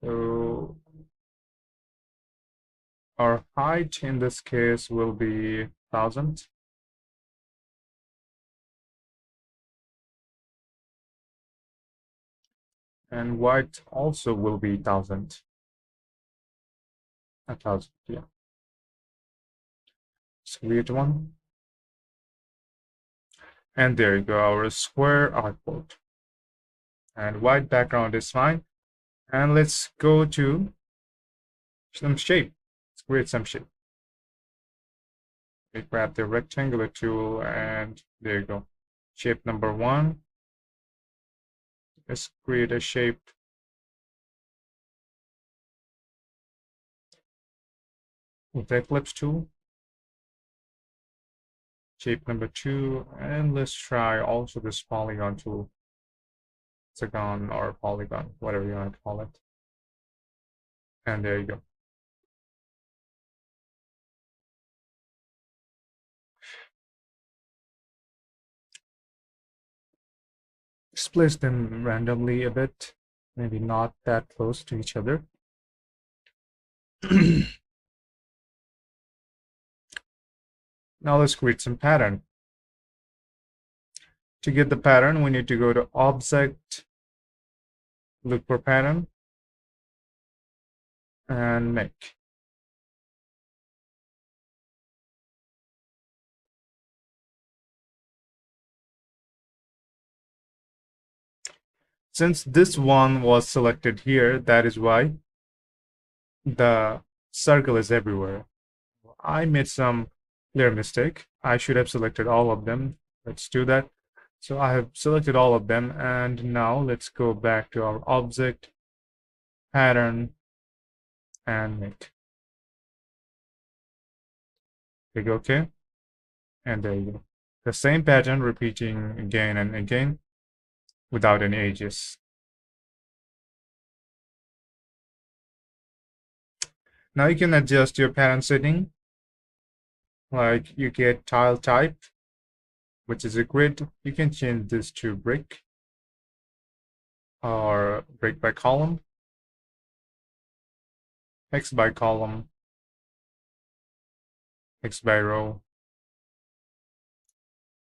So our height in this case will be 1000. And white also will be 1000. 1000, yeah. So create one. And there you go, our square artboard. And white background is fine. And let's go to some shape. Let's create some shape. We grab the rectangular tool and there you go. Shape number 1. Let's create a shape. With the ellipse tool. Shape number 2. And let's try also this polygon tool. Hexagon or polygon, whatever you want to call it. And there you go. Just place them randomly a bit, maybe not that close to each other. Now let's create some pattern. To get the pattern, we need to go to Object, look for pattern, and make. Since this one was selected here, that is why the circle is everywhere. I made some clear mistake. I should have selected all of them. Let's do that. So I have selected all of them, and now let's go back to our object, pattern, and make. Click OK, and there you go. The same pattern repeating again and again without any edges. Now you can adjust your pattern setting, like you get tile type, which is a grid. You can change this to brick or brick by column, X by column, X by row.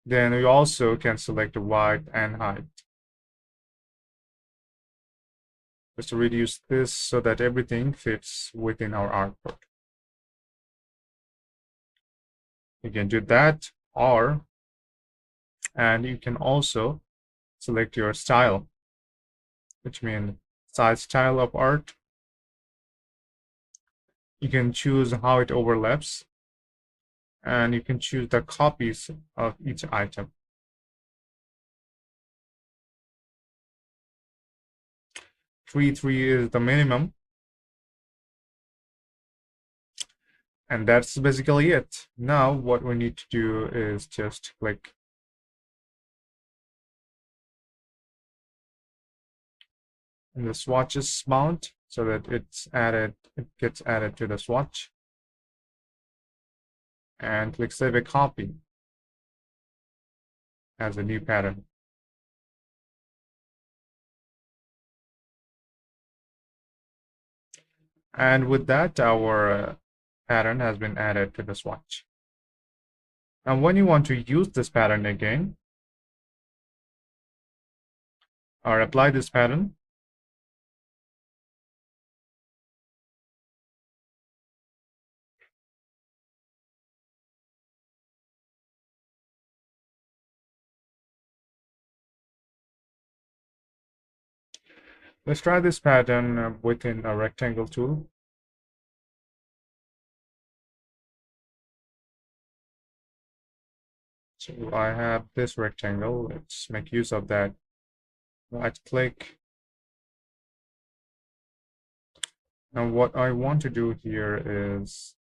Then we also can select the width and height. Just to reduce this so that everything fits within our artboard. You can do that, and you can also select your style, which means style of art. You can choose how it overlaps, and you can choose the copies of each item. 3 is the minimum. And that's basically it. Now what we need to do is just click in the swatches mount so that it gets added to the swatch. And click save a copy as a new pattern. And with that, our pattern has been added to the swatch. And when you want to use this pattern again, or apply this pattern, let's try this pattern within a rectangle tool. So I have this rectangle. Let's make use of that. Right click. Now what I want to do here is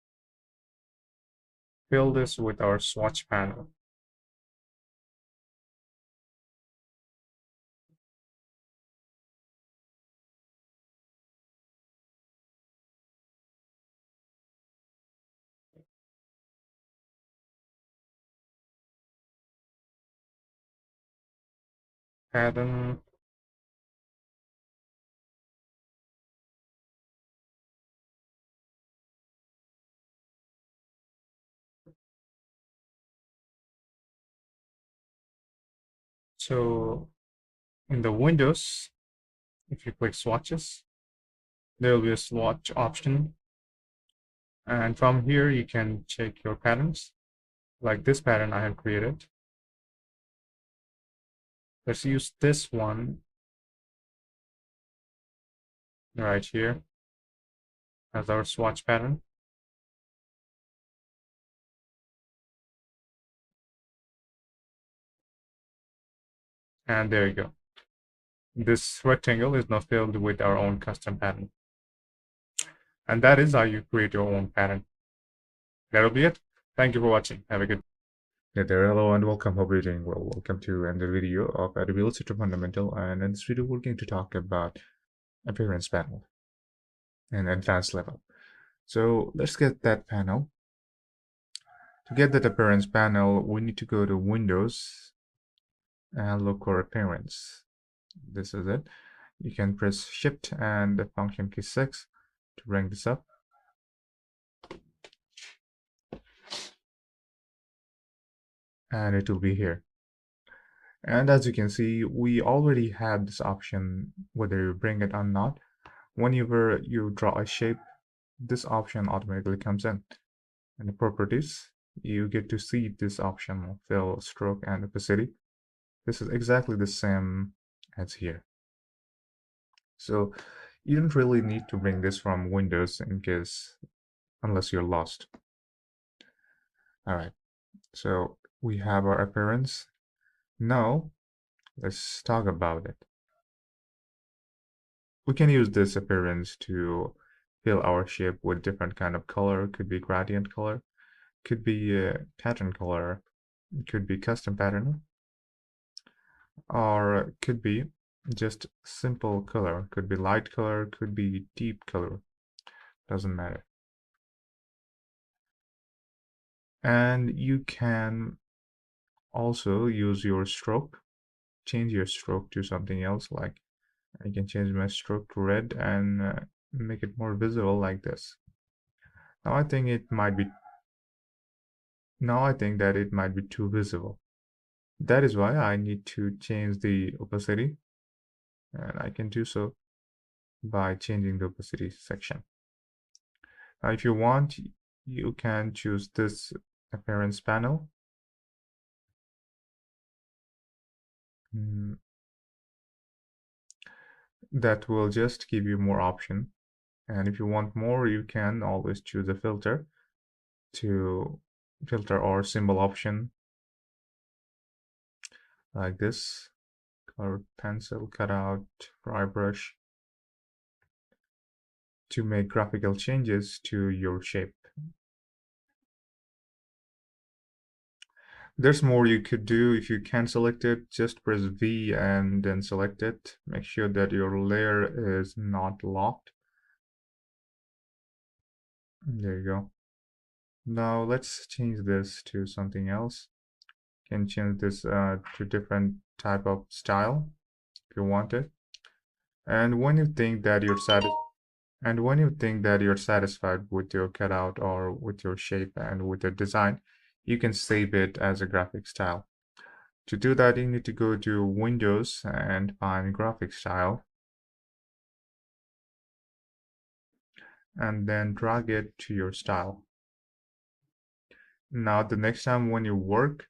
fill this with our swatch panel. Pattern. So in the windows, If you click swatches, there will be a swatch option. And from here, you can check your patterns. Like this pattern I have created. Let's use this one right here as our swatch pattern. And there you go. This rectangle is now filled with our own custom pattern. And that is how you create your own pattern. That'll be it. Thank you for watching. Have a good day. Hey there, hello and welcome. Hope you're doing well. Welcome to another video of Adobe Illustrator Fundamental, and in this video we're going to talk about appearance panel and advanced level. So let's get that panel. To get that appearance panel, we need to go to Windows and look for appearance. This is it. You can press Shift and the function key 6 to bring this up. And it will be here. And as you can see, we already have this option whether you bring it or not. Whenever you draw a shape, this option automatically comes in. In the properties, you get to see this option, fill, stroke, and opacity. This is exactly the same as here. So you don't really need to bring this from Windows unless you're lost. All right, so we have our appearance. Now let's talk about it. We can use this appearance to fill our shape with different kind of color. Could be gradient color, could be a pattern color, could be custom pattern, or could be just simple color. Could be light color, could be deep color, doesn't matter. And you can also use your stroke, change your stroke to something else. Like I can change my stroke to red and make it more visible like this. Now I think that it might be too visible. That is why I need to change the opacity, and I can do so by changing the opacity section. Now if you want, you can choose this appearance panel. That will just give you more option. And if you want more, you can always choose a filter or symbol option like this, colored pencil, cutout, dry brush, to make graphical changes to your shape. There's more you could do. If you can't select it, just press V and then select it. Make sure that your layer is not locked. There you go. Now let's change this to something else. You can change this to different type of style if you want it. And when you think that you're satisfied with your cutout or with your shape and with your design, you can save it as a graphic style. To do that, you need to go to Windows and find graphic style, and then drag it to your style. Now the next time when you work,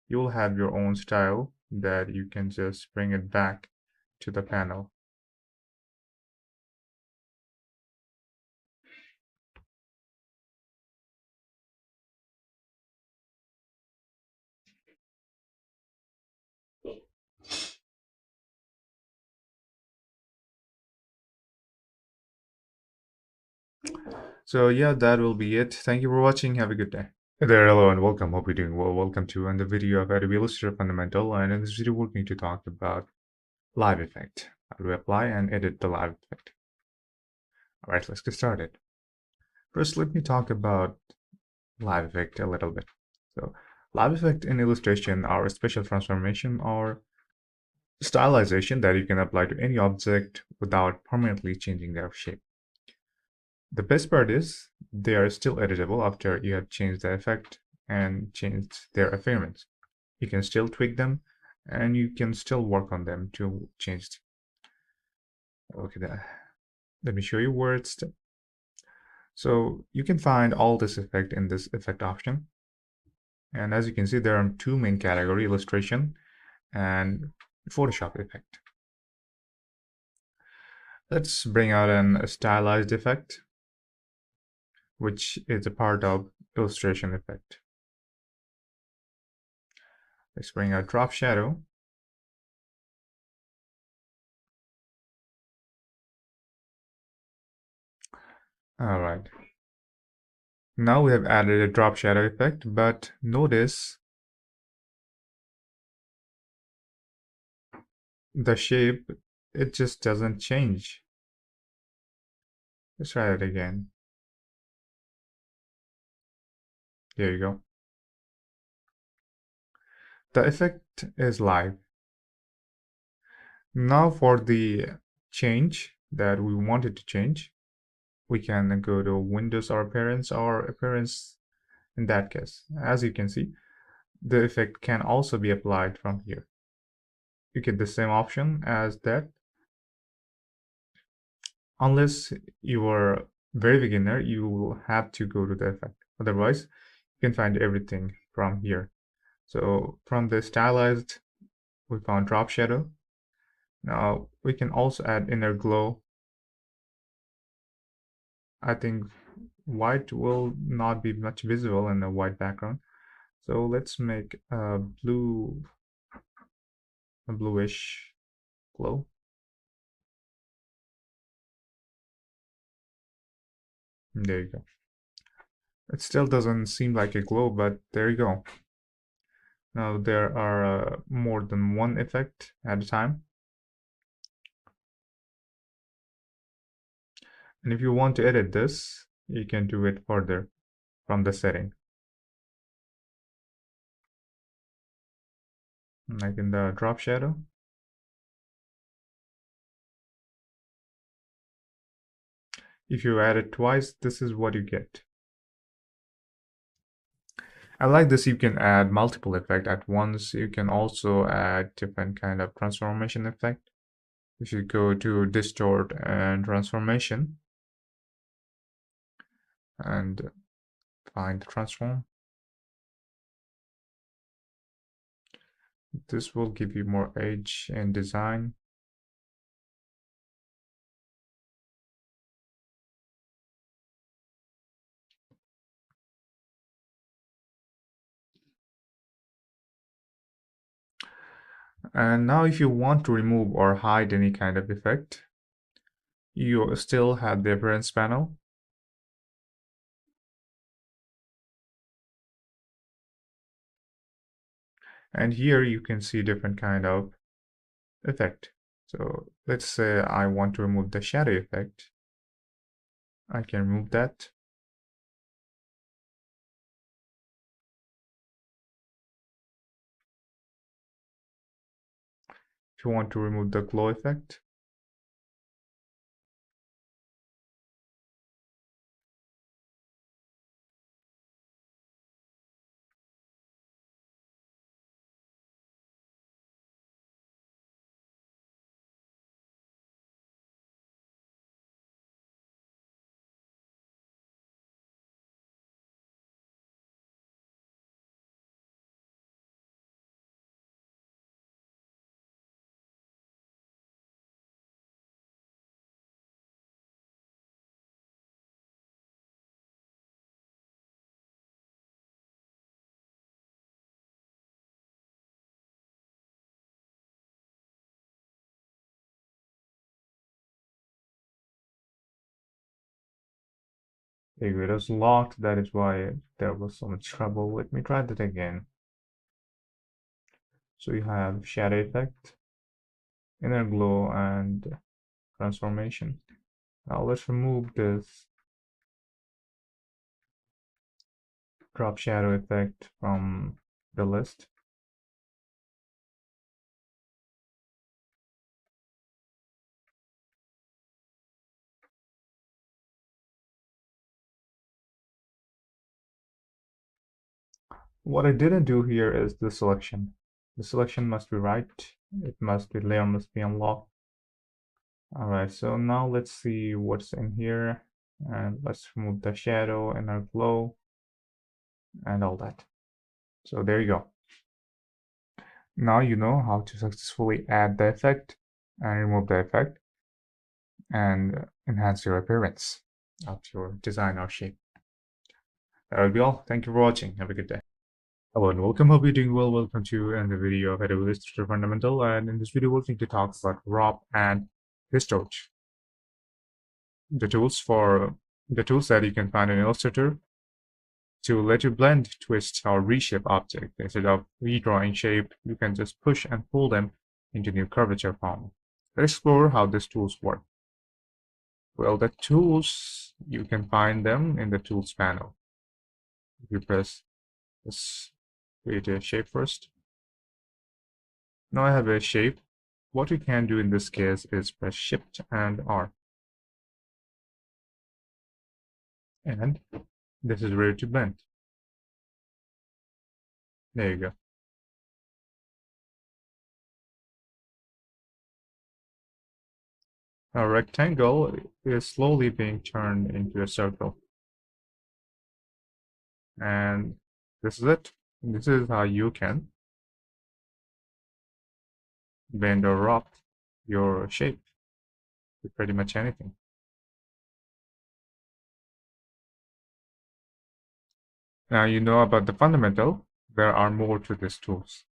you'll have your own style that you can just bring it back to the panel. So yeah, that will be it. Thank you for watching. Have a good day. Hey there, hello and welcome. Hope you're doing well. Welcome to another video of Adobe Illustrator Fundamental, and in this video we're going to talk about live effect. How to apply and edit the live effect. Alright, let's get started. First, let me talk about live effect a little bit. So, live effect in illustration are a special transformation or stylization that you can apply to any object without permanently changing their shape. The best part is they are still editable after you have changed the effect and changed their appearance. You can still tweak them and you can still work on them to change. Okay, let me show you where it's. So you can find all this effect in this effect option. And as you can see, there are two main categories: illustration and Photoshop effect. Let's bring out a stylized effect, which is a part of illustration effect. Let's bring out drop shadow. All right. Now we have added a drop shadow effect, but notice the shape, it just doesn't change. Let's try it again. There you go. The effect is live. Now for the change that we wanted to change, we can go to Windows or Appearance in that case. As you can see, the effect can also be applied from here. You get the same option as that. Unless you are very beginner, you will have to go to the effect. Otherwise, you can find everything from here. So from the stylized, we found drop shadow. Now we can also add inner glow. I think white will not be much visible in a white background. So let's make a bluish glow. There you go. It still doesn't seem like a glow, but there you go. Now there are more than one effect at a time. And if you want to edit this, you can do it further from the setting. Like in the drop shadow. If you add it twice, this is what you get. I like this. You can add multiple effects at once. You can also add different kind of transformation effect. If you go to distort and transformation and find transform, this will give you more edge and design. And now if you want to remove or hide any kind of effect, you still have the appearance panel. And here you can see different kind of effect. So let's say I want to remove the shadow effect. I can remove that. If you want to remove the glow effect, it was locked. That is why there was so much trouble. Let me try that again. So you have shadow effect, inner glow, and transformation. Now let's remove this drop shadow effect from the list. What I didn't do here is the selection. The selection must be right. It must be layer must be unlocked. All right, so now let's see what's in here, and let's remove the shadow, inner glow, and all that. So there you go. Now you know how to successfully add the effect and remove the effect and enhance your appearance of your design or shape. That will be all. Thank you for watching. Have a good day. Hello and welcome. Hope you're doing well. Welcome to another video of Adobe Illustrator Fundamental. And in this video, we're going to talk about Wrap and Distort. The tools that you can find in Illustrator to let you blend, twist, or reshape objects. Instead of redrawing shape, you can just push and pull them into new curvature form. Let's explore how these tools work. Well, the tools, you can find them in the Tools panel. If you press this, create a shape first. Now I have a shape. What we can do in this case is press Shift and R. And this is ready to blend. There you go. A rectangle is slowly being turned into a circle. And this is it. This is how you can bend or wrap your shape to pretty much anything. Now you know about the fundamental. There are more to these tools.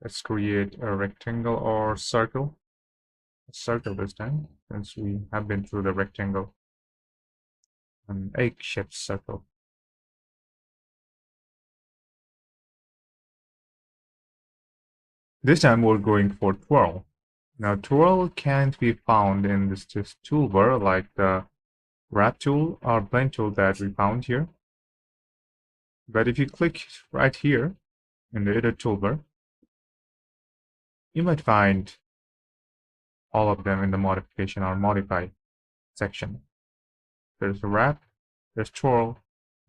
Let's create a rectangle or circle. A circle this time, since we have been through the rectangle. An egg-shaped circle. This time we're going for twirl. Now twirl can't be found in this toolbar like the wrap tool or blend tool that we found here. But if you click right here in the edit toolbar, you might find all of them in the modification or modify section. There's wrap, there's twirl,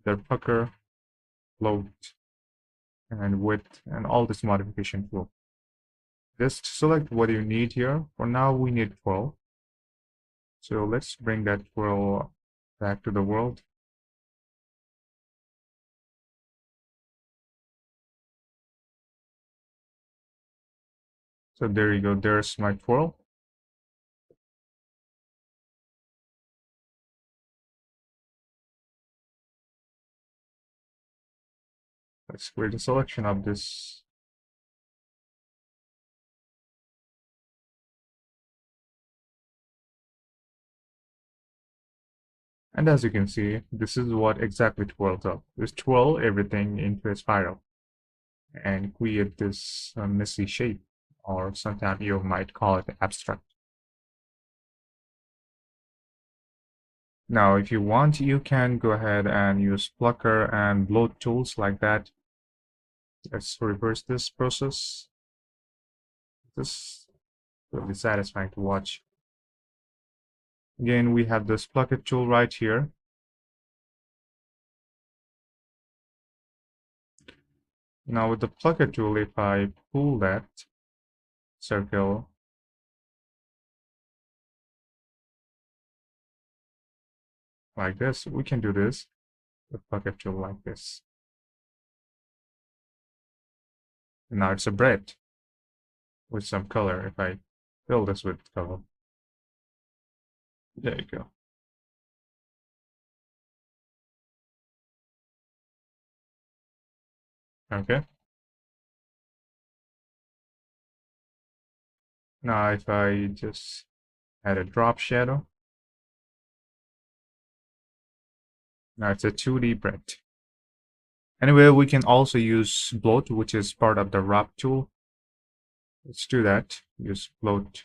there's pucker, float, and width, and all this modification tool. Just select what you need here. For now, we need twirl. So let's bring that twirl back to the world. So there you go, there's my twirl. Let's create a selection of this. And as you can see, this is what exactly twirls up. Just twirl everything into a spiral and create this messy shape, or sometimes you might call it abstract. Now, if you want, you can go ahead and use plucker and bloat tools like that. Let's reverse this process. This will be satisfying to watch. Again, we have this plucker tool right here. Now with the plucker tool, if I pull that circle like this, we can do this with plucker tool like this. And now it's a bread with some color. If I fill this with color, there you go. Okay. Now if I just add a drop shadow, now it's a 2D bread. Anyway, we can also use bloat, which is part of the wrap tool. Let's do that. Use bloat.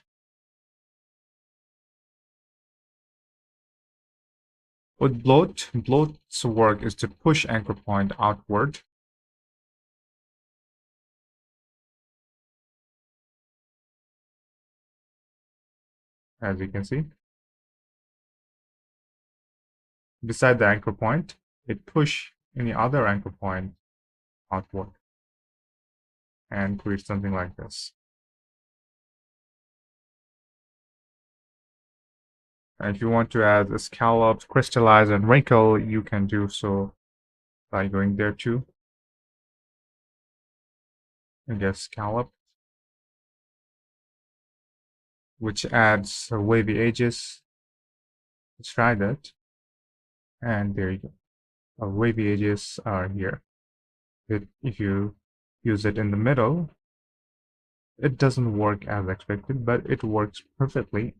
With bloat's work is to push anchor point outward. As you can see. Beside the anchor point, it push any other anchor point outward and create something like this. And if you want to add a scallop, crystallize, and wrinkle, you can do so by going there too. And get scallop, which adds wavy edges. Let's try that. And there you go. Our wavy edges are here. If you use it in the middle, it doesn't work as expected, but it works perfectly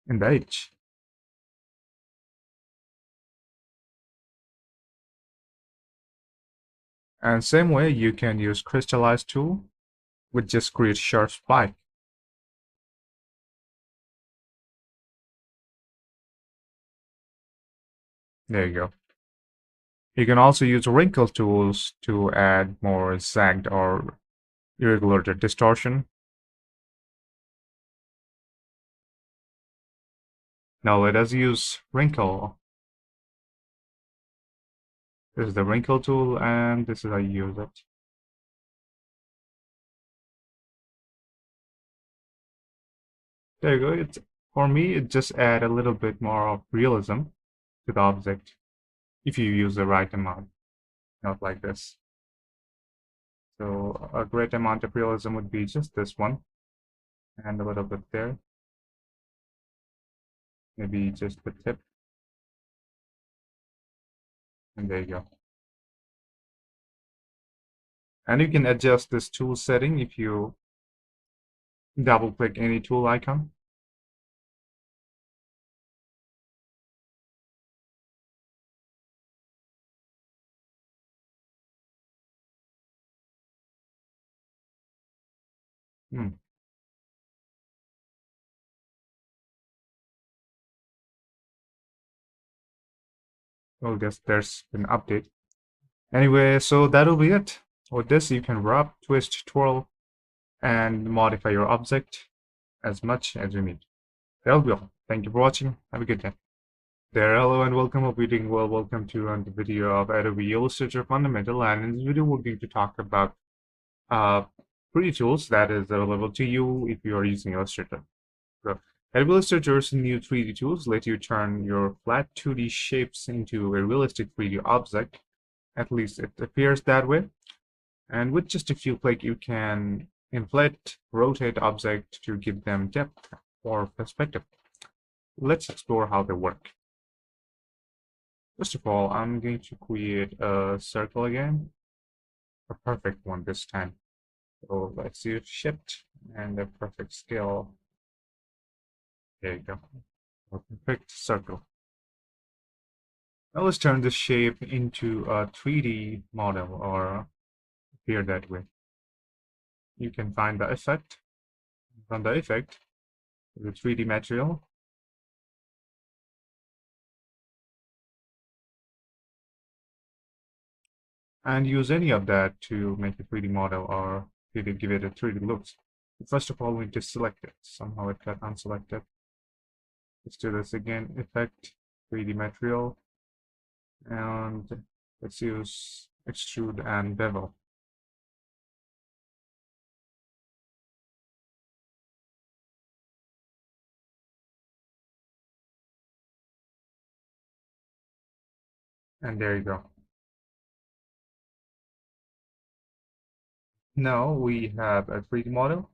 in the edge. And same way, you can use crystallize tool, which just creates sharp spike. There you go. You can also use wrinkle tools to add more zagged or irregular distortion. Now let us use wrinkle. This is the wrinkle tool, and this is how you use it. There you go. For me, it just adds a little bit more of realism to the object if you use the right amount, not like this. So a great amount of realism would be just this one, and a little bit there. Maybe just the tip. And there you go. And you can adjust this tool setting if you double click any tool icon. Hmm. Well, guess there's an update. Anyway, so that'll be it. With this, you can wrap, twist, twirl, and modify your object as much as you need. That'll be all. Thank you for watching. Have a good day. There, hello and welcome. Hope you're doing well. Welcome to the video of Adobe Illustrator Fundamental. And in this video, we're going to talk about pretty tools that is available to you if you are using Illustrator. So, Adobe Illustrator's new 3D tools let you turn your flat 2D shapes into a realistic 3D object. At least it appears that way. And with just a few clicks, you can inflate, rotate objects to give them depth or perspective. Let's explore how they work. First of all, I'm going to create a circle again, a perfect one this time. So let's use Shift and a perfect scale. There you go, a perfect circle. Now let's turn this shape into a 3D model or appear that way. You can find the effect. From the effect, the 3D material. And use any of that to make a 3D model or to give it a 3D look. First of all, we need to select it. Somehow it got unselected. Let's do this again. Effect, 3D material, and let's use extrude and bevel. And there you go. Now we have a 3D model.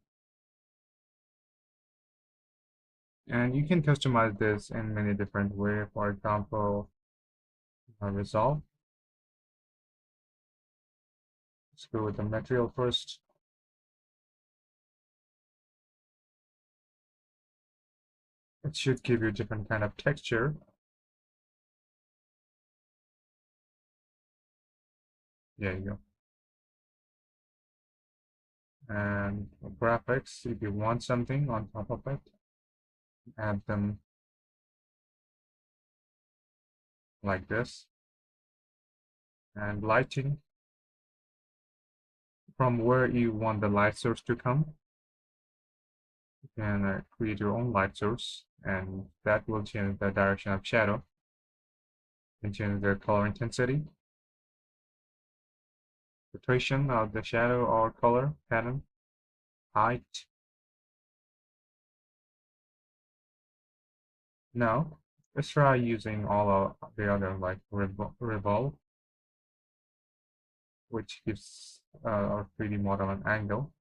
And you can customize this in many different ways. For example, resolve. Let's go with the material first. It should give you different kind of texture. There you go. And graphics, if you want something on top of it, add them like this. And lighting, from where you want the light source to come, you can create your own light source, and that will change the direction of shadow and change the color intensity, saturation of the shadow or color pattern, height, Now, let's try using all of the other like revolve, which gives our 3D model an angle.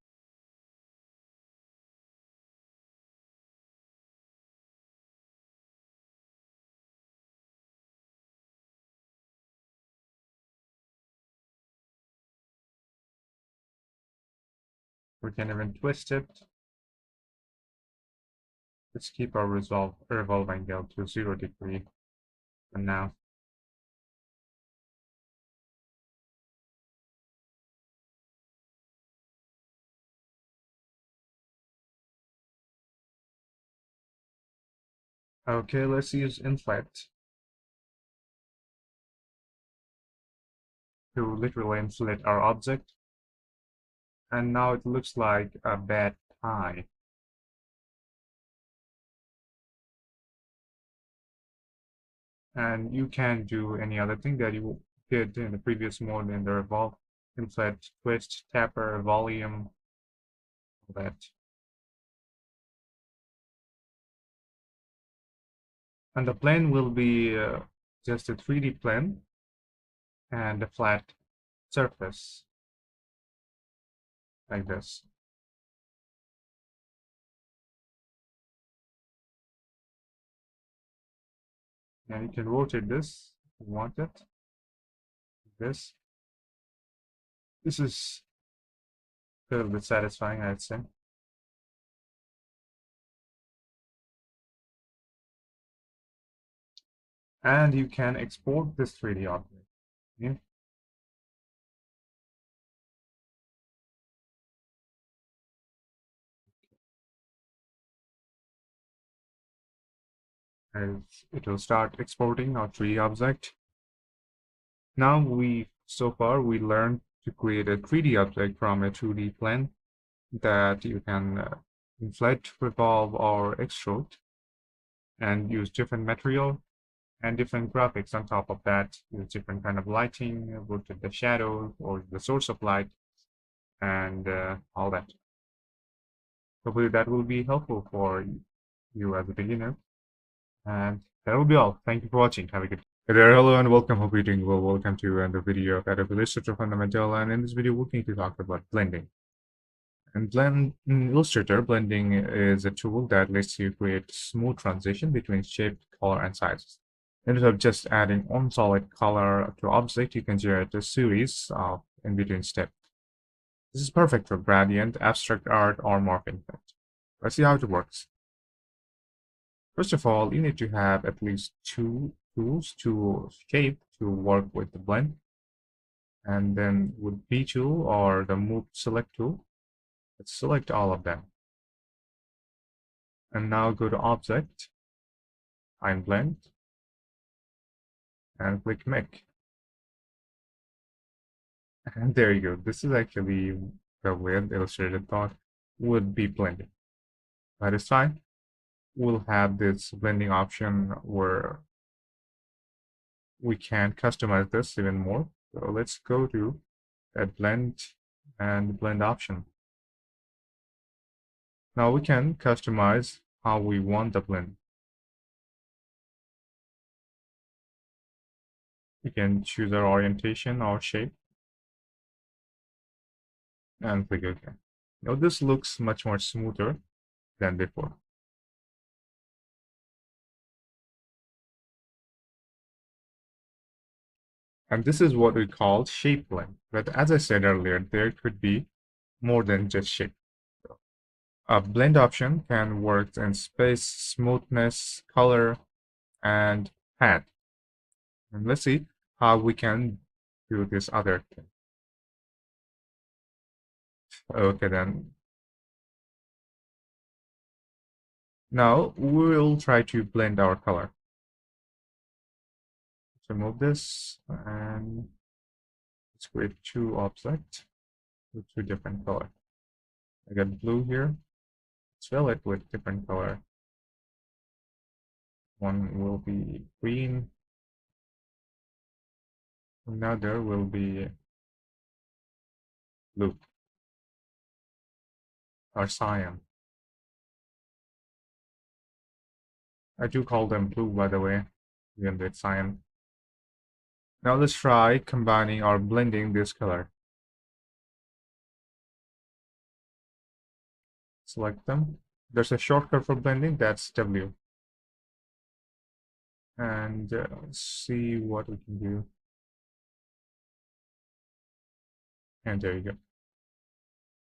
We can even twist it. Let's keep our revolve angle to 0 degree for now. Okay, let's use inflate to literally inflate our object. And now it looks like a bad tie. And you can do any other thing that you did in the previous mode in the revolve, inflate, twist, taper, volume, all that. And the plane will be just a 3D plane and a flat surface like this. And you can rotate this if you want it. This. This is a little bit satisfying, I'd say. And you can export this 3D object. Yeah. And it will start exporting our 3D object. Now so far we learned to create a 3D object from a 2D plane that you can inflate, revolve, or extrude, and use different material and different graphics on top of that. Use different kind of lighting, rotate the shadow or the source of light, and all that. Hopefully that will be helpful for you as a beginner. And that will be all. Thank you for watching. Have a good day. Hey there, hello and welcome. Hope you're doing well. Welcome to another video of Adobe Illustrator Fundamental. And in this video, we're going to talk about blending. And in Illustrator, blending is a tool that lets you create smooth transition between shape, color, and sizes. Instead of just adding on solid color to object, you can generate a series of in-between steps. This is perfect for gradient, abstract art, or morphing effect. Let's see how it works. First of all, you need to have at least 2 tools to shape to work with the blend. And then with B tool or the move select tool, let's select all of them. And now go to object, find blend, and click make. And there you go. This is actually the way the Illustrator thought would be blending. But it's fine. We'll have this blending option where we can customize this even more. So let's go to that blend and blend option. Now we can customize how we want the blend. We can choose our orientation or shape and click OK. Now this looks much more smoother than before. And this is what we call shape blend. But as I said earlier, there could be more than just shape. A blend option can work in space, smoothness, color, and pad. And let's see how we can do this other thing. Okay, then. Now we'll try to blend our color. Let's remove this and let's create 2 objects with 2 different colors. I got blue here. Let's fill it with different color. One will be green. Another will be blue or cyan. I do call them blue, by the way, even though it's cyan. Now let's try combining or blending this color. Select them. There's a shortcut for blending, that's W. And see what we can do. And there you go.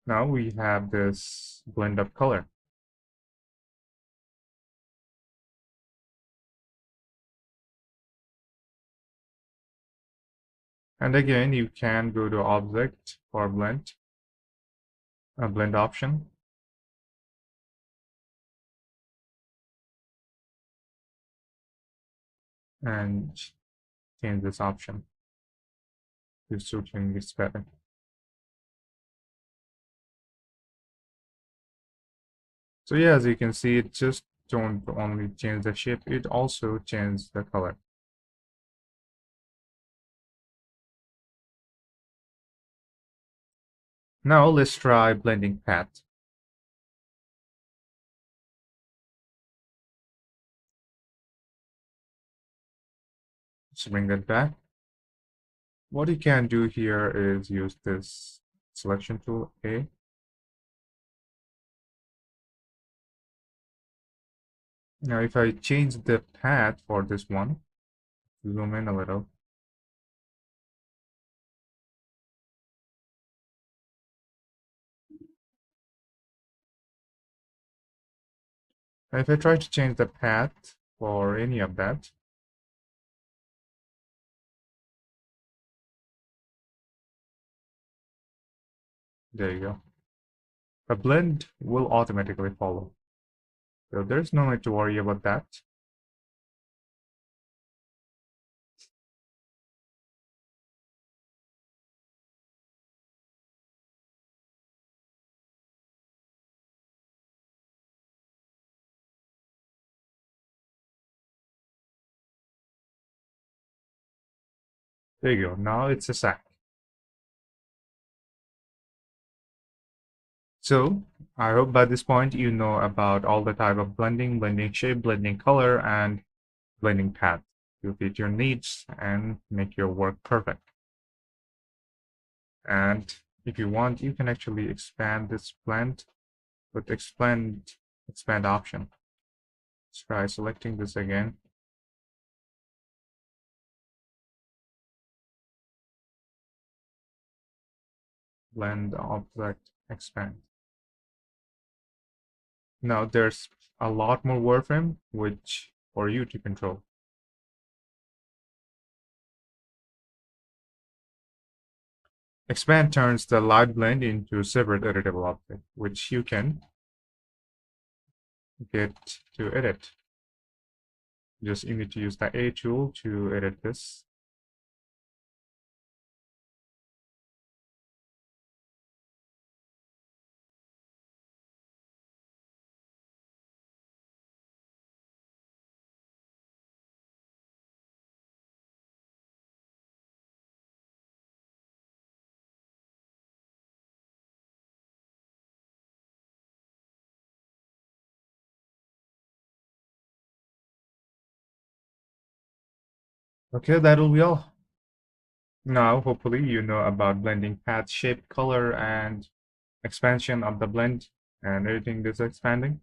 Now we have this blend of color. And again, you can go to Object for blend, a blend option. And change this option to suit your needs better. So yeah, as you can see, it just don't only change the shape, it also changes the color. Now let's try blending path. Let's bring that back. What you can do here is use this selection tool, A. Now if I change the path for this one, zoom in a little, and if I try to change the path for any of that, there you go. A blend will automatically follow. So there's no need to worry about that. There you go. Now it's a sack. So I hope by this point you know about all the type of blending, blending shape, blending color, and blending path to fit your needs and make your work perfect. And if you want, you can actually expand this blend with expand option. Let's try selecting this again. Blend object expand. Now there's a lot more wireframe which for you to control. Expand turns the light blend into a separate editable object, which you can get to edit. Just you need to use the A tool to edit this. Okay, that'll be all. Now, hopefully, you know about blending path, shape, color, and expansion of the blend and editing this expansion.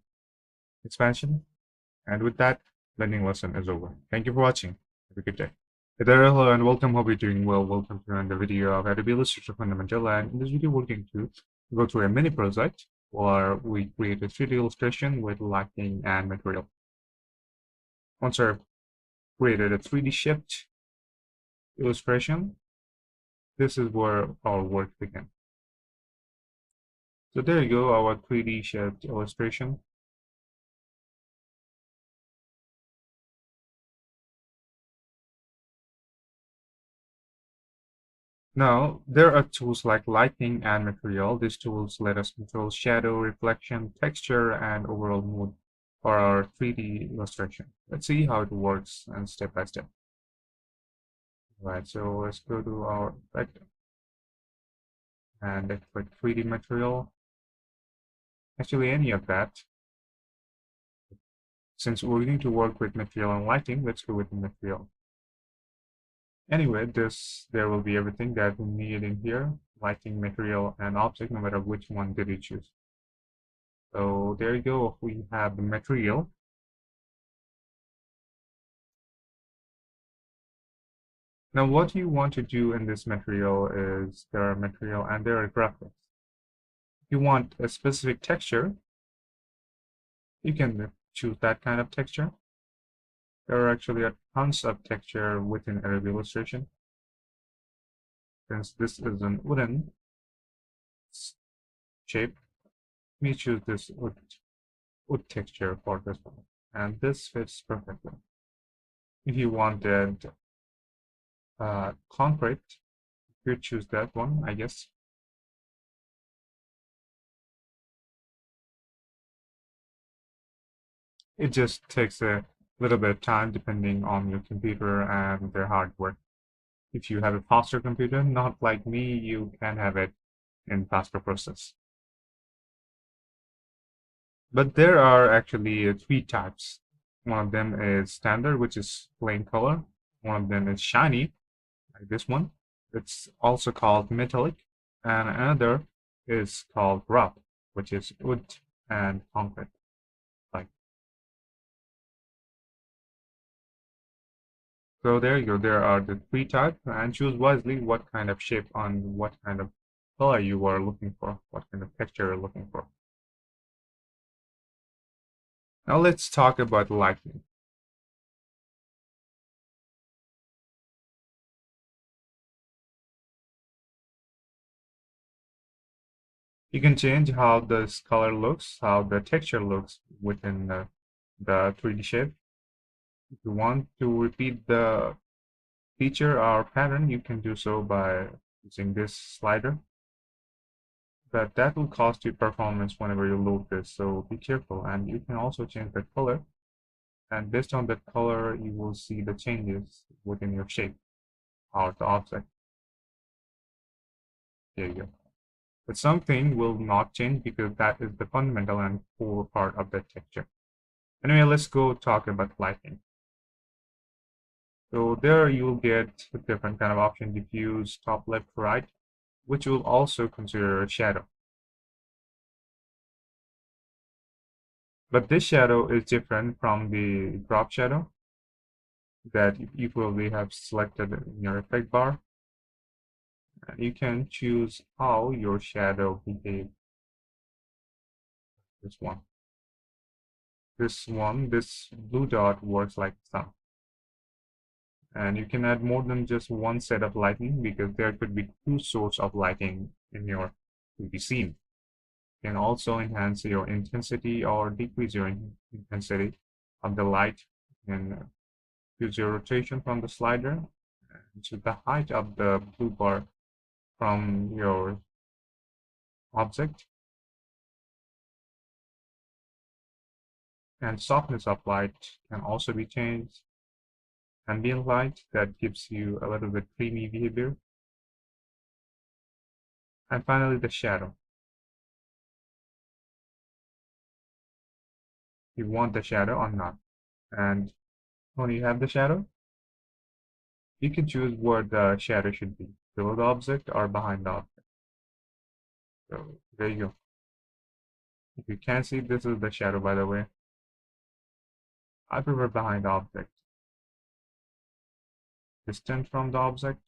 And with that, blending lesson is over. Thank you for watching. Have a good day. Hey there, hello and welcome. Hope you're doing well. Welcome to another video of Adobe Illustrator Fundamental. And in this video, we're going to go through a mini project where we create a 3D illustration with lighting and material. Once I've created a 3D shift illustration, this is where our work begins. So there you go, our 3D shift illustration. Now, there are tools like lighting and material. These tools let us control shadow, reflection, texture, and overall mood for our 3D illustration. Let's see how it works and step by step. Right, so let's go to our effect and click 3D material. Actually, any of that. Since we're going to work with material and lighting, let's go with the material. Anyway, there will be everything that we need in here: lighting, material, and object, no matter which one did you choose. So there you go. We have the material. Now, what you want to do in this material is there are material and there are graphics. If you want a specific texture, you can choose that kind of texture. There are actually a tons of texture within Adobe Illustration. Since this is an wooden shape, we choose this wood texture for this one, and this fits perfectly. If you wanted concrete, you choose that one, I guess. It just takes a little bit of time depending on your computer and their hardware. If you have a faster computer, not like me, you can have it in faster process. But there are actually three types. One of them is standard, which is plain color. One of them is shiny, like this one. It's also called metallic. And another is called rough, which is wood and concrete. Like so, there you go. There are the three types, and choose wisely what kind of shape on what kind of color you are looking for, what kind of texture you're looking for. Now let's talk about lighting. You can change how this color looks, how the texture looks within the 3D shape. If you want to repeat the feature or pattern, you can do so by using this slider. But that will cost you performance whenever you load this, so be careful. And you can also change the color, and based on that color, you will see the changes within your shape or the object. There you go. But something will not change because that is the fundamental and core part of the texture. Anyway, let's go talk about lighting. So there you'll get different kind of option: diffuse, top, left, right, which will also consider a shadow. But this shadow is different from the drop shadow that you probably have selected in your effect bar. And you can choose how your shadow behaves. This one. This blue dot works like sun. And you can add more than just one set of lighting because there could be two sources of lighting in your 3D scene. You can also enhance your intensity or decrease your intensity of the light. And use your rotation from the slider to the height of the blue bar from your object. And softness of light can also be changed. Ambient light, that gives you a little bit creamy behavior. And finally, the shadow. You want the shadow or not. And when you have the shadow, you can choose where the shadow should be, below the object or behind the object. So there you go. If you can't see, this is the shadow, by the way. I prefer behind the object. Distant from the object.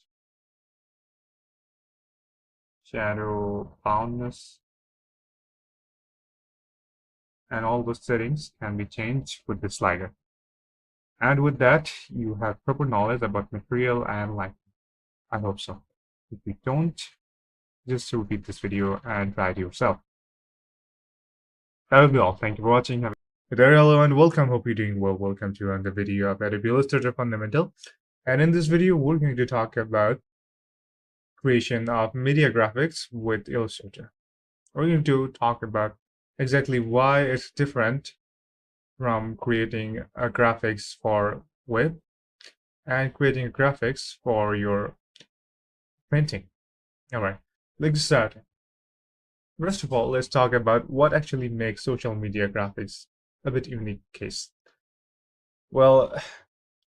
Shadow boundness. And all those settings can be changed with the slider. And with that, you have proper knowledge about material and lighting. I hope so. If you don't, just repeat this video and try it yourself. That will be all. Thank you for watching. Hey there, hello and welcome. Hope you're doing well. Welcome to another video of Adobe Illustrator Fundamental. And in this video, we're going to talk about creation of media graphics with Illustrator. We're going to talk about exactly why it's different from creating a graphics for web and creating graphics for your printing. All right, let's start. First of all, let's talk about what actually makes social media graphics a bit unique case. Well,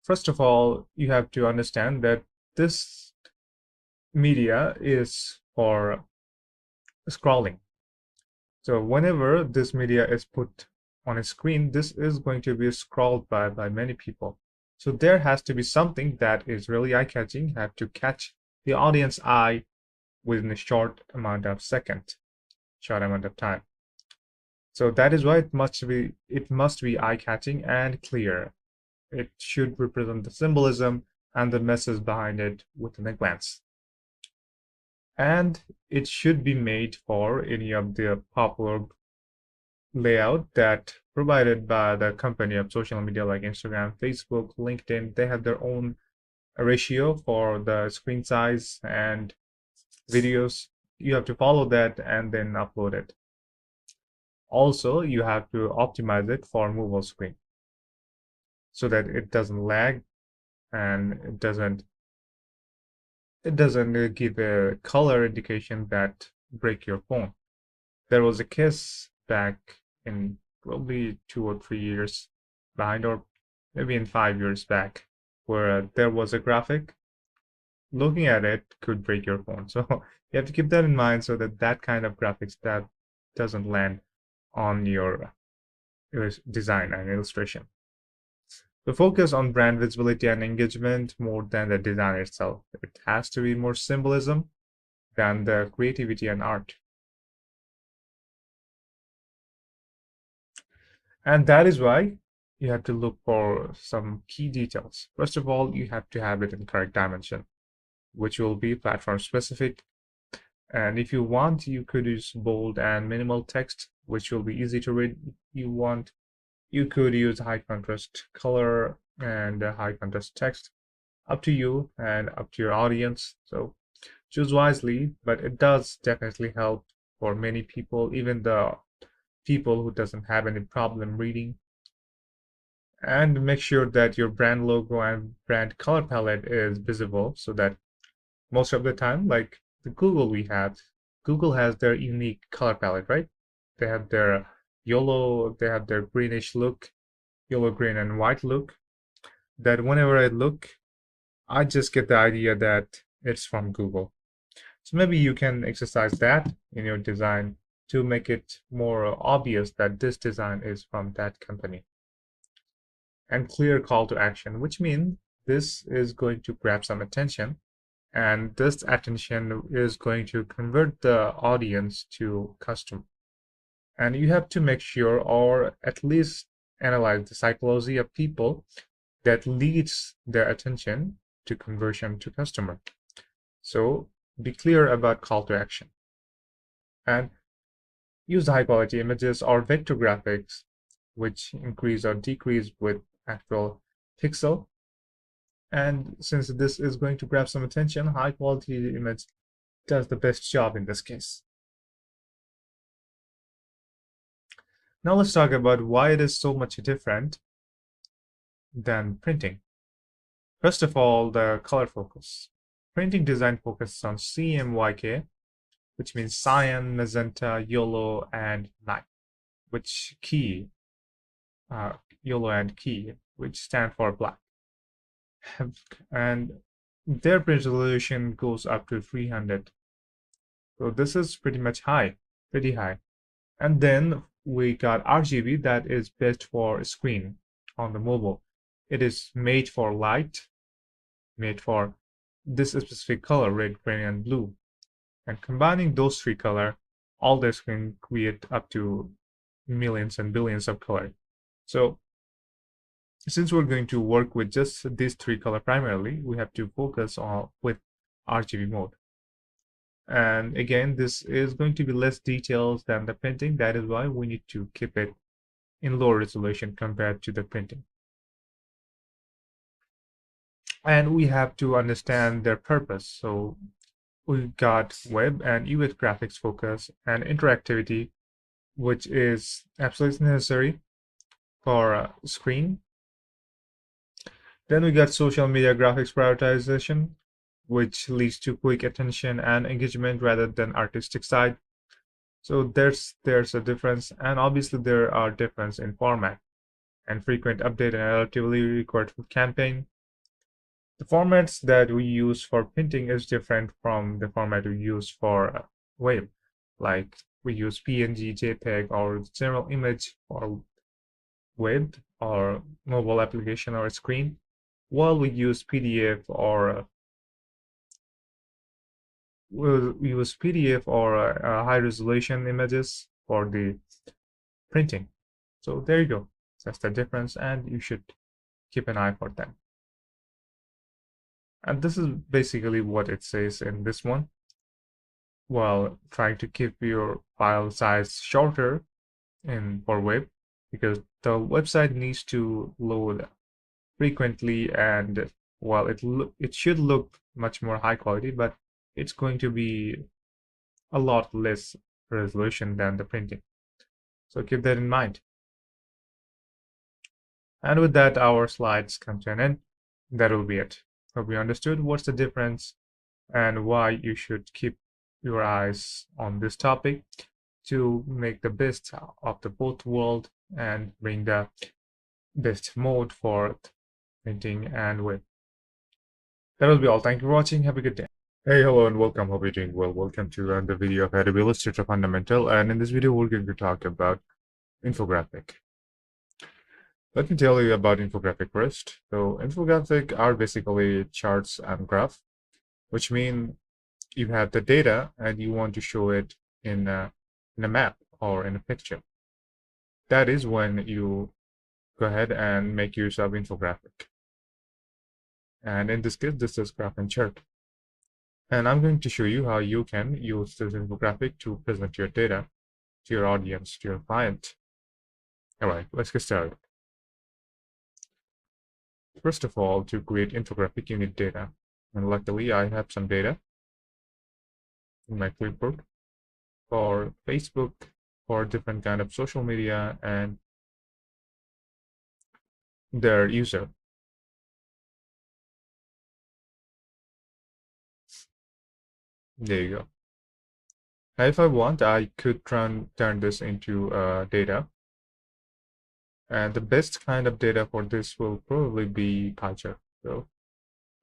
first of all, you have to understand that this media is for scrolling. So whenever this media is put on a screen, this is going to be scrolled by many people. So there has to be something that is really eye-catching, have to catch the audience eye within a short amount of time. So that is why it must be eye-catching and clear. It should represent the symbolism and the message behind it within a glance. And it should be made for any of the popular layout that provided by the company of social media like Instagram, Facebook, LinkedIn. They have their own ratio for the screen size and videos. You have to follow that and then upload it. Also, you have to optimize it for mobile screen so that it doesn't lag and it doesn't give a color indication that break your phone. There was a case back in probably 2 or 3 years behind, or maybe in 5 years back, where there was a graphic. Looking at it could break your phone. So you have to keep that in mind so that that kind of graphics that doesn't land on your design and illustration. The focus on brand visibility and engagement more than the design itself. It has to be more symbolism than the creativity and art. And that is why you have to look for some key details. First of all, you have to have it in correct dimension, which will be platform specific. And if you want, you could use bold and minimal text, which will be easy to read. You could use high contrast color and high contrast text. Up to you and up to your audience. So choose wisely, but it does definitely help for many people, even the people who doesn't have any problem reading. And make sure that your brand logo and brand color palette is visible so that most of the time, like the Google has their unique color palette, right? They have their they have their greenish look, yellow, green, and white look, that whenever I look, I just get the idea that it's from Google. So maybe you can exercise that in your design to make it more obvious that this design is from that company. And clear call to action, which means this is going to grab some attention, and this attention is going to convert the audience to customer. And you have to make sure, or at least analyze the psychology of people that leads their attention to conversion to customer. So be clear about call to action and use high quality images or vector graphics, which increase or decrease with actual pixel. And since this is going to grab some attention, high quality image does the best job in this case. Now let's talk about why it is so much different than printing. First of all, the color focus. Printing design focuses on CMYK, which means cyan, magenta, yellow, and night, which key, yellow and key, which stand for black. And their print resolution goes up to 300. So this is pretty high. And then we got RGB, that is best for screen on the mobile. It is made for light, made for this specific color, red, green, and blue. And combining those three color, all the screen create up to millions and billions of color. So since we're going to work with just these three color primarily, we have to focus on with RGB mode. And again, this is going to be less details than the printing. That is why we need to keep it in lower resolution compared to the printing. And we have to understand their purpose. So we got web and UX graphics focus and interactivity, which is absolutely necessary for a screen. Then we got social media graphics prioritization, which leads to quick attention and engagement rather than artistic side. So there's a difference, and obviously there are difference in format. and frequent update and relatively required for campaign. The formats that we use for printing is different from the format we use for web. Like we use PNG, JPEG, or general image for web or mobile application or screen, while we use PDF or we'll use PDF or high resolution images for the printing. So there you go. That's the difference, and you should keep an eye for them. And this is basically what it says in this one. While trying to keep your file size shorter in for web, because the website needs to load frequently, and while it should look much more high quality, but it's going to be a lot less resolution than the printing. So keep that in mind. And with that, our slides come to an end. That will be it. Hope you understood what's the difference and why you should keep your eyes on this topic to make the best of the both world and bring the best mode for printing and web. That will be all. Thank you for watching. Have a good day. Hey, hello and welcome. Hope you're doing well. Welcome to another video of Adobe Illustrator Fundamental, and in this video we're going to talk about infographic. Let me tell you about infographic first. So infographic are basically charts and graph, which mean you have the data and you want to show it in a map or in a picture. That is when you go ahead and make use of infographic. And in this case, this is graph and chart. And I'm going to show you how you can use this infographic to present your data to your audience, to your client. All right, let's get started. First of all, to create infographic, you need data. And luckily, I have some data in my clipboard for Facebook, for different kind of social media and their user. There you go. Now, if I want, I could turn this into data. And the best kind of data for this will probably be pie chart. So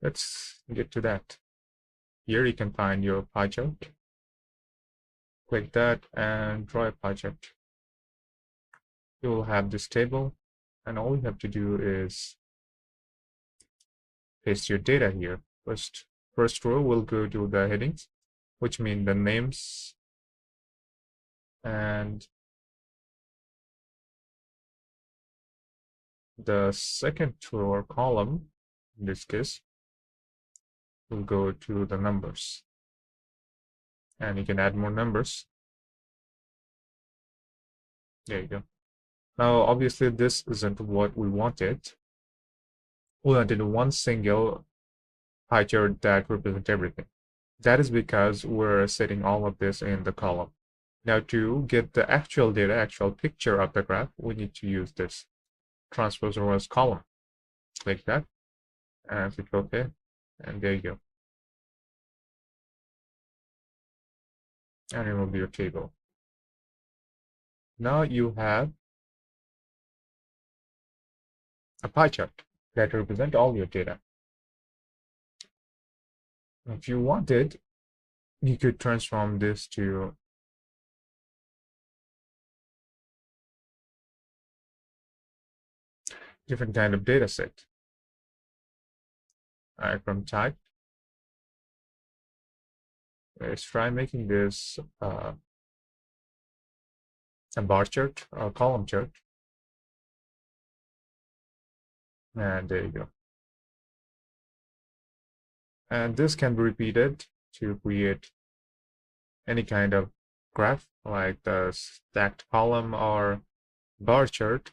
let's get to that. Here you can find your pie chart. Click that and draw a pie chart. You will have this table, and all you have to do is paste your data here. First row will go to the headings, which mean the names, and the second row or column, in this case, will go to the numbers. And you can add more numbers. There you go. Now, obviously, this isn't what we wanted. We wanted one single pie chart that represents everything. That is because we're setting all of this in the column. Now, to get the actual data, actual picture of the graph, we need to use this transpose over as column. Click that and click OK, and there you go. And it will be your table. Now you have a pie chart that represents all your data. If you wanted, you could transform this to different kind of data set. From type, let's try making this a bar chart or column chart. And there you go. And this can be repeated to create any kind of graph, like the stacked column or bar chart,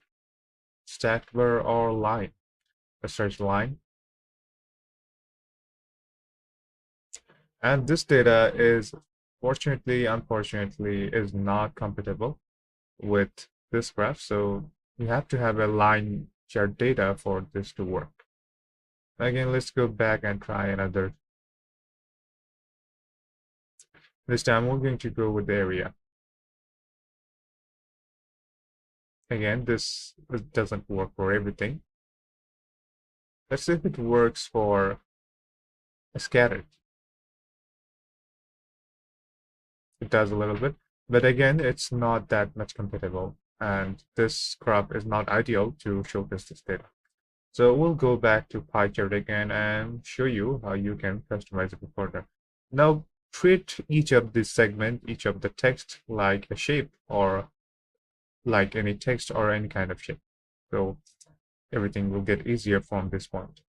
stacked bar or line, a search line. And this data is, fortunately, unfortunately, is not compatible with this graph. So you have to have a line chart data for this to work. Again, let's go back and try another. This time we're going to go with the area. Again, this doesn't work for everything. Let's see if it works for a scattered. It does a little bit, but again, it's not that much compatible. And this crop is not ideal to showcase this data. So we'll go back to pie chart again and show you how you can customize it further. Now treat each of this segment, each of the text like a shape or like any text or any kind of shape. So everything will get easier from this point.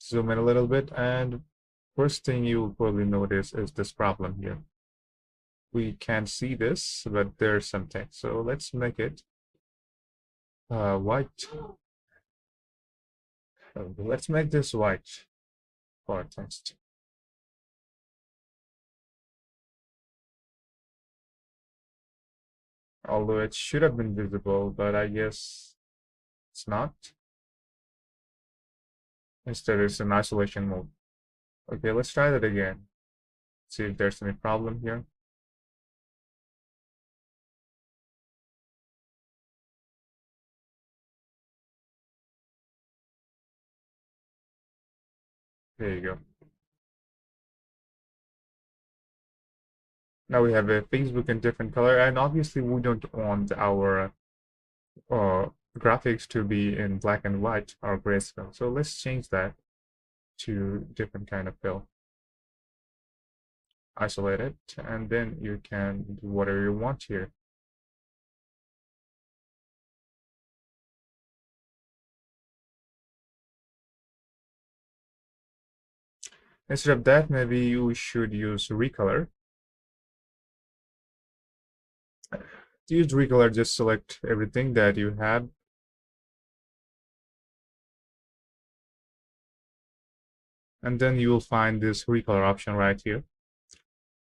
Zoom in a little bit, and first thing you'll probably notice is this problem here. We can see this, but there's some text. So let's make it white. Let's make this white for text. Although it should have been visible, but I guess it's not. Instead, it's in isolation mode. Okay, let's try that again. See if there's any problem here. There you go. Now we have a Facebook in different color, and obviously we don't want our graphics to be in black and white or grayscale. So let's change that to different kind of fill. Isolate it, and then you can do whatever you want here. Instead of that, maybe you should use recolor. To use recolor, just select everything that you have. And then you will find this recolor option right here.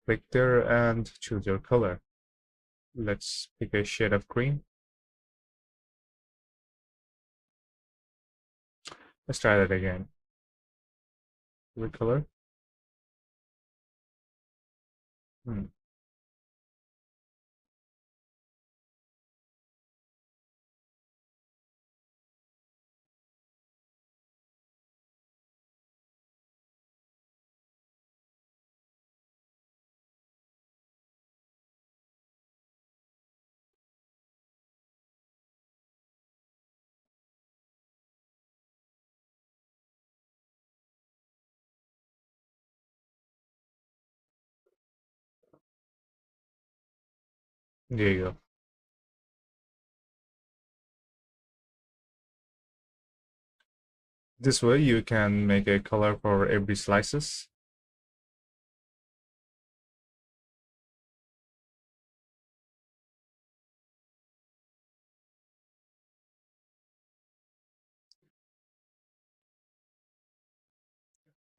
Click there and choose your color. Let's pick a shade of green. Let's try that again. Recolor. There you go. This way you can make a color for every slices.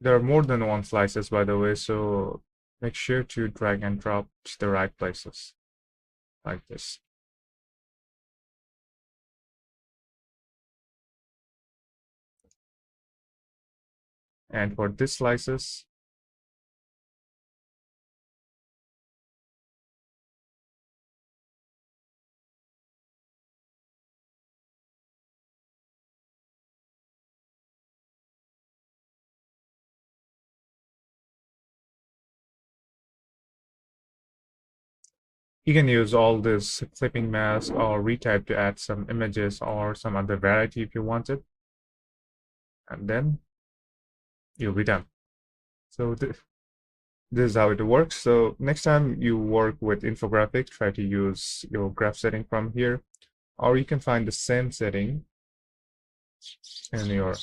There are more than one slices, by the way, so make sure to drag and drop to the right places, like this. And for this slices, you can use all this clipping mask or retype to add some images or some other variety if you want it. And then you'll be done. So this is how it works. So next time you work with infographics, try to use your graph setting from here, or you can find the same setting in your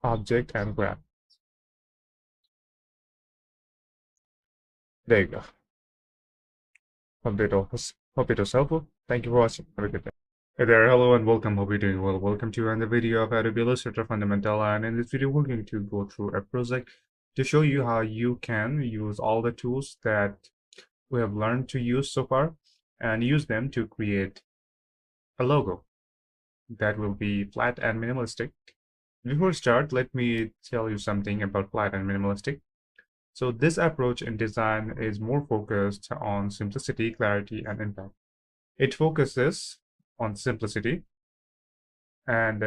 object and graph. There you go. Hope it was helpful. Thank you for watching. Have a good day. Hey there, hello and welcome. Hope you're doing well. Welcome to another video of Adobe Illustrator Fundamental, and in this video we're going to go through a project to show you how you can use all the tools that we have learned to use so far and use them to create a logo that will be flat and minimalistic. Before we start, let me tell you something about flat and minimalistic. So this approach in design is more focused on simplicity, clarity, and impact. It focuses on simplicity, and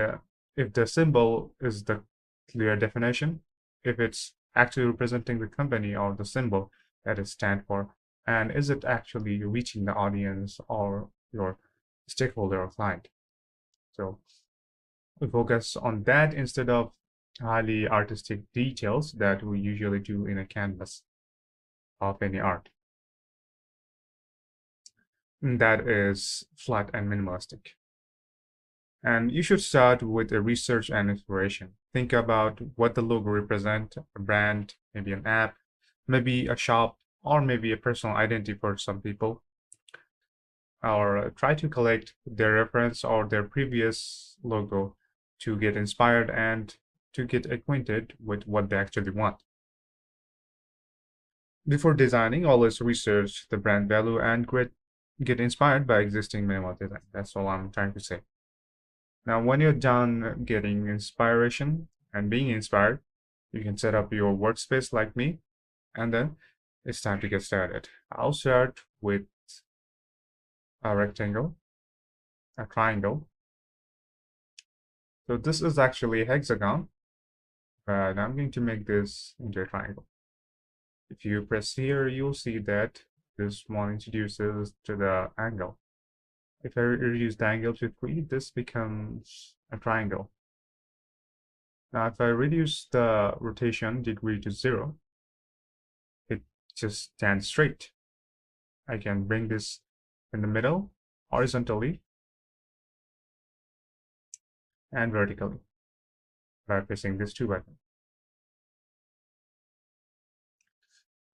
if the symbol is the clear definition, if it's actually representing the company or the symbol that it stands for, and is it actually reaching the audience or your stakeholder or client. So we focus on that instead of highly artistic details that we usually do in a canvas of any art. That is flat and minimalistic. And you should start with a research and inspiration. Think about what the logo represents, a brand, maybe an app, maybe a shop, or maybe a personal identity for some people. Or try to collect their reference or their previous logo to get inspired and to get acquainted with what they actually want. Before designing, always research the brand value and get inspired by existing minimal design. That's all I'm trying to say. Now, when you're done getting inspiration and being inspired, you can set up your workspace like me, and then it's time to get started. I'll start with a rectangle, a triangle. So this is actually a hexagon, but I'm going to make this into a triangle. If you press here, you'll see that this one introduces to the angle. If I reduce the angle to 3, this becomes a triangle. Now, if I reduce the rotation degree to 0, it just stands straight. I can bring this in the middle, horizontally, and vertically by pressing this 2 button.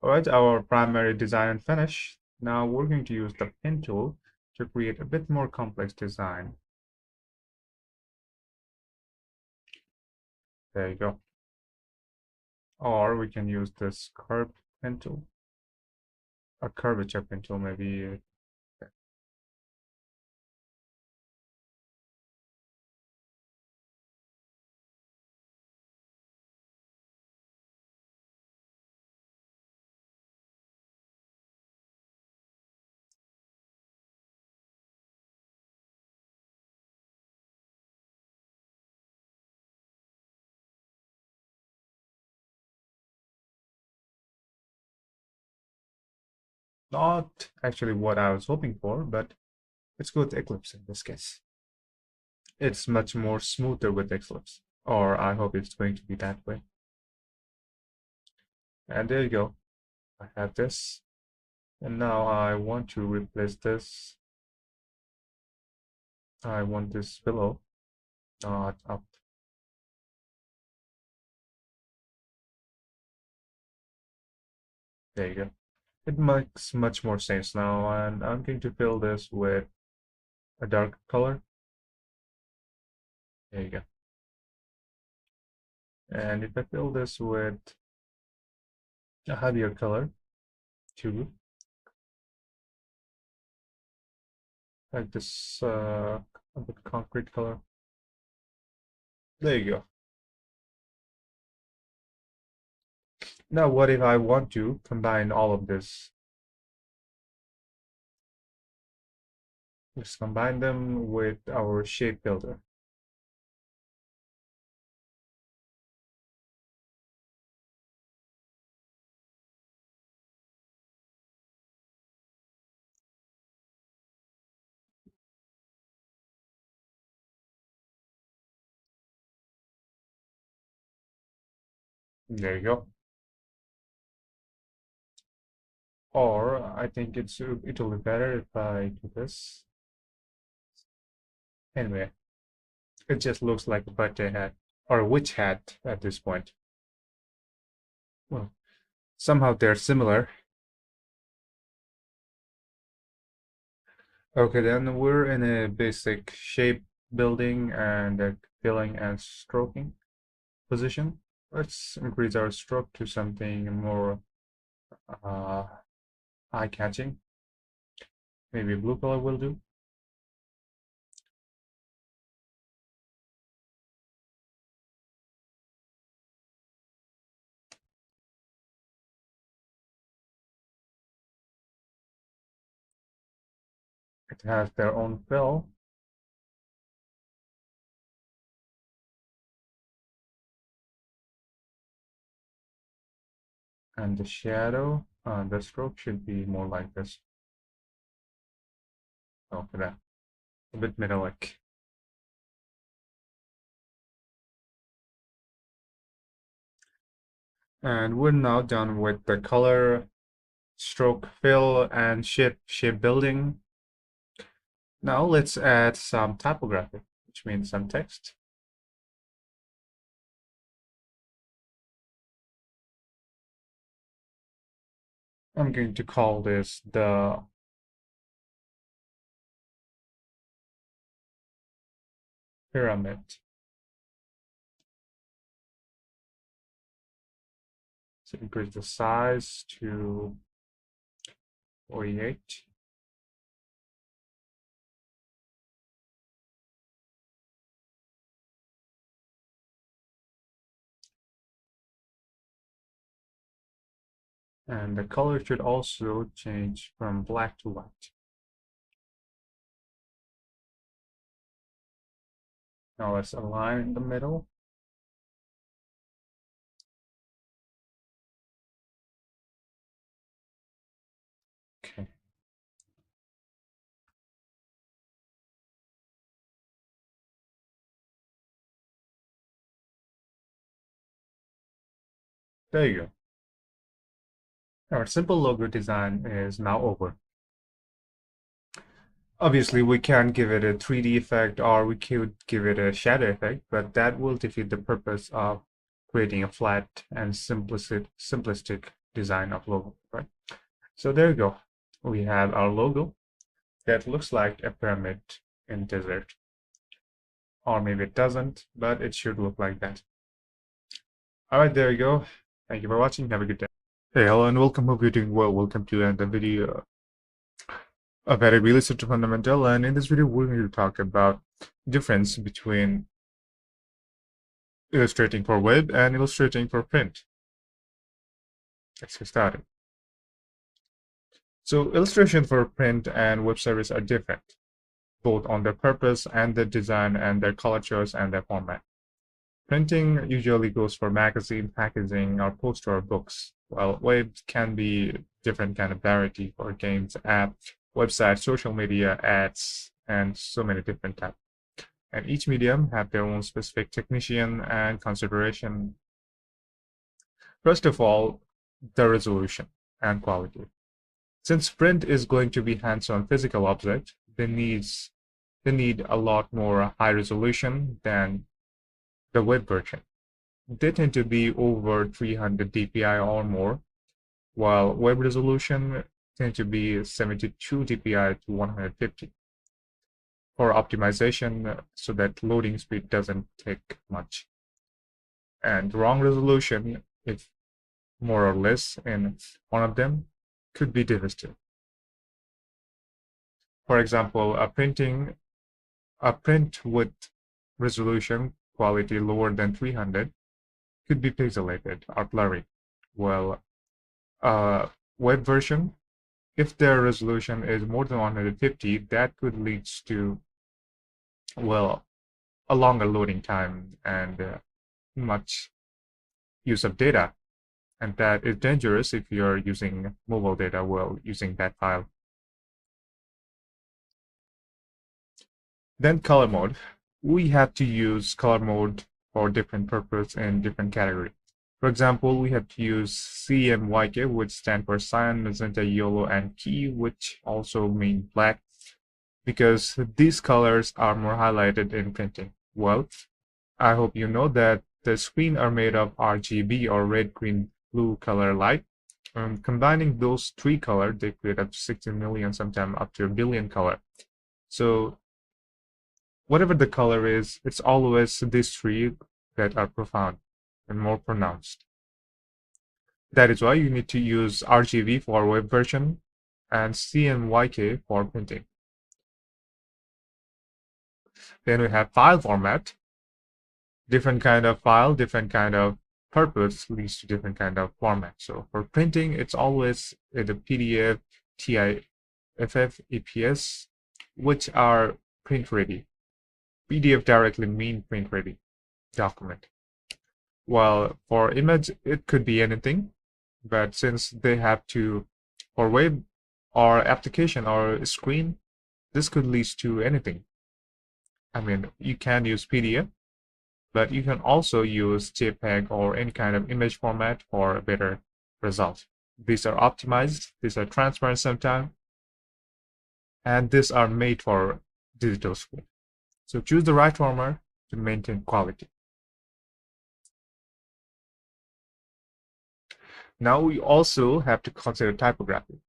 Alright, our primary design and finish. Now we're going to use the pen tool to create a bit more complex design. There you go. Or we can use this curved pen tool, a curvature pen tool maybe. Not actually what I was hoping for, but let's go with Eclipse in this case. It's much more smoother with Eclipse, or I hope it's going to be that way. And there you go. I have this. And now I want to replace this. I want this below, not up. There you go. It makes much more sense now, and I'm going to fill this with a dark color. There you go. And if I fill this with a heavier color too, like this a bit concrete color. There you go. Now what if I want to combine all of this? Let's combine them with our shape builder. There you go. Or I think it'll be better if I do this. Anyway, it just looks like a birthday hat or a witch hat at this point. Well, somehow they're similar. Okay, then we're in a basic shape building and filling and stroking position. Let's increase our stroke to something more uh, eye-catching. Maybe blue color will do. It has their own fill. And the shadow, the stroke should be more like this. Okay, that a bit metallic. And we're now done with the color, stroke fill, and shape building. Now let's add some typography, which means some text. I'm going to call this the pyramid. So increase the size to 48. And the color should also change from black to white. Now let's align in the middle. Okay. There you go. Our simple logo design is now over. Obviously, we can give it a 3D effect or we could give it a shadow effect, but that will defeat the purpose of creating a flat and simplistic design of logo, right? So there you go. We have our logo that looks like a pyramid in desert. Or maybe it doesn't, but it should look like that. All right, there you go. Thank you for watching. Have a good day. Hey, hello and welcome. Hope you're doing well. Welcome to the video of Adobe Illustrator Fundamental. And in this video, we're going to talk about difference between illustrating for web and illustrating for print. Let's get started. So illustration for print and web service are different, both on their purpose and their design and their color choice and their format. Printing usually goes for magazine, packaging, or poster or books, while web can be different kind of variety for games, apps, websites, social media, ads, and so many different types. And each medium have their own specific technician and consideration. First of all, the resolution and quality. Since print is going to be hands-on physical object, they need a lot more high resolution than the web version. They tend to be over 300 dpi or more, while web resolution tend to be 72 dpi to 150 for optimization so that loading speed doesn't take much. And wrong resolution, if more or less in one of them, could be devastating. For example, a print with resolution quality lower than 300 could be pixelated or blurry. Well, web version, if their resolution is more than 150, that could lead to, well, a longer loading time and much use of data. And that is dangerous if you're using mobile data while using that file. Then color mode. We have to use color mode for different purpose in different category. For example, we have to use CMYK, which stand for cyan, magenta, yellow, and key, which also mean black, because these colors are more highlighted in printing. Well, I hope you know that the screen are made of RGB or red, green, blue color light. Combining those three colors, they create up to 60 million, sometimes up to a billion color. So whatever the color is, it's always these three that are profound and more pronounced. That is why you need to use RGB for web version and CMYK for printing. Then we have file format. Different kind of file, different kind of purpose leads to different kind of format. So for printing, it's always the PDF, TIFF, EPS, which are print ready. PDF directly mean print ready document. While for image, it could be anything, but since they have to, for web or application or screen, this could lead to anything. I mean, you can use PDF, but you can also use JPEG or any kind of image format for a better result. These are optimized, these are transparent sometimes, and these are made for digital screen. So choose the right format to maintain quality. Now we also have to consider typography.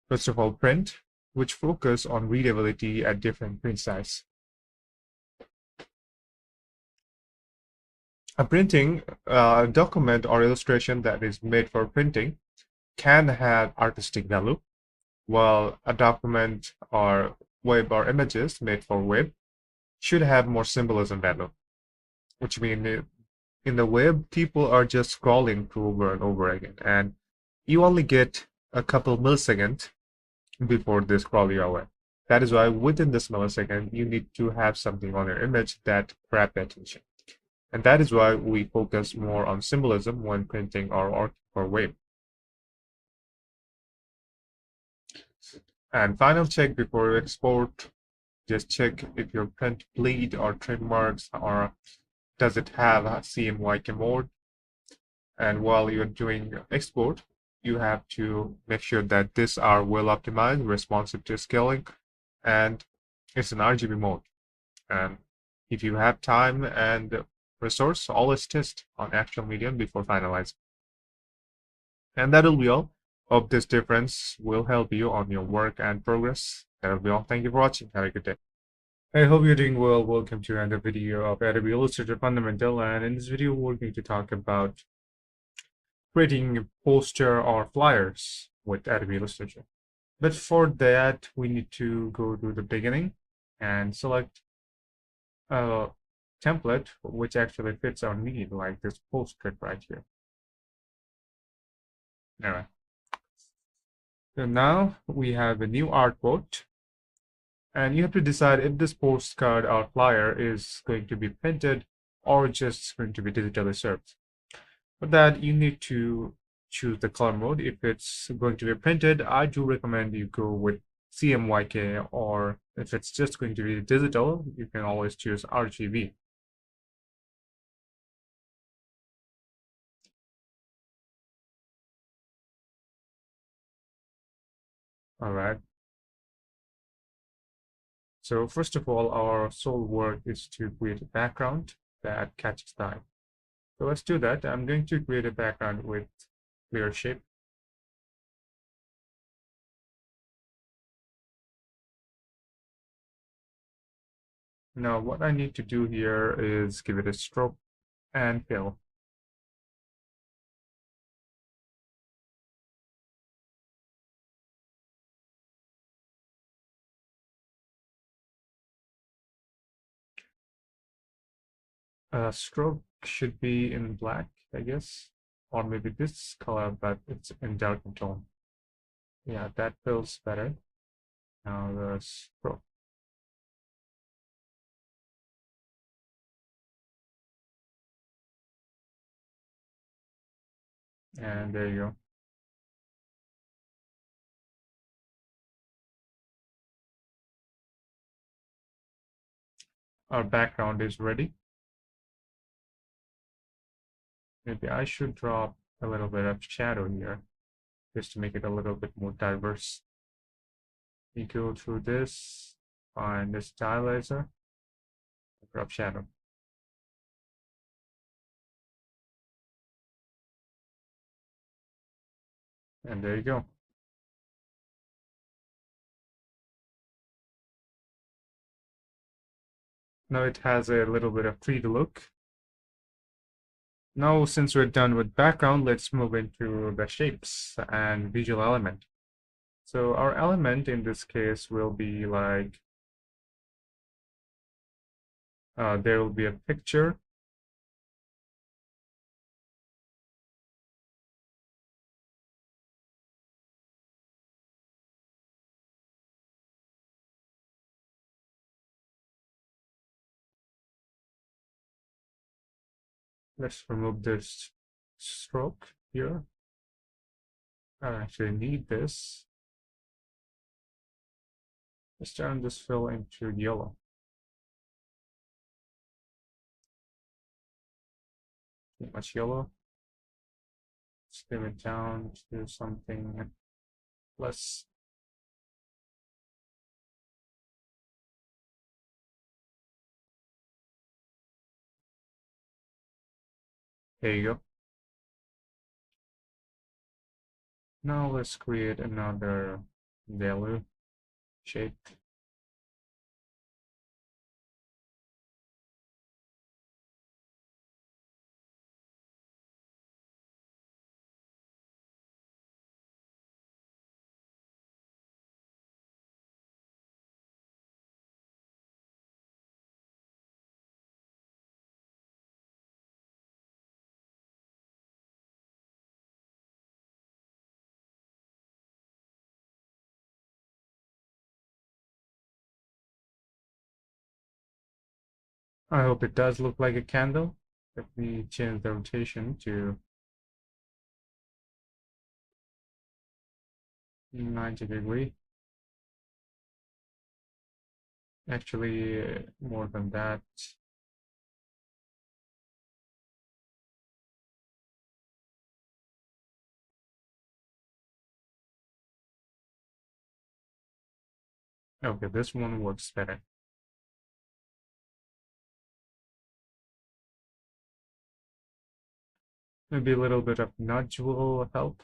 First of all, print, which focus on readability at different print size. A printing document or illustration that is made for printing can have artistic value, while a document or web or images made for web should have more symbolism value, which means in the web, people are just scrolling through over and over again, and you only get a couple milliseconds before they scroll you away. That is why within this millisecond, you need to have something on your image that grab attention. And that is why we focus more on symbolism when printing or web. And final check before you export, just check if your print bleed or trim marks, or does it have a CMYK mode. And while you're doing export, you have to make sure that these are well optimized, responsive to scaling, and it's an RGB mode. And if you have time and resource, always test on actual medium before finalizing. And that'll be all. Hope this difference will help you on your work and progress. That'll be all. Thank you for watching. Have a good day. I hope you're doing well. Welcome to another video of Adobe Illustrator Fundamental. And in this video, we're going to talk about creating poster or flyers with Adobe Illustrator. But for that, we need to go to the beginning and select a template which actually fits our need, like this postcard right here. Alright. So now we have a new artboard, and you have to decide if this postcard or flyer is going to be printed or just going to be digitally served. For that, you need to choose the color mode. If it's going to be printed, I do recommend you go with CMYK, or if it's just going to be digital, you can always choose RGB. All right. So first of all, our sole work is to create a background that catches the eye. So let's do that. I'm going to create a background with clear shape. Now what I need to do here is give it a stroke and fill. Stroke should be in black, I guess, or maybe this color, but it's in dark tone. Yeah, that feels better. Now the stroke. And there you go. Our background is ready. Maybe I should drop a little bit of shadow here, just to make it a little bit more diverse. You go through this, find the stylizer, drop shadow. And there you go. Now it has a little bit of 3D look. Now, since we're done with background, let's move into the shapes and visual element. So our element in this case will be like, there will be a picture. Let's remove this stroke here. I don't actually need this. Let's turn this fill into yellow. Too much yellow. Slim it down to something less. There you go. Now let's create another value shape. I hope it does look like a candle. Let me change the rotation to 90 degree. Actually, more than that. Okay, this one works better. Maybe a little bit of nudge will help.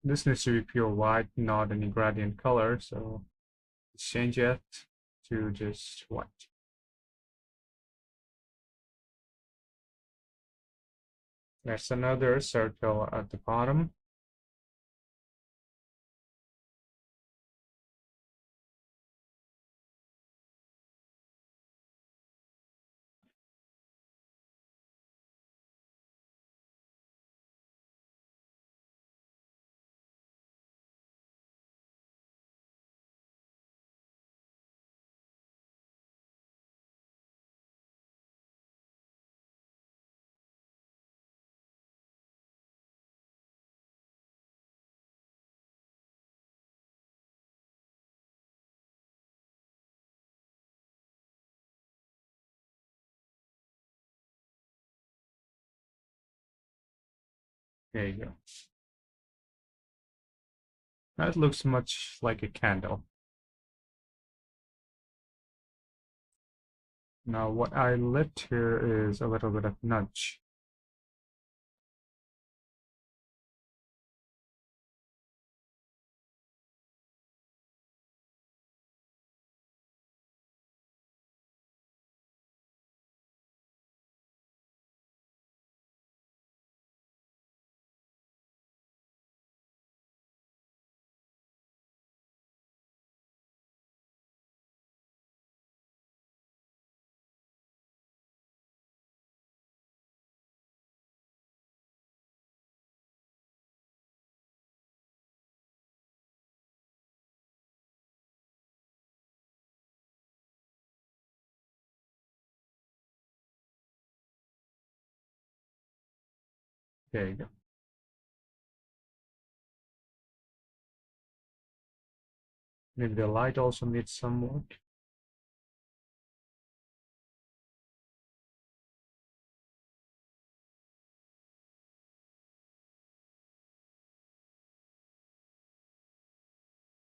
This needs to be pure white, not any gradient color, so let's change it to just white. There's another circle at the bottom. There you go. That looks much like a candle. Now what I lit here is a little bit of nudge. There you go. Maybe the light also needs some work.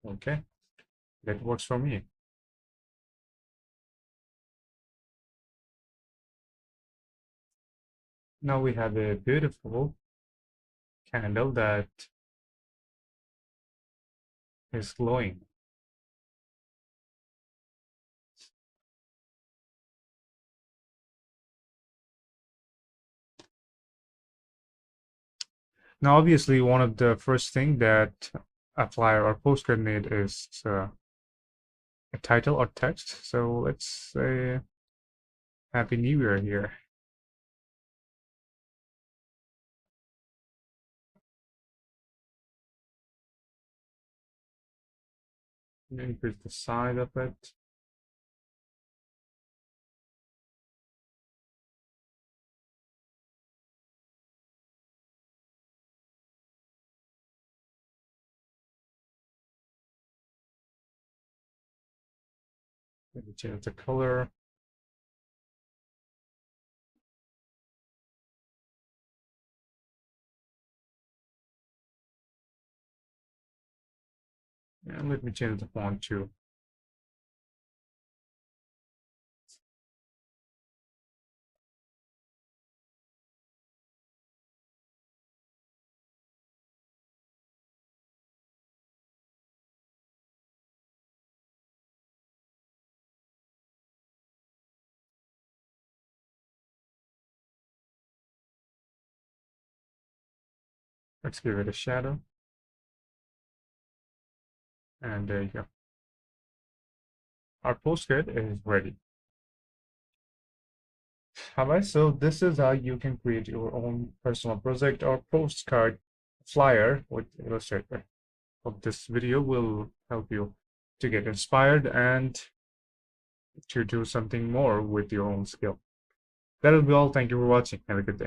Okay, that works for me. Now we have a beautiful candle that is glowing. Now, obviously, one of the first thing that a flyer or postcard need is a title or text. So let's say Happy New Year here. Increase the size of it. Maybe change the color. And let me change the font too. Let's give it a shadow. And there you go. Our postcard is ready. Alright, so this is how you can create your own personal project or postcard flyer with Illustrator. Hope this video will help you to get inspired and to do something more with your own skill. That'll be all. Thank you for watching. Have a good day.